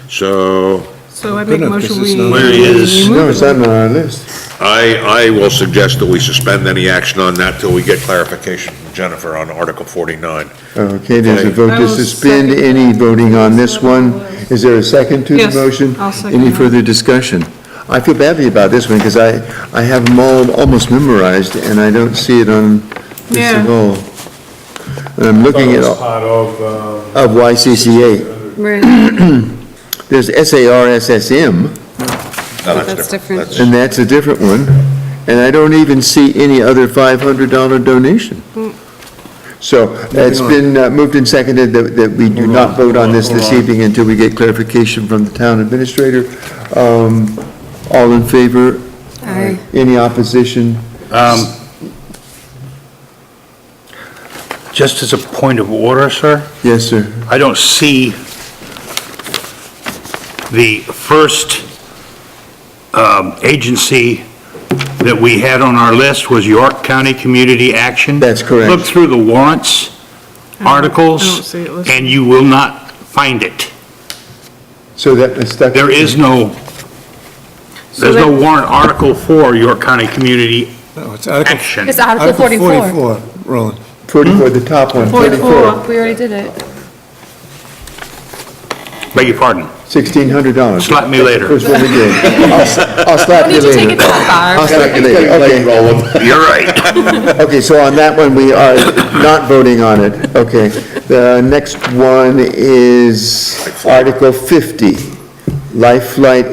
Speaker 4: so
Speaker 8: So I make a
Speaker 3: Good enough, 'cause
Speaker 8: motion,
Speaker 3: it's
Speaker 8: we.
Speaker 3: not-
Speaker 5: Where he is.
Speaker 1: No, it's not on our list.
Speaker 4: I will suggest that we suspend any action on that till we get clarification from Jennifer on Article 49.
Speaker 1: Okay, there's a vote
Speaker 8: I
Speaker 1: to
Speaker 8: will
Speaker 1: suspend
Speaker 8: second
Speaker 1: any
Speaker 8: that.
Speaker 1: voting on this one. Is there a second to the
Speaker 8: Yes,
Speaker 1: motion?
Speaker 8: I'll second
Speaker 1: Any
Speaker 8: that.
Speaker 1: further discussion? I feel badly about this one, because I have them all almost memorized, and I don't see it on this
Speaker 8: Yeah.
Speaker 1: at all. And I'm looking at,
Speaker 6: It's part
Speaker 1: of YCCA.
Speaker 7: Right,
Speaker 1: There's SARSSM,
Speaker 4: No,
Speaker 7: that's different.
Speaker 4: That's-
Speaker 1: and that's a different one, and I don't even see any other $500 donation. So it's been moved and seconded that we do not vote on this evening until we get clarification from the town administrator. All in favor?
Speaker 7: Aye.
Speaker 1: Any opposition?
Speaker 5: Just as a point of order, sir,
Speaker 1: Yes, sir.
Speaker 5: I don't see the first agency that we had on our list was York County Community Action.
Speaker 1: That's correct.
Speaker 5: Look through the warrants, articles,
Speaker 8: I don't see it listed.
Speaker 5: and you will not find it.
Speaker 1: So that's stuck.
Speaker 5: There is no, there's no warrant article for York County Community
Speaker 3: No, it's Article
Speaker 5: Action.
Speaker 7: It's Article 44.
Speaker 3: 44, Roland.
Speaker 1: 44, the top one,
Speaker 8: 44.
Speaker 7: We already did it.
Speaker 5: Beg your pardon.
Speaker 1: $1,600.
Speaker 5: Slap me later.
Speaker 1: First one we did. I'll slap
Speaker 7: Don't
Speaker 1: you
Speaker 7: need to take it
Speaker 1: later.
Speaker 7: that
Speaker 1: I'll
Speaker 7: far.
Speaker 1: slap you later, okay.
Speaker 5: You're right.
Speaker 1: Okay, so on that one, we are not voting on it. Okay. The next one is Article 50, Life Flight,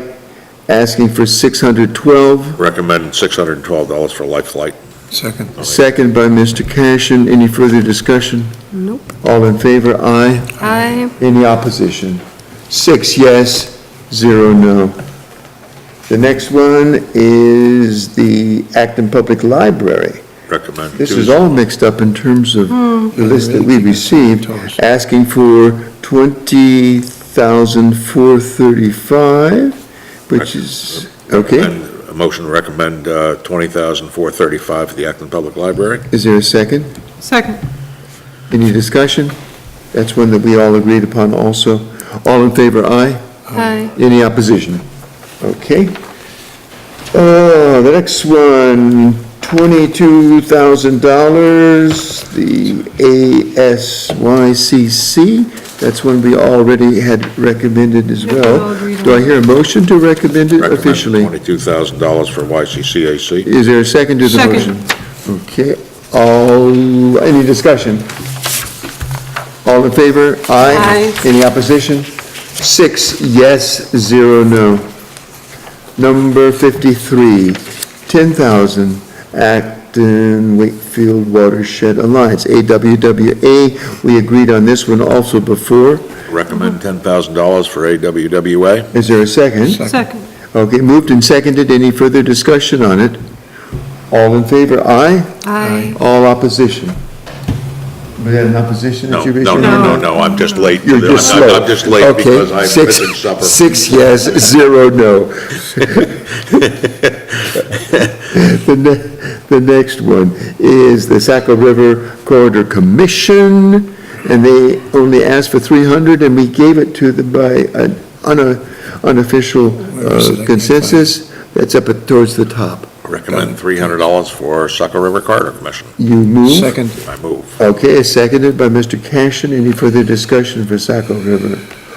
Speaker 1: asking for $612.
Speaker 4: Recommend $612 for Life Flight.
Speaker 3: Second.
Speaker 1: Second by Mr. Cashin. Any further discussion?
Speaker 7: Nope.
Speaker 1: All in favor? Aye.
Speaker 7: Aye.
Speaker 1: Any opposition? 6 yes, 0 no. The next one is the Acton Public Library.
Speaker 4: Recommend.
Speaker 1: This is all mixed up in terms of the list that we received, asking for $20,435, which is, okay.
Speaker 4: And a motion to recommend $20,435 for the Acton Public Library.
Speaker 1: Is there a second?
Speaker 8: Second.
Speaker 1: Any discussion? That's one that we all agreed upon also. All in favor, aye?
Speaker 7: Aye.
Speaker 1: Any opposition? Okay. The next one, $22,000, the ASYCC. That's one we already had recommended as
Speaker 8: Yeah, we all
Speaker 1: well.
Speaker 8: agreed
Speaker 1: Do I
Speaker 8: on
Speaker 1: hear a motion to recommend it officially?
Speaker 4: Recommend $22,000 for YCCAC.
Speaker 1: Is there a second to the
Speaker 8: Second.
Speaker 1: motion? Okay, any discussion? All in favor?
Speaker 7: Aye.
Speaker 1: Any opposition? 6 yes, 0 no. Number 53, 10,000, Acton Wakefield Watershed Alliance, AWWA. We agreed on this one also before.
Speaker 4: Recommend $10,000 for AWWA.
Speaker 1: Is there a second?
Speaker 8: Second.
Speaker 1: Okay, moved and seconded. Any further discussion on it? All in favor, aye?
Speaker 7: Aye.
Speaker 1: All opposition? Was that an opposition
Speaker 4: No,
Speaker 1: that you
Speaker 4: no,
Speaker 1: issued?
Speaker 4: no, no, no, I'm just late.
Speaker 1: You're just slow.
Speaker 4: I'm just late
Speaker 1: Okay,
Speaker 4: because I'm
Speaker 1: six-
Speaker 4: missing supper.
Speaker 1: 6 yes, 0 no. The next one is the Saco River Corridor Commission, and they only asked for 300, and we gave it to them by an unofficial consensus. That's up towards the top.
Speaker 4: Recommend $300 for Sucker River Corridor Commission.
Speaker 1: You move?
Speaker 3: Second.
Speaker 4: I move.
Speaker 1: Okay, seconded by Mr. Cashin. Any further discussion for Saco River?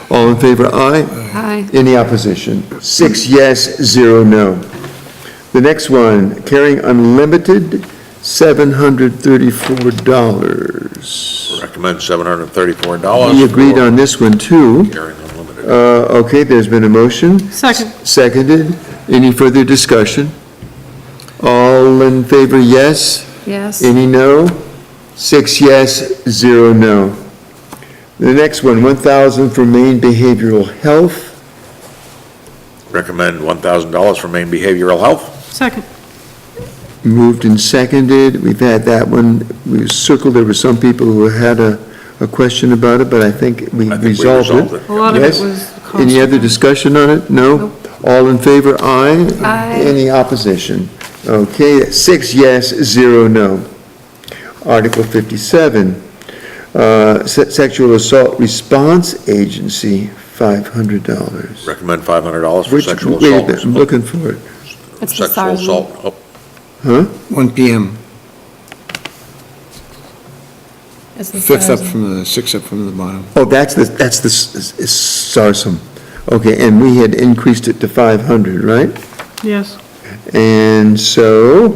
Speaker 1: All in favor, aye?
Speaker 7: Aye.
Speaker 1: Any opposition? 6 yes, 0 no. The next one, carrying unlimited, $734.
Speaker 4: Recommend $734.
Speaker 1: We agreed on this one too.
Speaker 4: Carrying unlimited.
Speaker 1: Okay, there's been a motion.
Speaker 8: Second.
Speaker 1: Seconded. Any further discussion? All in favor, yes?
Speaker 7: Yes.
Speaker 1: Any no? 6 yes, 0 no. The next one, 1,000 for Maine Behavioral Health.
Speaker 4: Recommend $1,000 for Maine Behavioral Health.
Speaker 8: Second.
Speaker 1: Moved and seconded. We've had that one. We circled, there were some people who had a question about it, but I think we
Speaker 4: I think we
Speaker 1: resolved
Speaker 4: resolved
Speaker 1: it.
Speaker 4: it.
Speaker 8: A lot of it
Speaker 1: Yes?
Speaker 8: was the cost.
Speaker 1: Any other discussion on it? No? All in favor, aye?
Speaker 7: Aye.
Speaker 1: Any opposition? Okay, 6 yes, 0 no. Article 57, Sexual Assault Response Agency, $500.
Speaker 4: Recommend $500 for
Speaker 1: Which,
Speaker 4: sexual
Speaker 1: wait a
Speaker 4: assault.
Speaker 1: minute, I'm looking for it.
Speaker 7: It's the
Speaker 4: Sexual
Speaker 7: SARS
Speaker 4: assault.
Speaker 7: one.
Speaker 4: Oh,
Speaker 3: 1 PM,
Speaker 7: It's the
Speaker 3: 5th up
Speaker 7: SARS one.
Speaker 3: from the, 6th up from the bottom.
Speaker 1: Oh, that's the SARSM. Okay, and we had increased it to 500, right?
Speaker 8: Yes.
Speaker 1: And so,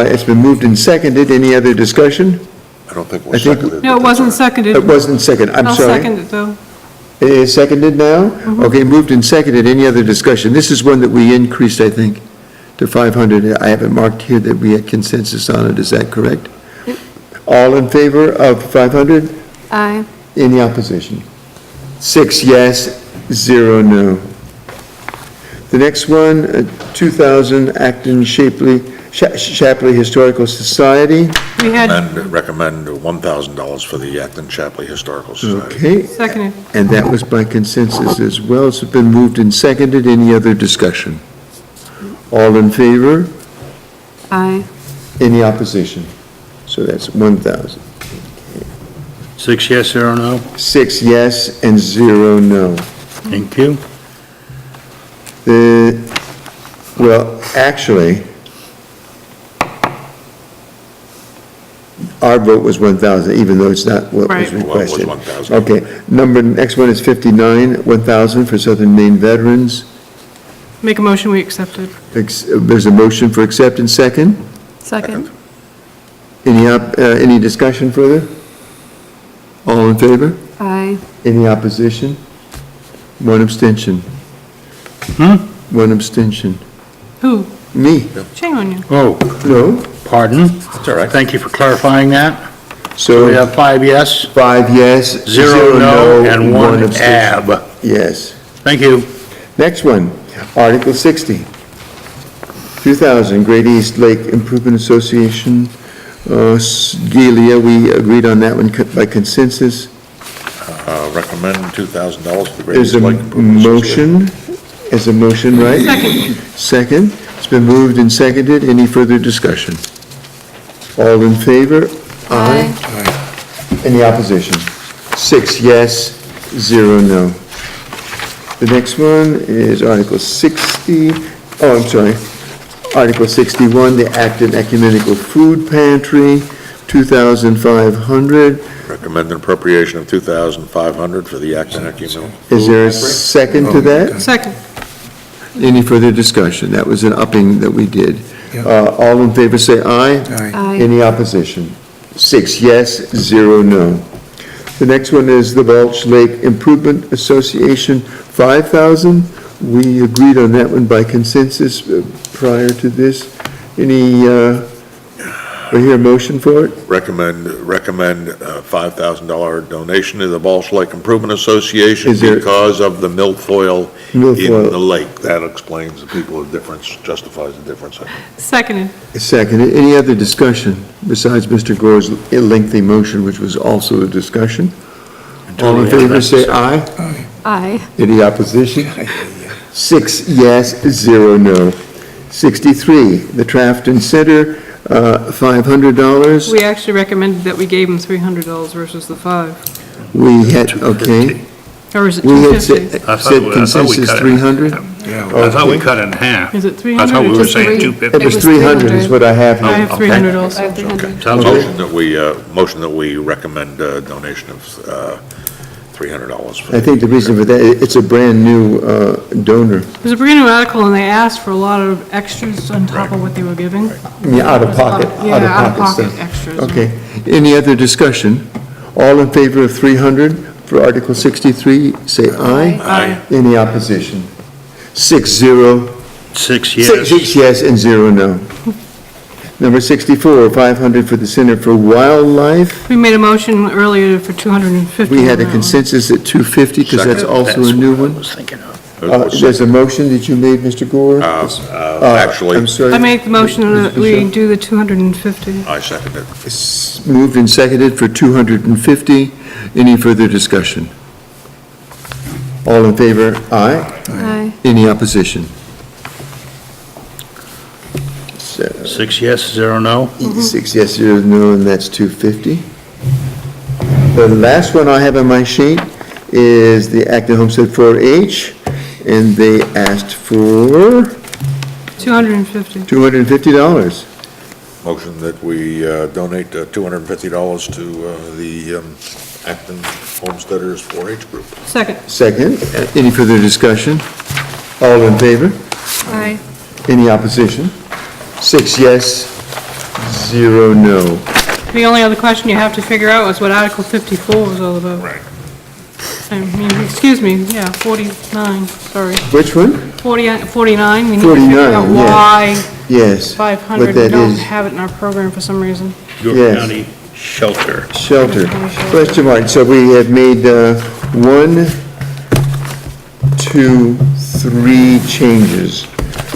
Speaker 1: it's been moved and seconded. Any other discussion?
Speaker 4: I don't think
Speaker 1: I
Speaker 4: we're
Speaker 1: think-
Speaker 4: seconded.
Speaker 8: No, it
Speaker 4: but
Speaker 8: wasn't
Speaker 4: that's all
Speaker 8: seconded.
Speaker 1: It wasn't second, I'm
Speaker 8: I'll
Speaker 1: sorry.
Speaker 8: second it, though.
Speaker 1: It is seconded now? Okay, moved and seconded. Any other discussion? This is one that we increased, I think, to 500. I have it marked here that we had consensus on it. Is that correct? All in favor of 500?
Speaker 7: Aye.
Speaker 1: Any opposition? 6 yes, 0 no. The next one, 2,000 Acton Shapley Historical Society.
Speaker 8: We had,
Speaker 4: right. Recommend $1,000 for the Acton Shapley Historical Society.
Speaker 1: Okay,
Speaker 8: seconded.
Speaker 1: and that was by consensus as well. It's been moved and seconded. Any other discussion? All in favor?
Speaker 7: Aye.
Speaker 1: Any opposition? So that's 1,000.
Speaker 5: 6 yes, 0 no.
Speaker 1: 6 yes and 0 no.
Speaker 5: Thank you.
Speaker 1: Well, actually, our vote was 1,000, even though it's not what was
Speaker 8: Right.
Speaker 4: What was
Speaker 1: requested.
Speaker 4: 1,000?
Speaker 1: Okay, next one is 59, 1,000 for Southern Maine veterans.
Speaker 8: Make a motion, we accept it.
Speaker 1: There's a motion for acceptance, second.
Speaker 7: Second.
Speaker 1: Any discussion further? All in favor?
Speaker 7: Aye.
Speaker 1: Any opposition? One abstention. One abstention.
Speaker 8: Who?
Speaker 1: Me?
Speaker 8: Shame on you.
Speaker 5: Oh,
Speaker 1: No?
Speaker 5: pardon.
Speaker 4: It's all right.
Speaker 5: Thank you for clarifying that.
Speaker 1: So
Speaker 5: We have 5 yes,
Speaker 1: 5 yes,
Speaker 5: 0 no, and 1
Speaker 1: abstention.
Speaker 5: ab.
Speaker 1: Yes.
Speaker 5: Thank you.
Speaker 1: Next one, Article 60. 2,000 Great East Lake Improvement Association, Delia, we agreed on that one by consensus.
Speaker 4: Recommend $2,000 for the Great
Speaker 1: There's
Speaker 4: East
Speaker 1: a
Speaker 4: Lake Improvement Association.
Speaker 1: motion, is a motion, right?
Speaker 8: Second.
Speaker 1: Second, it's been moved and seconded, any further discussion? All in favor?
Speaker 7: Aye.
Speaker 1: Any opposition? 6 yes, 0 no. The next one is Article 60, I'm sorry, Article 61, the Acton Ecumenical Food Pantry, 2,500.
Speaker 4: Recommend an appropriation of $2,500 for the Acton Ecumenical.
Speaker 1: Is there a second to that?
Speaker 8: Second.
Speaker 1: Any further discussion? That was an upping that we did. All in favor say aye.
Speaker 3: Aye.
Speaker 7: Aye.
Speaker 1: Any opposition? 6 yes, 0 no. The next one is the Balch Lake Improvement Association, 5,000. We agreed on that one by consensus prior to this. Any, I hear a motion for it?
Speaker 4: Recommend $5,000 donation to the Balch Lake Improvement Association
Speaker 1: Is there-
Speaker 4: because of the milfoil in
Speaker 1: Milfoil.
Speaker 4: the lake. That explains the people of difference, justifies the difference.
Speaker 8: Seconded.
Speaker 1: Second. Any other discussion besides Mr. Gore's lengthy motion, which was also a discussion? All in favor, say aye.
Speaker 7: Aye.
Speaker 1: Any opposition? 6 yes, 0 no. 63, the Trafton Center, $500.
Speaker 8: We actually recommended that we gave them $300 versus the 5.
Speaker 1: We had, okay.
Speaker 8: Or is it
Speaker 1: We had
Speaker 8: 250?
Speaker 1: said consensus 300?
Speaker 5: I thought we cut it in half.
Speaker 8: Is it
Speaker 5: I
Speaker 8: 300
Speaker 5: thought we
Speaker 8: or
Speaker 5: were
Speaker 8: just
Speaker 5: saying
Speaker 7: three?
Speaker 5: 250.
Speaker 1: It was 300 is what I have
Speaker 8: I
Speaker 1: here.
Speaker 8: have 300 also.
Speaker 7: I have 300.
Speaker 5: Sounds good.
Speaker 4: Motion that we recommend a donation of $300. for
Speaker 1: I think the reason for that, it's a brand-new donor.
Speaker 8: It was a brand new article, and they asked for a lot of extras on top of what they were giving.
Speaker 1: Yeah, out of pocket,
Speaker 8: Yeah, out-of-pocket
Speaker 1: stuff.
Speaker 8: extras.
Speaker 1: Okay. Any other discussion? All in favor of 300 for Article 63, say aye.
Speaker 8: Aye.
Speaker 1: Any opposition? 6-0.
Speaker 5: 6
Speaker 1: Six
Speaker 5: yes.
Speaker 1: yes and 0 no. Number 64, 500 for the Center for Wildlife.
Speaker 8: We made a motion earlier for 250.
Speaker 1: We had
Speaker 8: on
Speaker 1: a
Speaker 8: that one.
Speaker 1: consensus at 250 because that's also a new one.
Speaker 5: was thinking of.
Speaker 1: There's a motion that you made, Mr. Gore?
Speaker 4: Actually,
Speaker 1: I'm sorry.
Speaker 8: I make the motion that we do the 250.
Speaker 4: I second it.
Speaker 1: It's moved and seconded for 250. Any further discussion? All in favor? Aye.
Speaker 7: Aye.
Speaker 1: Any opposition? So,
Speaker 5: 6 yes, 0 no.
Speaker 1: 6 yes, 0 no, and that's 250. The last one I have on my sheet is the Acton Homestead 4-H, and they asked for
Speaker 8: 250.
Speaker 1: $250.
Speaker 4: Motion that we donate $250 to the Acton Homesteaders 4-H group.
Speaker 8: Second.
Speaker 1: Second, any further discussion? All in favor?
Speaker 7: Aye.
Speaker 1: Any opposition? 6 yes, 0 no.
Speaker 8: The only other question you have to figure out is what Article 54 was all about.
Speaker 4: Right.
Speaker 8: I mean, excuse me, yeah, 49, sorry.
Speaker 1: Which one?
Speaker 8: 49, we need to
Speaker 1: 49,
Speaker 8: figure out
Speaker 1: yeah.
Speaker 8: why
Speaker 1: Yes.
Speaker 8: 500,
Speaker 1: What
Speaker 8: we
Speaker 1: that
Speaker 8: don't
Speaker 1: is.
Speaker 8: have it in our program for some reason.
Speaker 5: York
Speaker 1: Yes.
Speaker 5: County Shelter.
Speaker 1: Shelter. Question mark, so we have made 1, 2, 3 changes.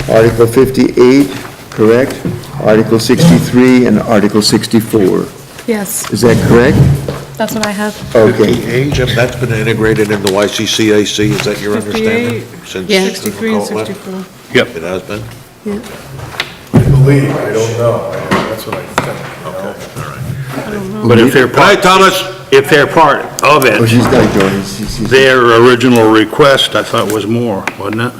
Speaker 1: Article 58, correct? Article 63 and Article 64.
Speaker 7: Yes,
Speaker 1: Is that correct?
Speaker 7: that's what I have.
Speaker 1: Okay.
Speaker 4: Age, and that's been integrated into YCCAC, is that your understanding?
Speaker 8: 58,
Speaker 4: Since
Speaker 7: Yeah.
Speaker 8: 63 and
Speaker 4: McCall left?
Speaker 8: 64.
Speaker 5: Yep.
Speaker 4: It has been?
Speaker 6: I believe, I don't know. That's what I think, you know?
Speaker 5: But if they're part,
Speaker 4: Thomas.
Speaker 5: if they're part of
Speaker 1: Oh,
Speaker 5: it,
Speaker 1: she's not going. She's-
Speaker 5: their original request, I thought was more, wasn't it?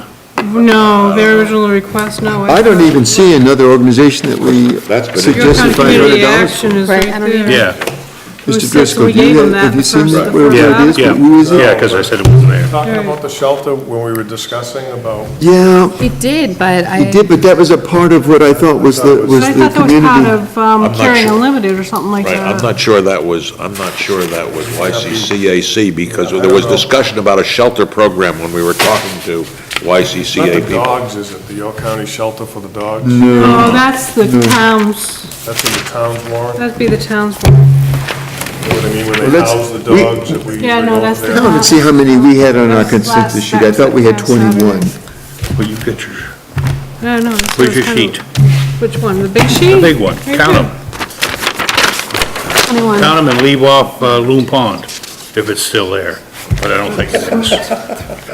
Speaker 8: No, their original request, no.
Speaker 1: I don't even see another organization that we
Speaker 4: That's been
Speaker 8: Your
Speaker 1: suggested
Speaker 8: kind of community
Speaker 1: $500.
Speaker 8: action is
Speaker 7: Right,
Speaker 8: right
Speaker 7: I don't
Speaker 8: there.
Speaker 7: even-
Speaker 5: Yeah,
Speaker 8: was
Speaker 1: Mr.
Speaker 8: six,
Speaker 1: Driscoll,
Speaker 8: we
Speaker 1: do you
Speaker 8: gave them
Speaker 1: have
Speaker 8: that
Speaker 1: you
Speaker 8: the
Speaker 1: seen
Speaker 8: first-
Speaker 1: that?
Speaker 8: the
Speaker 1: Where
Speaker 8: first
Speaker 1: it is?
Speaker 8: article.
Speaker 1: Who is it?
Speaker 5: yeah, because I said it wasn't there.
Speaker 6: Talking about the shelter when we were discussing about,
Speaker 1: Yeah,
Speaker 7: It did, but
Speaker 1: he did, but that was a part of what I thought was the, was
Speaker 8: But I
Speaker 1: the
Speaker 8: thought that was part
Speaker 1: community.
Speaker 8: of
Speaker 4: not
Speaker 8: Caring
Speaker 4: sure.
Speaker 8: Unlimited or something like
Speaker 4: Right, I'm
Speaker 8: that.
Speaker 4: not sure that was YCCAC, because there was discussion about a shelter program when we were talking to
Speaker 6: not
Speaker 4: YCCA
Speaker 6: the
Speaker 4: people.
Speaker 6: dogs, is it? The York County Shelter for the Dogs?
Speaker 8: No, that's the town's,
Speaker 6: That's in the town's warrant?
Speaker 8: that'd be the town's.
Speaker 6: You know what I mean, when
Speaker 1: Well,
Speaker 6: they
Speaker 1: let's-
Speaker 6: house the
Speaker 1: we-
Speaker 6: dogs that we.
Speaker 8: Yeah, no,
Speaker 6: we
Speaker 8: that's the
Speaker 6: over
Speaker 1: I want to see how many we had on our
Speaker 8: That's
Speaker 1: consensus
Speaker 8: last-
Speaker 1: sheet. I thought we had
Speaker 8: that's Saturday.
Speaker 1: 21.
Speaker 5: Put your pictures.
Speaker 8: No, no. it's
Speaker 5: Where's your
Speaker 8: kind of-
Speaker 5: sheet?
Speaker 8: Which one, the big sheet?
Speaker 5: The big one.
Speaker 8: Right
Speaker 5: Count
Speaker 8: there.
Speaker 5: them.
Speaker 8: 21.
Speaker 5: Count them and leave off Loon Pond, if it's still there. But I don't think it is.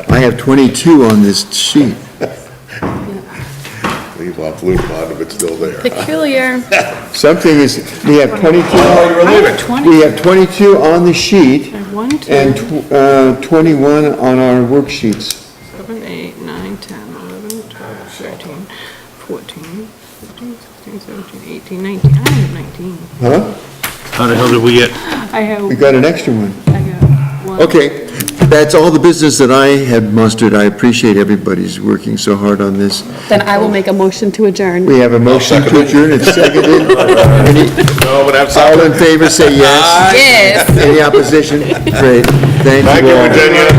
Speaker 1: I have 22 on this sheet.
Speaker 4: Leave off Blue Pond if it's still there.
Speaker 7: peculiar.
Speaker 1: Something is, we have 22,
Speaker 8: I have 20.
Speaker 1: we have 22 on the sheet
Speaker 8: I have 1, 2,
Speaker 1: and 21 on our worksheets.
Speaker 8: 7, 8, 9, 10, 11, 12, 13, 14, 15, 16, 17, 18, 19. I have 19.
Speaker 1: Huh?
Speaker 5: How the hell did we get?
Speaker 8: I have,
Speaker 1: We got an extra one.
Speaker 8: I got 1.
Speaker 1: Okay, That's all the business that I had mustered. I appreciate everybody's working so hard on this.
Speaker 7: Then I will make a motion to adjourn.
Speaker 1: We have a motion to adjourn, it's seconded.
Speaker 4: No, but that's
Speaker 1: All in favor, say yes.
Speaker 7: Yes.
Speaker 1: Any opposition? Great, thank you all.
Speaker 4: Virginia.